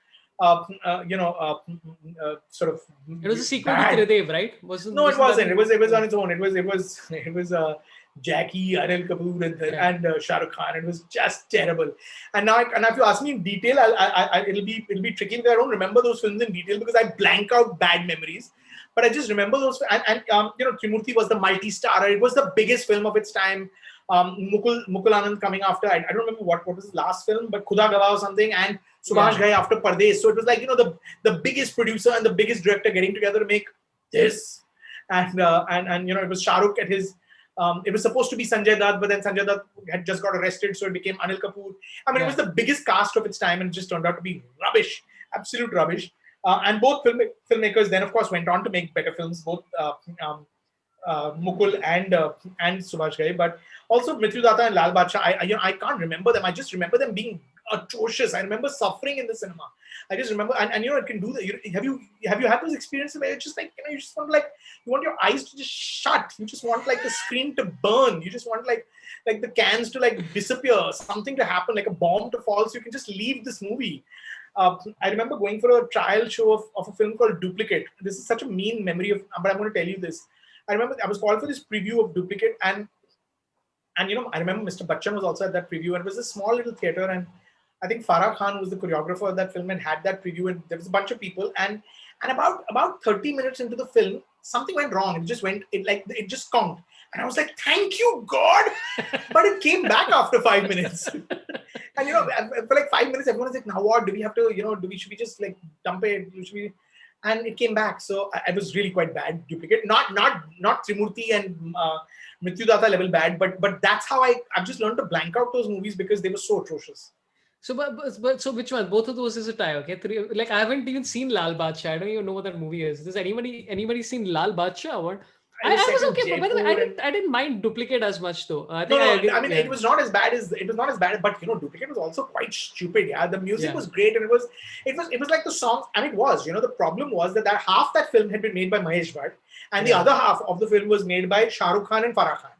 sort of. It was a sequel bad. to Tridev, right? No, it wasn't. It was on its own. It was Jackie, Anil Kapoor, and Shah Rukh Khan. It was just terrible. And now, if you ask me in detail, it'll be tricky because I don't remember those films in detail because I blank out bad memories. But I just remember those. And Trimurti was the multi-starrer. It was the biggest film of its time. Mukul Anand coming after. I don't remember what was his last film, but Khuda Gawah or something. And Subhash Ghai after Pardesh. So it was like, the biggest producer and the biggest director getting together to make this. And it was Shah Rukh at his. It was supposed to be Sanjay Dutt, but then Sanjay Dutt had just got arrested, so it became Anil Kapoor. I mean, it was the biggest cast of its time, and it just turned out to be rubbish, absolute rubbish. And both filmmakers then, of course, went on to make better films, both Mukul and Subhash Ghai, but also Mrityu Datta and Lal Badshah. I can't remember them. I just remember them being atrocious. I remember suffering in the cinema. I just remember, and it can do that. Have you had those experiences where it's just like, you just want you want your eyes to just shut. You just want the screen to burn. You just want like the cans to disappear, something to happen, like a bomb to fall, so you can just leave this movie. I remember going for a trial show of a film called Duplicate. This is such a mean memory but I'm going to tell you this. I remember I was called for this preview of Duplicate, and I remember Mr. Bachchan was also at that preview, and it was a small little theater, and I think Farah Khan was the choreographer of that film and had that preview, and there was a bunch of people, and about 30 minutes into the film, something went wrong. It just conked, and I was like, "Thank you, God!" But it came back after 5 minutes, and for 5 minutes, everyone was like, "Now what? Do we have to? Should we just dump it? Should we?" And it came back, so I was really quite bad. Duplicate, not Trimurti and Mrityu Datta level bad, but that's how I've just learned to blank out those movies because they were so atrocious. So, but so which one? Both of those is a tie, okay? I haven't even seen Lal Badshah. I don't even know what that movie is. Does anybody seen Lal Badshah or what? I was okay, but by the way, I didn't mind Duplicate as much though. It was not as bad but Duplicate was also quite stupid. Yeah, the music was great, and it was like the songs. And it was, the problem was that half that film had been made by Mahesh Bhatt, and the other half of the film was made by Shah Rukh Khan and Farah Khan.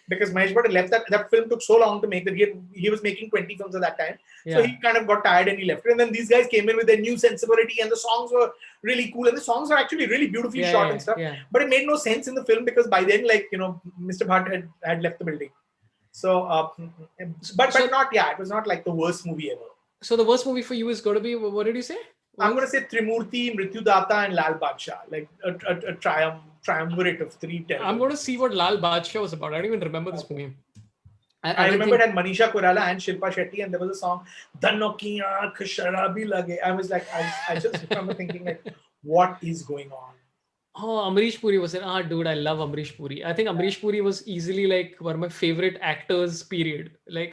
Because Mahesh Bhatt had left that film took so long to make that he was making 20 films at that time. Yeah. So he kind of got tired and he left it. And then these guys came in with their new sensibility, and the songs were really cool. And the songs are actually really beautifully shot and stuff. Yeah. But it made no sense in the film because by then, Mr. Bhatt had left the building. So, but it was not like the worst movie ever. So the worst movie for you is going to be, what did you say? I'm going to say Trimurti, Mrityu Datta, and Lal Badshah, like a triumvirate of three. I'm going to see what Lal Badshah was about. I don't even remember this movie. I remember it had Manisha Koirala and Shilpa Shetty, and there was a song, "Dhanno ki aankh sharabi lage." I was like, I just remember thinking, what is going on? Oh, Amrish Puri was it? Dude, I love Amrish Puri. I think Amrish Puri was easily one of my favorite actors, period.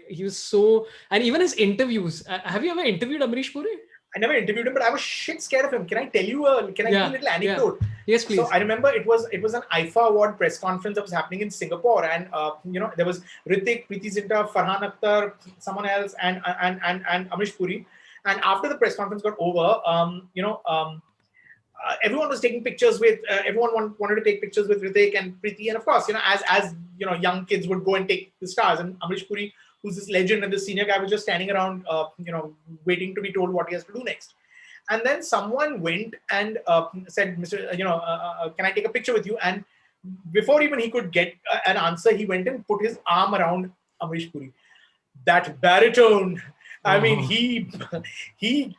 He was so, and even his interviews. Have you ever interviewed Amrish Puri? I never interviewed him, but I was shit scared of him. Can I tell you give you a little anecdote? Yeah. Yes, please. So I remember it was an IFA award press conference that was happening in Singapore, and there was Critic, Preeti Zinta, Farhan Akhtar, someone else, and Amrish Puri. And after the press conference got over, everyone was taking pictures with everyone wanted to take pictures with Ritik and Preeti, and of course, as young kids would go and take the stars, and Amrish Puri, who's this legend and the senior guy, was just standing around, waiting to be told what he has to do next. And then someone went and said, "Mr. Can I take a picture with you?" And before even he could get an answer, he went and put his arm around Amrish Puri. That baritone. I mean, he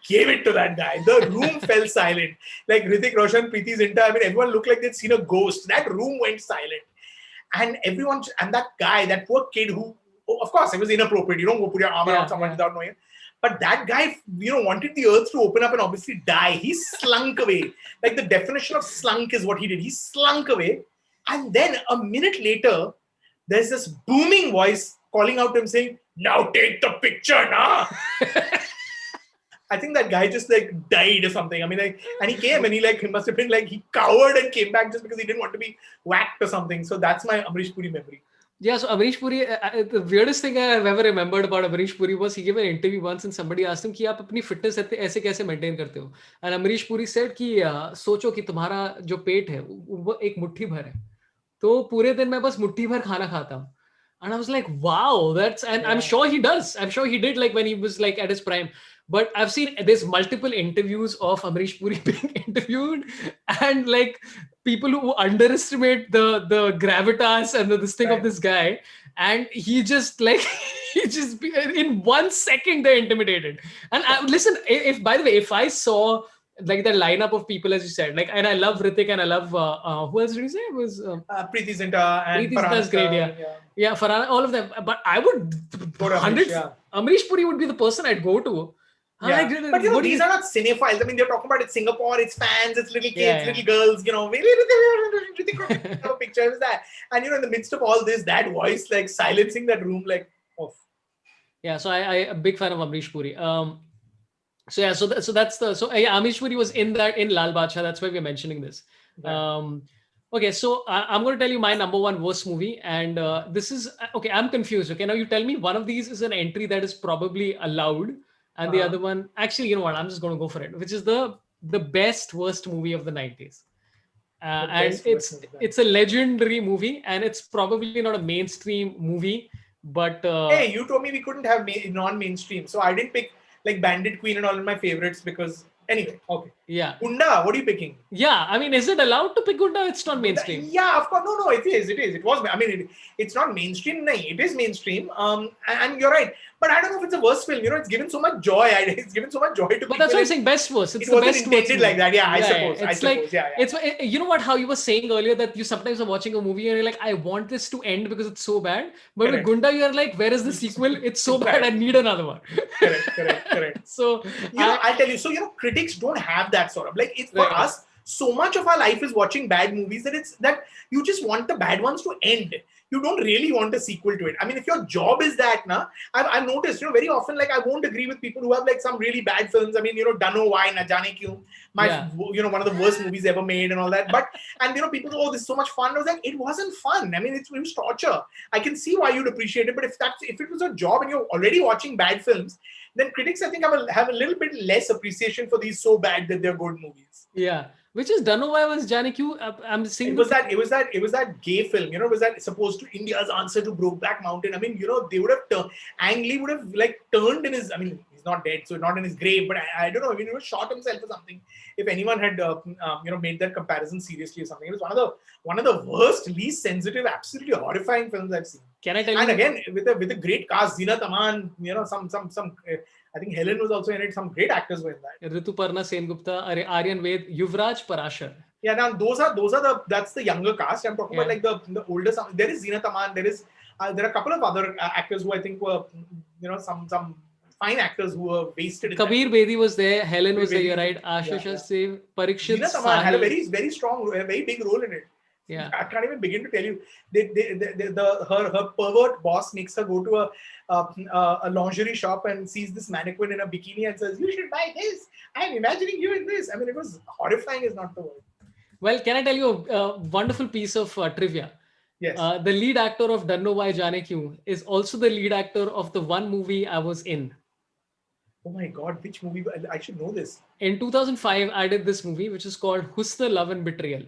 gave it to that guy. The room fell silent. Like Hrithik Roshan, Preeti Zinta, I mean, everyone looked like they'd seen a ghost. That room went silent. And everyone, and that guy, that poor kid who, of course, it was inappropriate. You don't go put your arm around someone without knowing it. But that guy, wanted the earth to open up and obviously die. He slunk away. Like the definition of slunk is what he did. He slunk away. And then a minute later, there's this booming voice calling out to him saying, "Now take the picture, nah." I think that guy just died or something. I mean, and he came and he must have been he cowered and came back just because he didn't want to be whacked or something. So that's my Amrish Puri memory. Yeah, so Amrish Puri, the weirdest thing I've ever remembered about Amrish Puri was he gave an interview once and somebody asked him कि आप अपनी fitness ऐसे कैसे maintain करते हो? And Amrish Puri said कि सोचो कि तुम्हारा जो पेट है वो एक मुट्ठी भर है. तो पूरे दिन मैं बस मुट्ठी भर खाना खाता हूँ. And I was like, wow, and I'm sure he does. I'm sure he did, like when he was like at his prime. But I've seen there's multiple interviews of Amrish Puri being interviewed, and like people who underestimate the gravitas and this thing of this guy, and he just like he just in 1 second they're intimidated. And listen, if by the way, if I saw like the lineup of people, as you said, like, and I love Ritik and I love who else did you say? It was Preeti Zinta and Preeti Zinta's great, yeah, Farhana, all of them. But I would hundreds. Amrish Puri would be the person I'd go to. Yeah. But you know, these are not cinephiles. I mean, they're talking about it's Singapore, it's fans, it's little kids, little girls, you know, have a picture of that. And you know, in the midst of all this, that voice like silencing that room, like, oh. Yeah, so I a big fan of Amrish Puri. So Amrish Puri was in Lal Badshah. That's why we're mentioning this. Okay, so I'm going to tell you my number one worst movie, and this is okay. I'm confused. Okay, now you tell me one of these is an entry that is probably allowed, and the other one, actually, you know what? I'm just going to go for it, which is the best worst movie of the 90s. And it's a legendary movie, and it's probably not a mainstream movie, but hey, you told me we couldn't have non-mainstream, so I didn't pick like Bandit Queen and all of my favorites because anyway, okay. Yeah. Gunda, what are you picking? Yeah, I mean, is it allowed to pick Gunda? It's not mainstream. Yeah, of course. No, it is. It was. I mean, it's not mainstream. No, it is mainstream. And you're right. But I don't know if it's a worst film. You know, it's given so much joy. It's given so much joy to people. But that's what I'm saying. Best worst. It's it wasn't intended like that. Yeah, I suppose. It's like, it's, you know what, how you were saying earlier that you sometimes are watching a movie and you're like, I want this to end because it's so bad. But with Gunda, you're like, where is the sequel? It's so bad. I need another one. Correct. So, you know, I'll tell you. So, you know, critics don't have that sort of, like, it's for us. So much of our life is watching bad movies that you just want the bad ones to end. You don't really want a sequel to it. I mean, if your job is that, I've noticed, you know, very often, like, I won't agree with people who have like some really bad films. I mean, you know, Dunno Why, Na Jaane Kyun, you know, one of the worst movies ever made and all that. But, and you know, people go, oh, this is so much fun. I was like, it wasn't fun. I mean, it was torture. I can see why you'd appreciate it. But if it was a job and you're already watching bad films, then critics, I think, have a little bit less appreciation for these so bad that they're good movies. Yeah. Which is Dunno Why was Jaane Kyun? I'm seeing it was that gay film, you know, was that supposed to India's answer to Brokeback Mountain? I mean, you know, they would have Ang Lee would have like turned in his, I mean, he's not dead, so not in his grave, but I don't know, I mean, he would have shot himself or something if anyone had you know, made that comparison seriously or something. It was one of the worst, least sensitive, absolutely horrifying films I've seen. Can I tell you? And again, with a great cast, Zeenat Aman, you know, some I think Helen was also in it. Some great actors were in that. Rituparna Sengupta, Aryan Ved, Yuvraj Parashar. Yeah, now that's the younger cast. I'm talking about like the older. There is Zeenat Aman. There are a couple of other actors who I think were, you know, some fine actors who were wasted. Kabir Bedi was there. Helen was there. You're right. Ashish Singh, Parikshit. Zeenat Aman had a very strong, a very big role in it. Yeah, I can't even begin to tell you. Her pervert boss makes her go to a lingerie shop and sees this mannequin in a bikini and says, "You should buy this. I'm imagining you in this." I mean, it was horrifying, is not the word. Well, can I tell you a wonderful piece of trivia? Yes. The lead actor of Dunno Why Jaane Kyun is also the lead actor of the one movie I was in. Oh my God, which movie? I should know this. In 2005, I did this movie, which is called Husn, Love and Betrayal.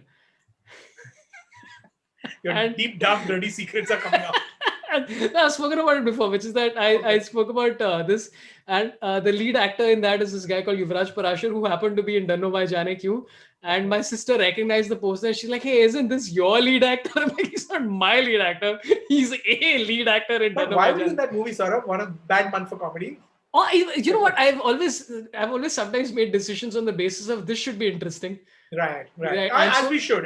Your deep, dark, dirty secrets are coming out. I've spoken about it before, which is that I spoke about this, and the lead actor in that is this guy called Yuvraj Parashar, who happened to be in Dunno Why Jaane Kyun. And my sister recognized the poster and she's like, "Hey, isn't this your lead actor?" I'm like, "He's not my lead actor. He's a lead actor in Dunno Why Why was in that movie, Sorabh? One of bad month for comedy. Oh, you know what? I've always sometimes made decisions on the basis of this should be interesting. Right. As we should,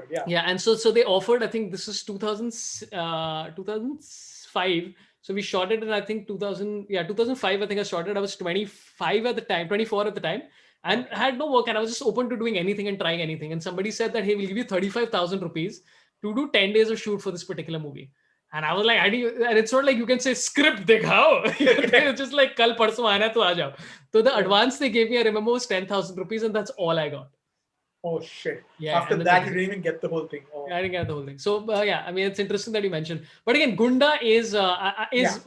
yeah. Yeah, and so they offered, I think this is 2005. So we shot it in, I think 2005, I think I shot it. I was 25 at the time, 24 at the time, and I had no work and I was just open to doing anything and trying anything. And somebody said that, "Hey, we'll give you 35,000 rupees to do 10 days of shoot for this particular movie." And I was like, and it's not like you can say script dikhao. It's just like kal parso aana to aa jao. So the advance they gave me, I remember, was 10,000 rupees, and that's all I got. Oh shit. Yeah, after that, you didn't even get the whole thing. Oh. Yeah, I didn't get the whole thing. So yeah, I mean, it's interesting that you mentioned. But again, Gunda is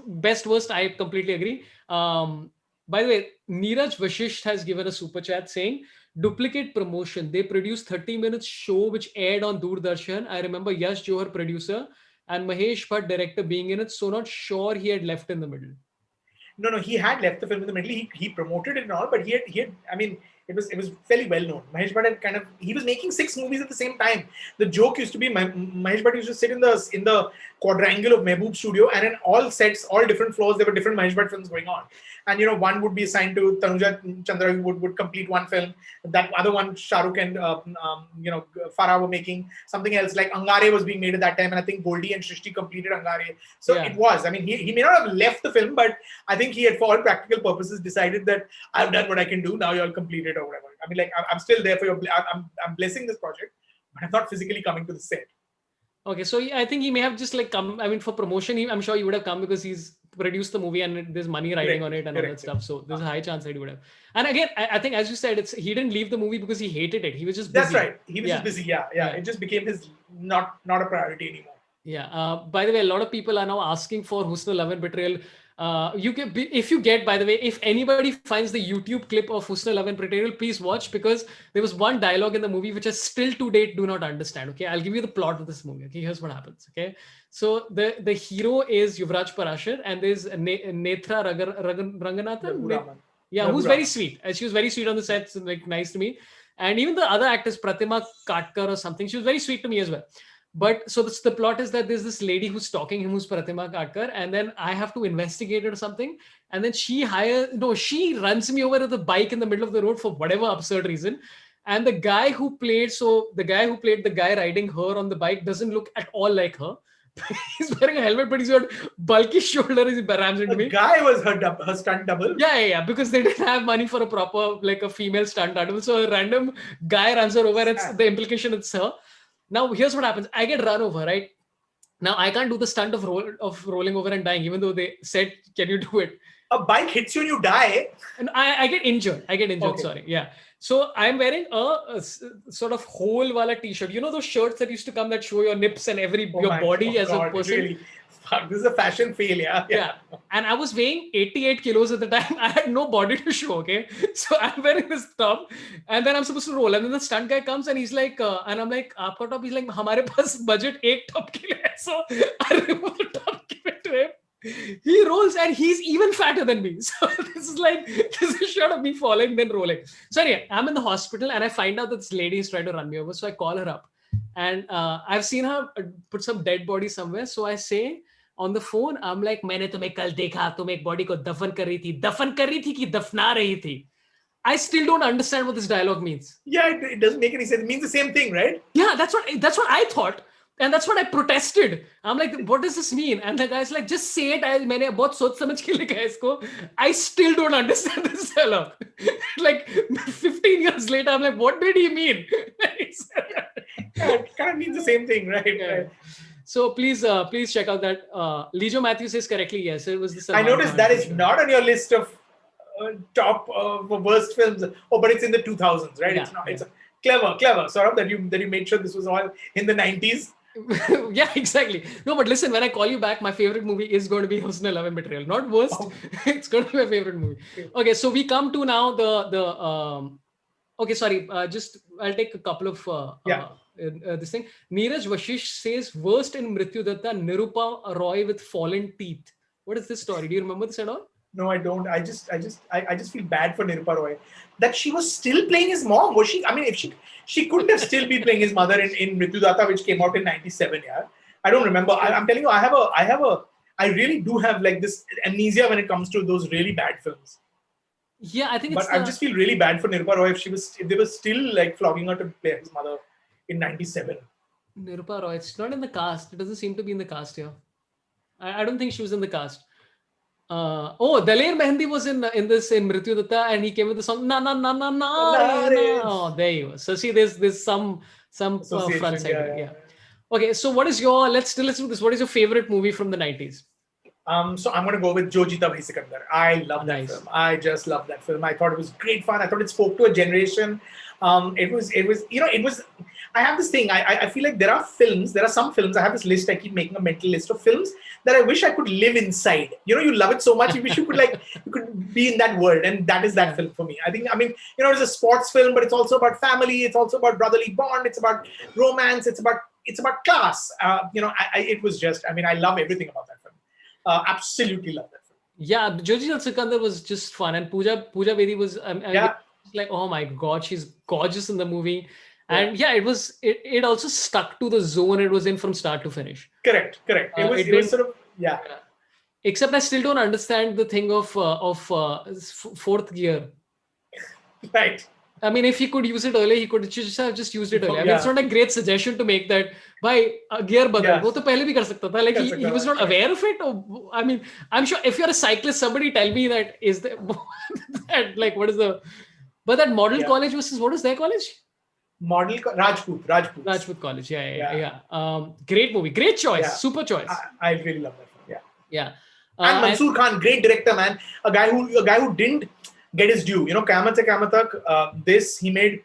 best worst. I completely agree. By the way, Neeraj Vashisht has given a super chat saying, duplicate promotion. They produced 30 minutes show which aired on Doordarshan. I remember Yash Johar, producer, and Mahesh Bhatt, director, being in it. So not sure he had left in the middle. No, he had left the film in the middle. He promoted it and all, but he had. I mean, it was fairly well known. Mahesh Bhatt had he was making 6 movies at the same time. The joke used to be Mahesh Bhatt used to sit in the quadrangle of Mehboob studio, and in all sets, all different floors, there were different Mahesh Bhatt films going on. And one would be assigned to Tanuja Chandra, who would complete one film. That other one, Shah Rukh and Farah were making something else. Like Angare was being made at that time, and I think Goldie and Shrishti completed Angare. So it was. I mean, he may not have left the film, but I think he had, for all practical purposes, decided that I've done what I can do. Now you all complete it or whatever. I mean, like I'm still there for I'm blessing this project, but I'm not physically coming to the set. Okay, so I think he may have just come. I mean, for promotion, I'm sure he would have come because he's produced the movie and there's money riding on it and all that stuff. So there's a high chance that he would have. And again, I think, as you said, he didn't leave the movie because he hated it. He was just busy. That's right. He was just busy. Yeah. It just became his not a priority anymore. Yeah. By the way, a lot of people are now asking for Husn Love and Betrayal. You can, by the way, if anybody finds the YouTube clip of Husn Love and Betrayal, please watch, because there was one dialogue in the movie which I still to date do not understand. Okay, I'll give you the plot of this movie. Okay, here's what happens. Okay, so the hero is Yuvraj Parashar, and there's Netra Ranganathan. Who's very sweet. She was very sweet on the sets and like nice to me. And even the other actress, Pratima Katkar or something, she was very sweet to me as well. But so the plot is that there's this lady who's stalking him, who's Pratima Katkar, and then I have to investigate it or something. And then she runs me over with a bike in the middle of the road for whatever absurd reason. And the guy who played the guy riding her on the bike doesn't look at all like her. He's wearing a helmet, but he's got bulky shoulders. He rams into me. The guy was her stunt double. Yeah, because they didn't have money for a proper, like a female stunt double. So a random guy runs her over. The implication it's her. Now, here's what happens. I get run over, right? Now, I can't do the stunt of rolling over and dying, even though they said, can you do it? A bike hits you and you die. And I get injured. Okay. Sorry. Yeah. So I'm wearing a sort of hole wala t-shirt. You know those shirts that used to come that show your nips and your body as a person? Really? Fuck, this is a fashion fail, yeah. And I was weighing 88 kilos at the time. I had no body to show, okay? So I'm wearing this top and then I'm supposed to roll. And then the stunt guy comes and he's like, and I'm like, aapka top? He's like, hamare paas budget ek top ke liye. So I remove the top, give it to him. He rolls and he's even fatter than me. So this is a shot of me falling, then rolling. So anyway, I'm in the hospital and I find out that this lady is trying to run me over. So I call her up and I've seen her put some dead body somewhere. So I say on the phone, I'm like, मैंने तुम्हें कल देखा, तुम एक body को दफन कर रही थी कि दफना रही थी. I still don't understand what this dialogue means. Yeah, it doesn't make any sense. It means the same thing, right? Yeah, that's what I thought. And that's what I protested. I'm like, what does this mean? And the guy's like, just say it. मैंने बहुत सोच समझ के लिखा है इसको. I still don't understand this dialogue. Like 15 years later, I'm like, what did he mean? It kind of means the same thing, right? Yeah. Right. So please check out that. Lijo Matthew says correctly, yes. It was the. I noticed that is not on your list of top worst films. Oh, but it's in the 2000s, right? Yeah, it's not. It's clever, Sorabh, that you made sure this was all in the 90s. Yeah, exactly. No, but listen, when I call you back, my favorite movie is going to be Husn Love and Betrayal. Not worst. Oh. It's going to be my favorite movie. Okay, so we come to now okay, sorry. I'll take a couple of this thing. Neeraj Vashish says worst in Mrityu Datta, Nirupa Roy with fallen teeth. What is this story? Do you remember this at all? No, I don't. I just feel bad for Nirupa Roy that she was still playing his mom. Was she? I mean, if she couldn't have still been playing his mother in Mrityu Datta, which came out in '97. Yeah, I don't remember. I'm telling you, I really do have like this amnesia when it comes to those really bad films. Yeah, I think. But I just feel really bad for Nirupa Roy if they were still like flogging her to play his mother in '97. Nirupa Roy, it's not in the cast. It doesn't seem to be in the cast here. I don't think she was in the cast. Daler Mehendi was in Mrityu Datta, and he came with the song na na na na na. Oh, there you go. So see, there's some front side. Yeah. Okay, so what is your let's do this. What is your favorite movie from the 90s? So I'm going to go with Jo Jeeta Bhai Sikandar. I love that film. I just love that film. I thought it was great fun. I thought it spoke to a generation. It was I have this thing. I feel like there are some films. I have this list. I keep making a mental list of films that I wish I could live inside. You know, you love it so much. You wish you could be in that world, and that is that film for me. I mean, you know, it's a sports film, but it's also about family. It's also about brotherly bond. It's about romance. It's about class. You know, it was just. I mean, I love everything about that film. Absolutely love that film. Yeah, Joji Al Sikandar was just fun, and Pooja Bedi was. Like, oh my God, she's gorgeous in the movie. And it also stuck to the zone it was in from start to finish. Correct. It was sort of Except I still don't understand the thing of fourth gear. Right. I mean, if he could use it earlier, he could just have used it earlier. I mean, it's not a great suggestion to make that by gear badal. वो तो पहले भी कर सकता था. Like he was not aware of it. Or, I mean, I'm sure if you're a cyclist, somebody tell me that like what is the. But that model college was what is their college? Rajput College. Great movie, great choice, super choice. I really love that film. Yeah. And Mansoor Khan, great director, man. A guy who didn't get his due. You know, Qiyamat Se Qiyamat Tak. This he made.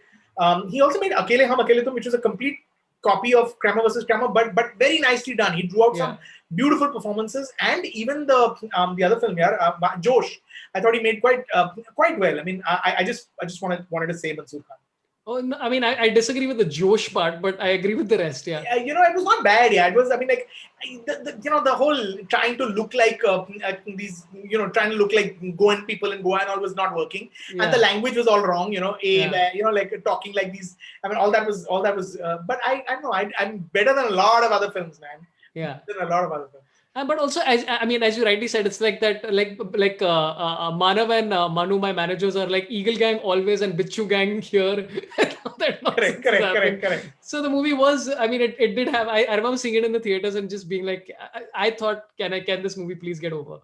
He also made Akele Hum Akele Tum, which was a complete copy of Kramer versus Kramer, but very nicely done. He drew out some beautiful performances, and even the other film here, Josh, I thought he made quite well. I mean, I just wanted to say Mansoor Khan. Oh, no, I mean, I disagree with the Josh part, but I agree with the rest. Yeah. You know, it was not bad. Yeah, it was. I mean, like, the whole trying to look like these, you know, trying to look like Goan people in Goa and all was not working, and the language was all wrong. You know, you know, like talking like these. I mean, all that was. But I know I'm better than a lot of other films, man. Yeah. Better than a lot of other films. But also, as you rightly said, it's like that, like Manav and Manu, my managers, are like Eagle Gang always and Bichu Gang here. Correct. So the movie was, I mean, it did have. I remember seeing it in the theaters and just being like, I thought, can this movie please get over?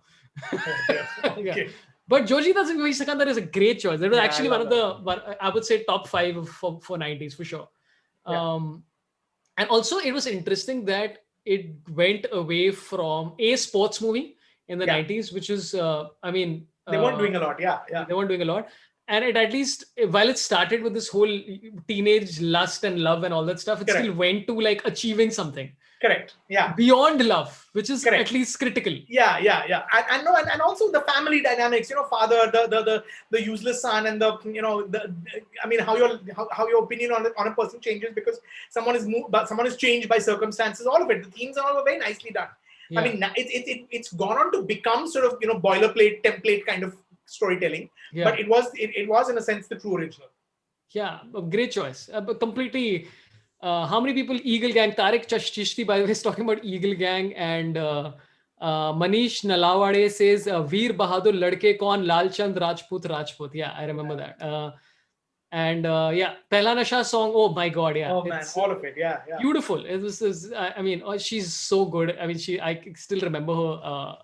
Okay. But Joji Sikandar is a great choice. It was actually one of the, I would say, top 5 for 90s for sure. And also, it was interesting that it went away from a sports movie in the 90s, which is, I mean... they weren't doing a lot, They weren't doing a lot. And it at least, while it started with this whole teenage lust and love and all that stuff, it still went to like achieving something. Correct, Beyond love, which is at least critical. And also the family dynamics, you know, father, the useless son, and I mean, how your opinion on a person changes because someone is changed by circumstances. All of it, the themes are all very nicely done. I mean, it's gone on to become sort of, you know, boilerplate, template kind of storytelling. But it was in a sense the true original. Yeah, a great choice. But completely. How many people Eagle Gang? Tariq Chishti, by the way, is talking about Eagle Gang, and Manish Nalawade says Veer Bahadur Ladke Kaun Lalchand Rajput. Yeah, I remember that. Pehla Nasha song. Oh my God, yeah. Oh man, all of it. Yeah. Beautiful. It was. I mean, she's so good. I mean, I still remember her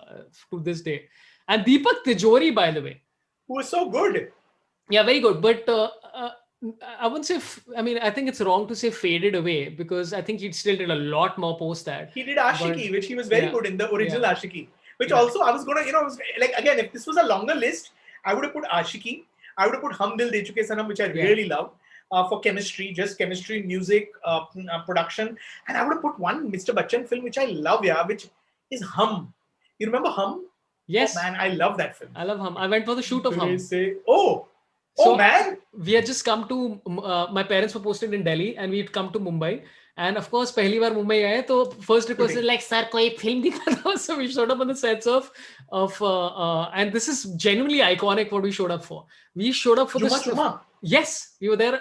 to this day. And Deepak Tijori, by the way, who is so good. Yeah, very good. But I wouldn't say. I think it's wrong to say faded away because I think he still did a lot more post that. He did Ashiki, which he was very good in the original Ashiki. Which also I was gonna, you know, was like again, if this was a longer list, I would have put Ashiki. I would have put Hum Dil De Chuke Sanam, which I really love for chemistry, music, production, and I would have put one Mr. Bachchan film which I love, which is Hum. You remember Hum? Yes. Oh, man, I love that film. I love Hum. I went for the shoot of Hum. So, man. We had just come to, my parents were posted in Delhi and we'd come to Mumbai. And of course, pehli baar Mumbai aaye, so first request is like, sir, koi film dikha do. So we showed up on the sets of and this is genuinely iconic what we showed up for. We showed up for this. Yes, we were there.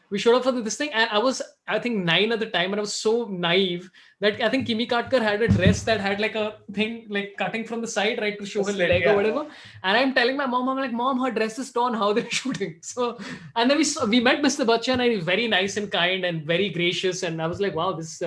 We showed up for this thing, and I was, I think, 9 at the time, and I was so naive that I think Kimi Katkar had a dress that had like a thing like cutting from the side, right, to show her leg or whatever. And I'm telling my mom, I'm like, Mom, her dress is torn. How they're shooting? So, and then we met Mr. Bachchan, and he was very nice and kind and very gracious. And I was like, wow, this.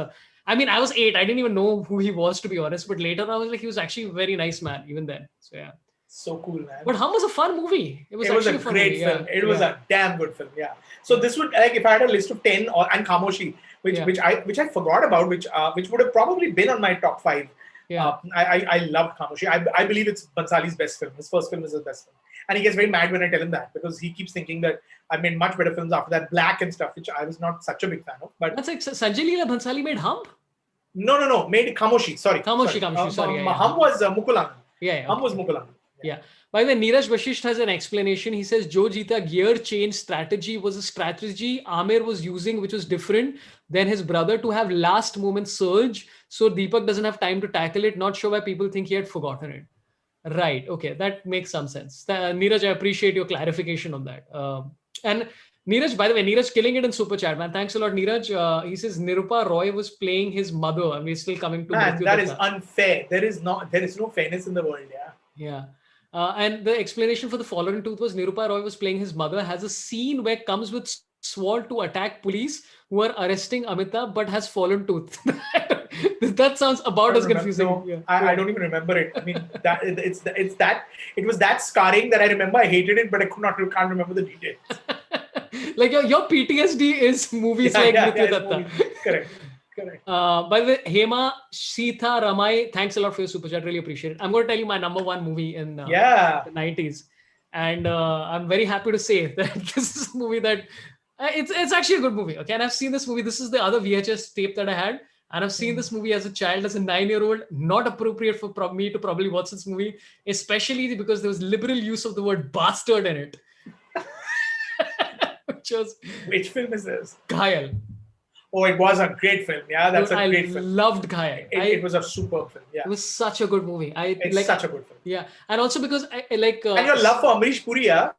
I mean, I was 8. I didn't even know who he was, to be honest. But later, I was like, he was actually a very nice man, even then. So yeah. So cool, man. But Hum was a fun movie. It was a great film. It was a damn good film. Yeah. So this would, like, if I had a list of 10 and Khamoshi, which I forgot about, which would have probably been on my top 5 I loved Khamoshi. I believe it's Bansali's best film. His first film is his best film. And he gets very mad when I tell him that, because he keeps thinking that I made much better films after that, Black and stuff, which I was not such a big fan of. But that's like Sanjay Leela Bhansali made Hum? No. Made Khamoshi. Sorry. Khamoshi. Hum was Mukulangan. Hum was Mukulangan. Yeah. By the way, Neeraj Vashisht has an explanation. He says, Jo Jeeta gear change strategy was a strategy Amir was using, which was different than his brother, to have last moment surge. So Deepak doesn't have time to tackle it. Not sure why people think he had forgotten it. Right. Okay. That makes some sense. Neeraj, I appreciate your clarification on that. And Neeraj, by the way, Neeraj killing it in Super Chat, man. Thanks a lot, Neeraj. He says Nirupa Roy was playing his mother, and we're still coming to man, that is unfair. There is no fairness in the world. Yeah. And the explanation for the fallen tooth was Nirupa Roy was playing his mother, has a scene where comes with sword to attack police who are arresting Amitabh, but has fallen tooth. That sounds about as confusing. No, I don't even remember it. I mean, it was that scarring that I remember. I hated it, but I can't remember the details. Like your PTSD is movies like Mrityu Datta. Correct. By the way, Hema Sita Ramai, thanks a lot for your super chat. Really appreciate it. I'm going to tell you my number one movie in the 90s, and I'm very happy to say that this is a movie that it's actually a good movie. Okay, and I've seen this movie. This is the other VHS tape that I had, and I've seen this movie as a child, as a 9-year-old. Not appropriate for me to probably watch this movie, especially because there was liberal use of the word bastard in it. Which film is this? Ghayal. Oh, it was a great film. Yeah, that's a great film. I loved Ghayal. It was a superb film. Yeah, it was such a good movie. It's such a good film. Yeah, and also because I like. And your love for Amrish Puri, yeah.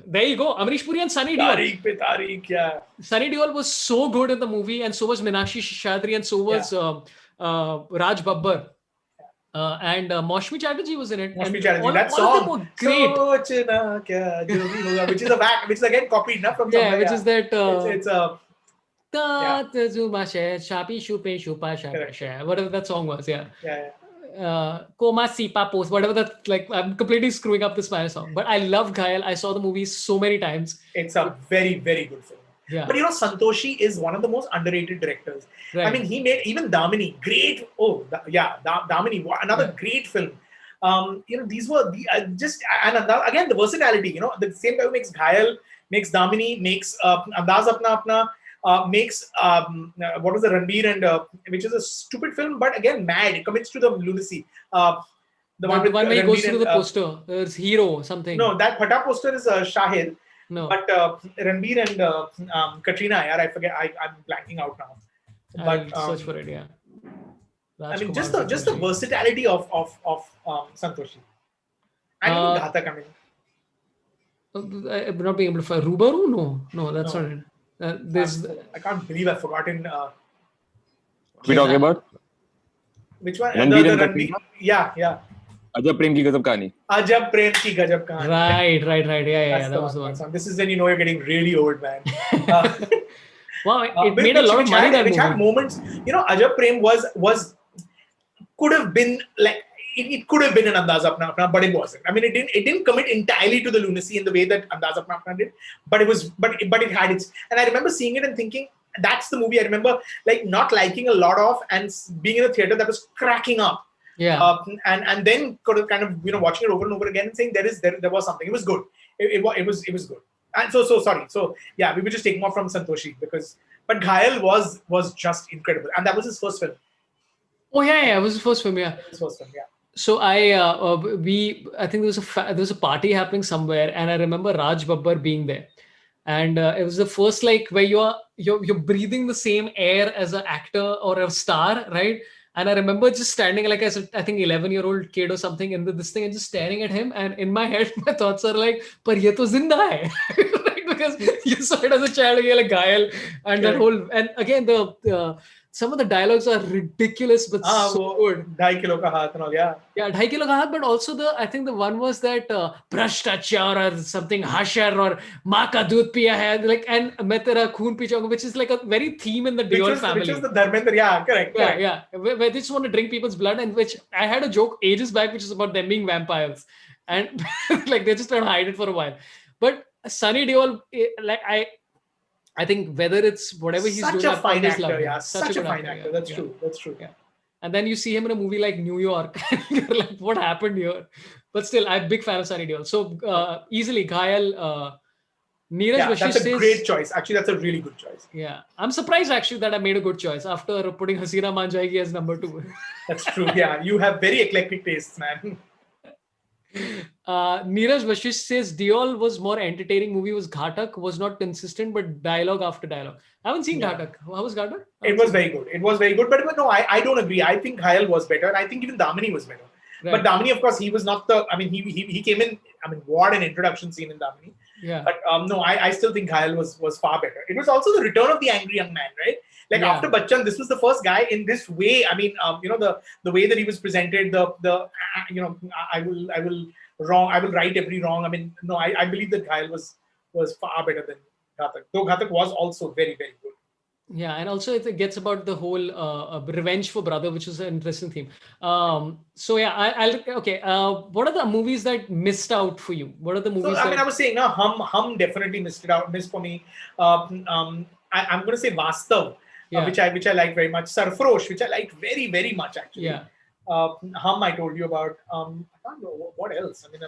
There you go, Amrish Puri and Sunny Deol. Tariq pe Tariq, yeah. Sunny Deol was so good in the movie, and so was Meenakshi Seshadri, and so was Raj Babbar. And Maushmi Chatterjee was in it. Maushmi Chatterjee, that song. All of them were great. Which is again copied from somewhere. Yeah, which is that. It's a. Whatever that song was, Koma Sipa Post, whatever that, like, I'm completely screwing up the Spanish song, but I love Ghayal. I saw the movie so many times. It's a very, very good film. Yeah. But Santoshi is one of the most underrated directors. Right. I mean, he made even Damini, great. Damini, another great film. These were and again the versatility. The same guy who makes Ghayal, makes Damini, makes Andaz Apna Apna. Makes what was the Ranbir and which is a stupid film, but again mad. It commits to the lunacy. The one where he goes through the poster. There's Hero something. No, that Phata poster is Shahid. No, but Ranbir and Katrina. I forget. I'm blanking out now. But search for it. Yeah. I mean, just the versatility of Santoshi. And even Ghatak. I'm not being able to find Rubaru. No, that's not it. I can't believe I've forgotten. What are we talking about? Which one? Ranbir. Yeah. Ajab Prem Ki Gajab Kahani. Ajab Prem Ki Gajab Kahani. Right. Yeah. That was the one. This is when you're getting really old, man. Wow, it made a lot of money. That movie had moments. Ajab Prem could have been like. It could have been an Andaz Apna Apna, but it wasn't. I mean, it didn't commit entirely to the lunacy in the way that Andaz Apna Apna did, but it had its. And I remember seeing it and thinking, that's the movie I remember like not liking a lot of, and being in a theater that was cracking up. Yeah. And then kind of watching it over and over again and saying there was something. It was good. It was good. And so sorry. So yeah, we were just taking off from Santoshi but Ghayal was just incredible, and that was his first film. Oh yeah, it was his first film. Yeah. His first film. Yeah. So I think there was a party happening somewhere, and I remember Raj Babbar being there, and it was the first where you're breathing the same air as an actor or a star, right? And I remember just standing like I said, I think 11-year-old kid or something in this thing and just staring at him, and in my head my thoughts are like, "Par ye to zinda hai," right? Because you saw it as a child, you're like Ghayal, and that whole, and again the some of the dialogues are ridiculous, but so good. 2.5 kilo ka haath and all, yeah. Yeah, 2.5 kilo ka haath, but also I think the one was that Brashtachar or something, Hashar or Ma ka doodh piya hai, like, and Main tera khoon pee jaunga, which is like a very theme in the Deol family. Which is the Dharmendra, yeah, correct. Yeah. Where they just want to drink people's blood, and which I had a joke ages back, which is about them being vampires. And like they're just trying to hide it for a while. But Sunny Deol, I think whether it's whatever he's doing, such a fine actor. That's true. Yeah. And then you see him in a movie like New York. And you're like, what happened here? But still, I'm a big fan of Sunny Deol. So easily, Ghayal, Neeraj Vashish that's a says, great choice. Actually, that's a really good choice. Yeah. I'm surprised actually that I made a good choice after putting Hasina Maan Jayegi as number 2. That's true. Yeah, you have very eclectic tastes, man. Neeraj Vashish says Deol was more entertaining. Movie was Ghatak, was not consistent, but dialogue after dialogue. I haven't seen Ghatak. How was Ghatak? It was very good. It was very good. But no, I don't agree. I think Ghayal was better. I think even Damini was better. Right. But Damini, of course, he was not the. I mean, he came in. I mean, what an introduction scene in Damini. Yeah. But no, I still think Ghayal was far better. It was also the return of the angry young man, right? Like after Bachchan, this was the first guy in this way. I mean, the way that he was presented, I will right every wrong. I mean, no, I believe that Ghayal was far better than Ghatak. Though Ghatak was also very, very good. Yeah, and also it gets about the whole revenge for brother, which is an interesting theme. So yeah, I'll what are the movies that missed out for you? What are the movies? So, I was saying, Hum definitely missed for me. I'm going to say Vastav, which I like very much. Sarfarosh, which I liked very, very much actually. Yeah. Hum, I told you about. I can't know what else. I mean,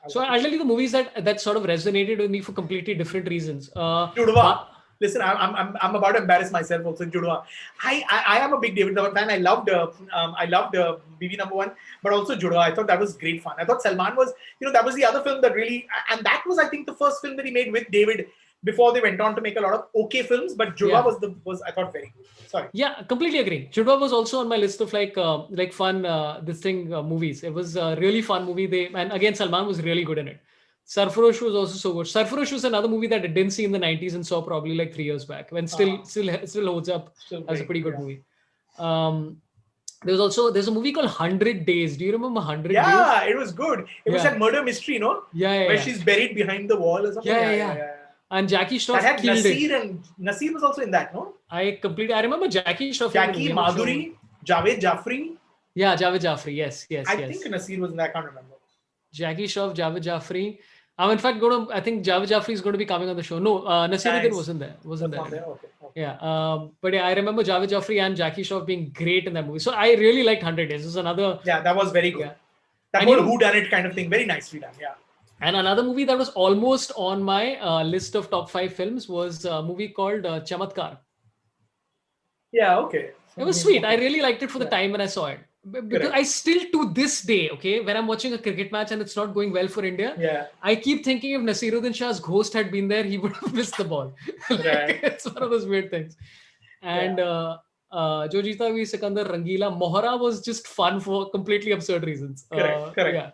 so I'll tell you the movies that sort of resonated with me for completely different reasons. Judwa. Listen, I'm about to embarrass myself also in Judwa. I am a big David Dhawan fan. I loved BB number 1, but also Judwa. I thought that was great fun. I thought Salman was, that was the other film that really, and that was I think the first film that he made with David before they went on to make a lot of okay films. But Judwa was I thought very good. Sorry. Yeah, completely agree. Judwa was also on my list of like fun movies. It was a really fun movie. And again Salman was really good in it. Sarfarosh was also so good. Sarfarosh was another movie that I didn't see in the 90s and saw probably like 3 years back. When still holds up as a pretty good movie. There's a movie called 100 Days. Do you remember 100 Days? Yeah, it was good. It was that murder mystery, no? Yeah. Where she's buried behind the wall or something. Yeah. And Jackie Shroff killed Nasir it. And Nasir was also in that, no? I remember Jackie Shroff. Jackie, Madhuri, Javed Jafri. Yeah, Javed Jafri. Yes. I think Nasir was in that. I can't remember. Jackie Shroff, Javed Jafri. I'm in fact I think Javed Jafri is going to be coming on the show. No, Nasiruddin wasn't there. Okay. Yeah. But yeah, I remember Javed Jafri and Jackie Shroff being great in that movie. So I really liked 100 Days. This is another. Yeah, that was very good. Yeah. That whole whodunit kind of thing. Very nicely done. Yeah. And another movie that was almost on my list of top 5 films was a movie called Chamatkar. Yeah, okay. It was sweet. I really liked it for the time when I saw it. Because I still to this day, when I'm watching a cricket match and it's not going well for India, I keep thinking if Nasiruddin Shah's ghost had been there, he would have missed the ball. It's one of those weird things. And Jo Jeeta Bhi Sikandar Rangila, Mohra was just fun for completely absurd reasons. Correct.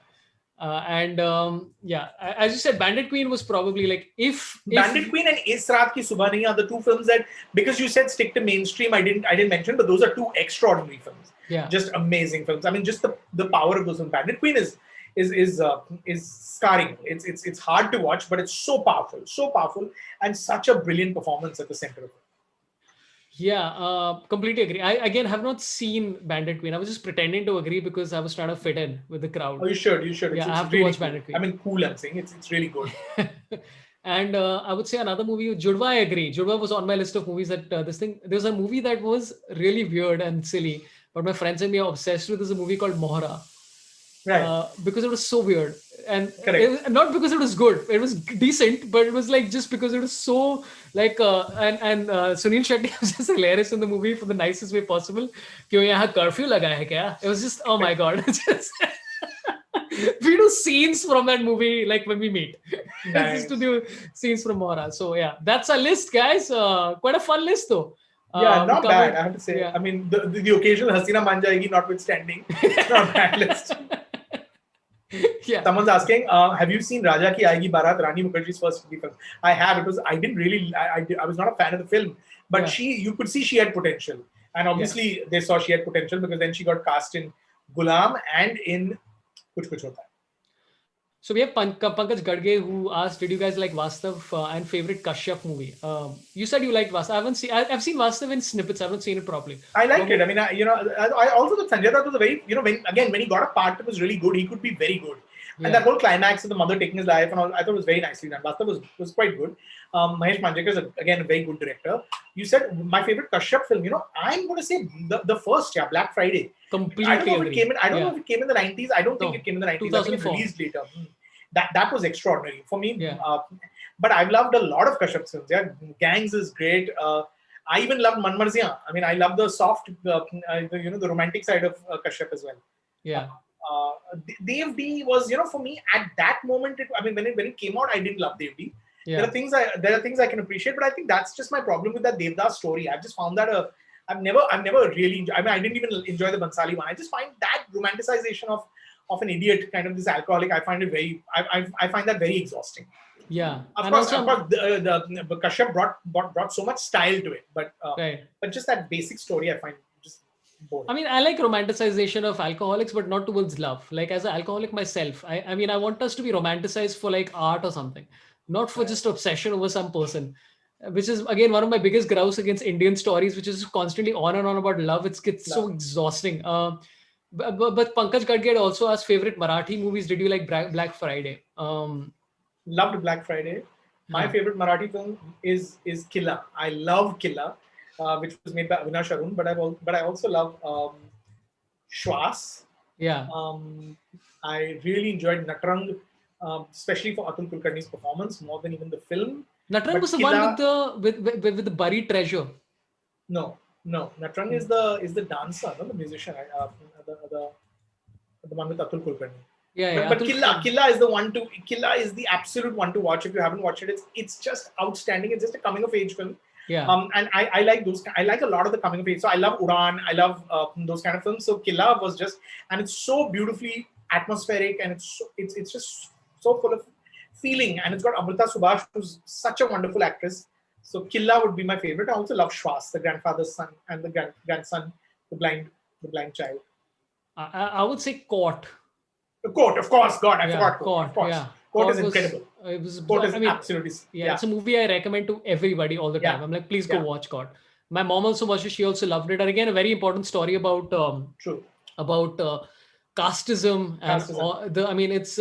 Yeah. As you said, Bandit Queen was probably like if Bandit Queen and Is Raat Ki Subah Nahi are the 2 films that, because you said stick to mainstream, I didn't mention, but those are 2 extraordinary films. Yeah, just amazing films. I mean, just the power of those films. Bandit Queen is scarring. It's hard to watch, but it's so powerful, and such a brilliant performance at the center of it. Yeah, completely agree. I again have not seen Bandit Queen. I was just pretending to agree because I was trying to fit in with the crowd. Oh, you should. Yeah, I have to watch Bandit Queen. I mean, cool. I'm saying it's really good. And I would say another movie, Judwa, I agree. Judwa was on my list of movies that there's a movie that was really weird and silly, but my friends and me are obsessed with. Is a movie called Mohra. Right. Because it was so weird. And not because it was good. It was decent, but it was like just because it was so like and Sunil Shetty was just hilarious in the movie for the nicest way possible. Kyun yahan curfew laga hai kya? It was just, oh my God. We do scenes from that movie like when we meet. Nice. Just to do scenes from Mohra. So yeah, that's our list, guys. Quite a fun list though. Yeah, not bad, I have to say. Yeah. I mean, the occasional Hasina Maan Jayegi notwithstanding, it's not a bad list. Yeah. Someone's asking, have you seen Raja Ki Aayegi Barat, Rani Mukherjee's first film? I have. I was not a fan of the film, but you could see she had potential. And obviously they saw she had potential because then she got cast in Gulam and in Kuch Kuch Hota Hai. So we have Pankaj Gadge who asked, did you guys like Vastav and favorite Kashyap movie? You said you liked Vastav. I've seen Vastav in snippets. I haven't seen it properly. I liked it. I mean, I also thought Sanjay Dutt was a very, when he got a part that was really good, he could be very good. And that whole climax of the mother taking his life and all, I thought was very nicely done. Basta was quite good. Mahesh Manjrekar is again a very good director. You said my favorite Kashyap film. I'm going to say the first, Black Friday. Completely I don't know if agree. it came in. I don't know if it came in the 90s. I don't think No, it came in the 90s. 2004. I think it released later. That was extraordinary for me. Yeah. But I've loved a lot of Kashyap films. Yeah, Gangs is great. I even loved Man Marziyan. I mean, I love the soft, the romantic side of Kashyap as well. Yeah. Dev D was, for me at that moment. When it came out, I didn't love Dev D. Yeah. There are things I can appreciate, but I think that's just my problem with that Devdas story. I've just found that I've never really enjoyed. I didn't even enjoy the Bansali one. I just find that romanticization of an idiot, kind of this alcoholic. I find it I find that very exhausting. Yeah. Of course, the Kashyap brought so much style to it, but just that basic story, I find just boring. I mean, I like romanticization of alcoholics, but not towards love. Like as an alcoholic myself, I mean, I want us to be romanticized for like art or something, not for just obsession over some person, which is again one of my biggest grouse against Indian stories, which is constantly on and on about love. It gets so exhausting. But Pankaj Gadge also asked favorite Marathi movies. Did you like Black Friday? Loved Black Friday. My favorite Marathi film is Killa. I love Killa, which was made by Avinash Arun. But I also love Shwas. Yeah. I really enjoyed Natrang, especially for Atul Kulkarni's performance more than even the film. Natrang was the one with the buried treasure. No. Natrang is the dancer, not the musician. The one with Atul Kulkarni. Yeah. But Killa is the absolute one to watch if you haven't watched it. It's just outstanding. It's just a coming of age film. Yeah. And I like those. I like a lot of the coming of age. So I love Udan. I love those kind of films. So Killa was just, and it's so beautifully atmospheric, and it's just so full of feeling. And it's got Amrita Subhash, who's such a wonderful actress. So Killa would be my favorite. I also love Shwas, the grandfather's son, and the grandson, the blind child. I would say Court. The Court, of course. God, I forgot Court. Of course. Yeah. Court is incredible. Court is absolutely. Yeah, it's a movie I recommend to everybody all the time. I'm like, please go watch Court. My mom also watched it. She also loved it. And again, a very important story about casteism and it's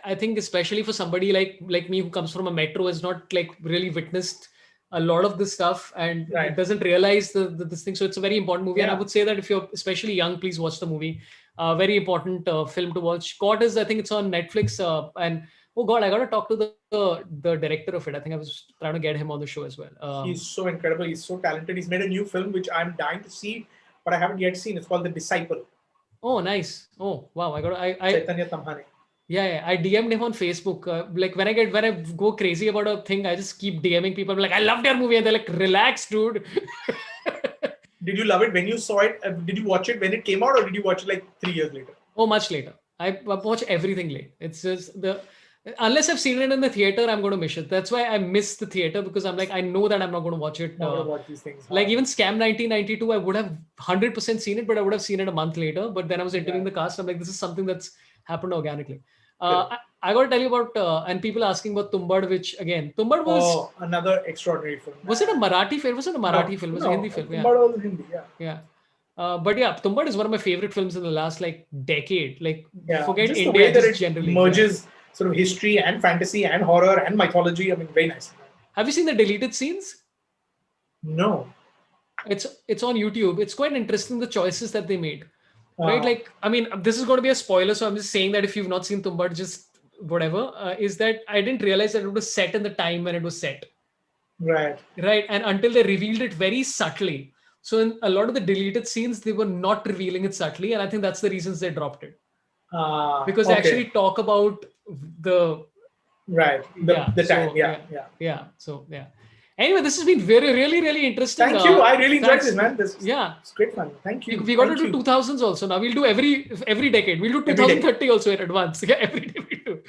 I think especially for somebody like me who comes from a metro, has not like really witnessed a lot of this stuff and doesn't realize this thing. So it's a very important movie. And I would say that if you're especially young, please watch the movie. Very important film to watch. Court is, I think it's on Netflix. And oh God, I got to talk to the director of it. I think I was trying to get him on the show as well. He's so incredible. He's so talented. He's made a new film, which I'm dying to see, but I haven't yet seen. It's called The Disciple. Oh, nice. Oh, wow. Chaitanya Tamhane. Yeah. I DM'd him on Facebook. Like when I go crazy about a thing, I just keep DMing people. I'm like, I loved your movie. And they're like, relax, dude. Did you love it when you saw it? Did you watch it when it came out, or did you watch it like 3 years later? Oh, much later. I watch everything late. It's just unless I've seen it in the theater, I'm going to miss it. That's why I miss the theater, because I'm like, I know that I'm not going to watch it. Not going to watch these things. Like even Scam 1992, I would have 100% seen it, but I would have seen it a month later. But then I was interviewing the cast. I'm like, this is something that's happened organically. I got to tell you about, and people asking about Tumbad, which again, Tumbad was another extraordinary film. Was it a Marathi film? Was it a Marathi film? Was it a Hindi film? Tumbad was Hindi, yeah. But yeah, Tumbad is one of my favorite films in the last decade. Forget just India, the way that just it generally merges sort of history and fantasy and horror and mythology. I mean, very nice. Have you seen the deleted scenes? No. It's on YouTube. It's quite interesting, the choices that they made. Right? This is going to be a spoiler, so I'm just saying that if you've not seen Tumbad, just whatever, is that I didn't realize that it was set in the time when it was set. Right. And until they revealed it very subtly. So in a lot of the deleted scenes, they were not revealing it subtly. And I think that's the reasons they dropped it. Because they actually talk about the... the time. So, anyway, this has been really, really interesting. Thank you. I really enjoyed this, man. It's great fun. Thank you. We got to do 2000s also. Now we'll do every decade. We'll do 2030 also in advance. Yeah, every day we do.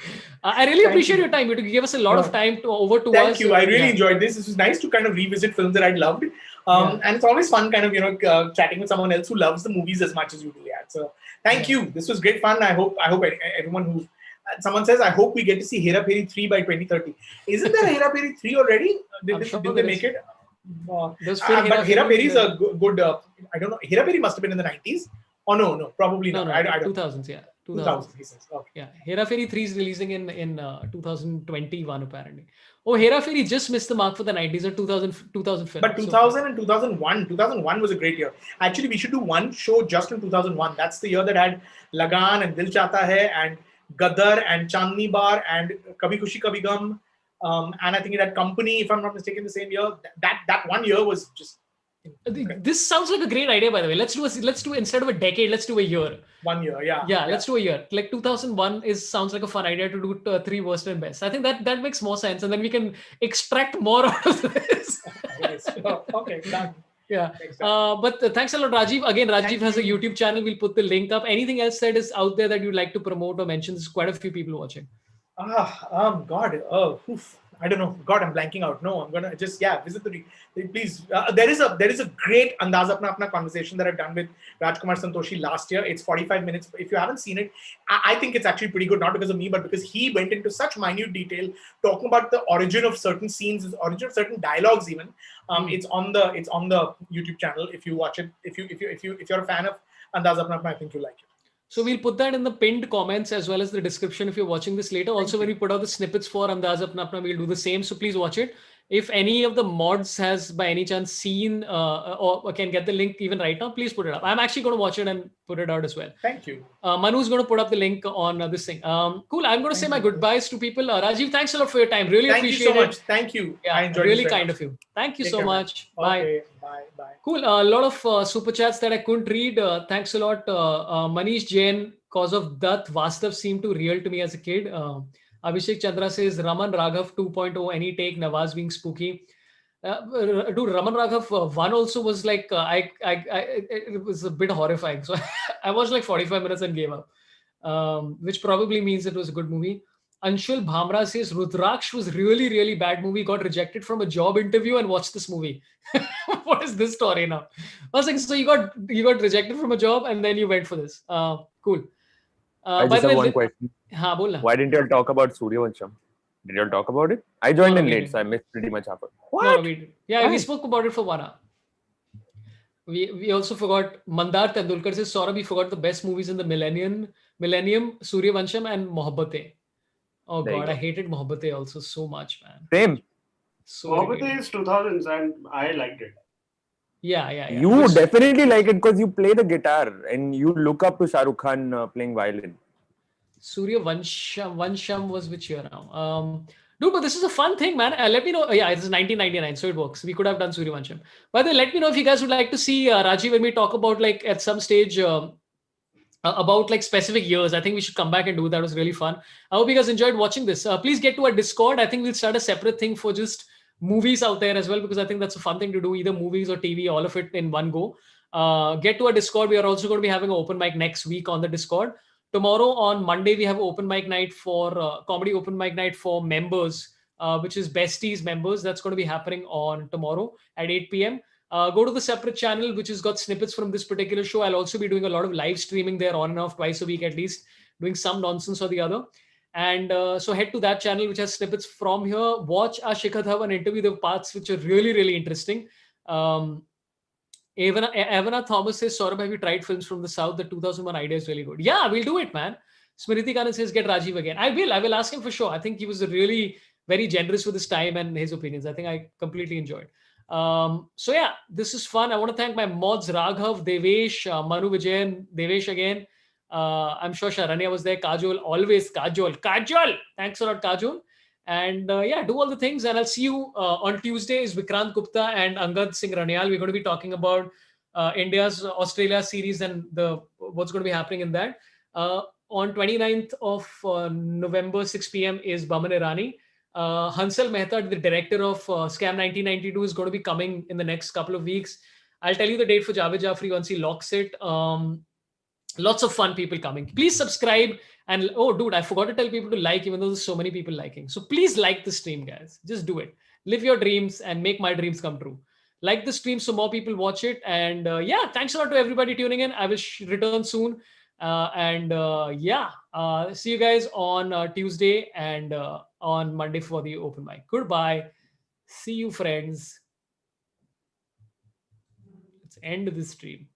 I really appreciate your time. You gave us a lot of time over 2 hours. Thank you. I really enjoyed this. This was nice to kind of revisit films that I'd loved. And it's always fun kind of, chatting with someone else who loves the movies as much as you do. Yeah. So thank you. This was great fun. I hope everyone who... Someone says, I hope we get to see Hera Pheri 3 by 2030. Isn't there a Hera Pheri 3 already? Did they make it? But Hera Pheri is a good... I don't know. Hera Pheri must have been in the 90s. Oh, no. Probably not. No, I don't 2000s, yeah. 2000, he says. Okay. Yeah, Hera Fairy 3 is releasing in 2021 apparently. Oh, Hera Fairy just missed the mark for the 90s or 2000 film. But 2000 and 2001 was a great year. Actually, we should do one show just in 2001. That's the year that had Lagan and Dil Chahta Hai and Gadar and Chandni Bar and Kabhi Khushi Kabhi Gum. And I think it had Company, if I'm not mistaken, the same year. That 1 year was just... This sounds like a great idea, by the way. Let's do instead of a decade, let's do a year. 1 year, yeah. Yeah, let's do a year. Like 2001 sounds like a fun idea to do 3 worst and best. I think that makes more sense, and then we can extract more out of this. Yes. Okay, done. Yeah. But thanks a lot, Rajeev. Again, Rajeev has a YouTube channel. We'll put the link up. Anything else that is out there that you'd like to promote or mention? There's quite a few people watching. God. I don't know. God, I'm blanking out. No, I'm gonna just visit please. There is a great Andaz Apna Apna conversation that I've done with Rajkumar Santoshi last year. It's 45 minutes. If you haven't seen it, I think it's actually pretty good. Not because of me, but because he went into such minute detail talking about the origin of certain scenes, the origin of certain dialogues. Even it's on the YouTube channel. If you watch it, if you're a fan of Andaz Apna Apna, I think you like it. So we'll put that in the pinned comments as well as the description if you're watching this later. Also, when we put out the snippets for Andaz Apna Apna, we'll do the same. So please watch it. If any of the mods has by any chance seen or can get the link even right now, please put it up. I'm actually going to watch it and put it out as well. Thank you. Manu's going to put up the link on this thing. Cool. I'm going to say my goodbyes to people. Rajeev, thanks a lot for your time. Really appreciate it. Thank you so much. Thank you. Yeah, I enjoyed really it. Kind of you. Thank you so much. Okay. Bye. Bye. Cool. A lot of super chats that I couldn't read. Thanks a lot. Manish Jain, cause of Dutt, Vastav seemed too real to me as a kid. Abhishek Chandra says, Raman Raghav 2.0, any take, Nawaz being spooky. Dude, Raman Raghav 1 also was like, it was a bit horrifying. So I watched like 45 minutes and gave up, which probably means it was a good movie. Anshul Bhamra says, Rudraksh was really, really bad movie, got rejected from a job interview and watched this movie. What is this story now? I was like, so you got rejected from a job and then you went for this. Cool. I just have one question. Why didn't you all talk about Suryavansham? Did you all talk about it? I joined in late, so I missed pretty much half of it. What? No, we did. Yeah, we spoke about it for 1 hour. We also forgot, Mandar Tendulkar says, Sorabh, we forgot the best movies in the millennium, Suryavansham and Mohabbatein. Oh God, I hated Mohabbatein also so much, man. Same. So Mohabbatein is 2000s and I liked it. Yeah. You definitely like it because you play the guitar and you look up to Shah Rukh Khan playing violin. Vansham was which year now? Dude, but this is a fun thing, man. Let me know. Yeah, it's 1999, so it works. We could have done Suryavansham. By the way, let me know if you guys would like to see Rajiv when we talk about like at some stage about like specific years. I think we should come back and do that. It was really fun. I hope you guys enjoyed watching this. Please get to our Discord. I think we'll start a separate thing for just movies out there as well, because I think that's a fun thing to do, either movies or TV, all of it in one go. Get to our Discord. We are also going to be having an open mic next week on the Discord. Tomorrow on Monday, we have open mic night for comedy open mic night for members, which is Besties members. That's going to be happening on tomorrow at 8 p.m. Go to the separate channel, which has got snippets from this particular show. I'll also be doing a lot of live streaming there on and off twice a week at least, doing some nonsense or the other. And so head to that channel, which has snippets from here. Watch our Shikhar Dhawan interview, the parts which are really, really interesting. Evana Thomas says, Sorabh, have you tried films from the South? The 2001 idea is really good. Yeah, we'll do it, man. Smriti Kanan says, get Rajiv again. I will ask him for sure. I think he was really very generous with his time and his opinions. I think I completely enjoyed. So yeah, this is fun. I want to thank my mods, Raghav, Devesh, Manu Vijayan, Devesh again. I'm sure Sharanya was there. Kajol, always Kajol. Thanks a lot, Kajol. And do all the things. And I'll see you on Tuesday is Vikrant Gupta and Angad Singh Ranial. We're going to be talking about India's Australia series and what's going to be happening in that. On 29th of November, 6 p.m. is Baman Irani. Hansal Mehta, the director of Scam 1992, is going to be coming in the next couple of weeks. I'll tell you the date for Javed Jafri once he locks it. Lots of fun people coming. Please subscribe. And I forgot to tell people to like, even though there's so many people liking. So please like the stream, guys. Just do it. Live your dreams and make my dreams come true. Like the stream so more people watch it. And thanks a lot to everybody tuning in. I will return soon. See you guys on Tuesday and on Monday for the open mic. Goodbye. See you, friends. Let's end this stream.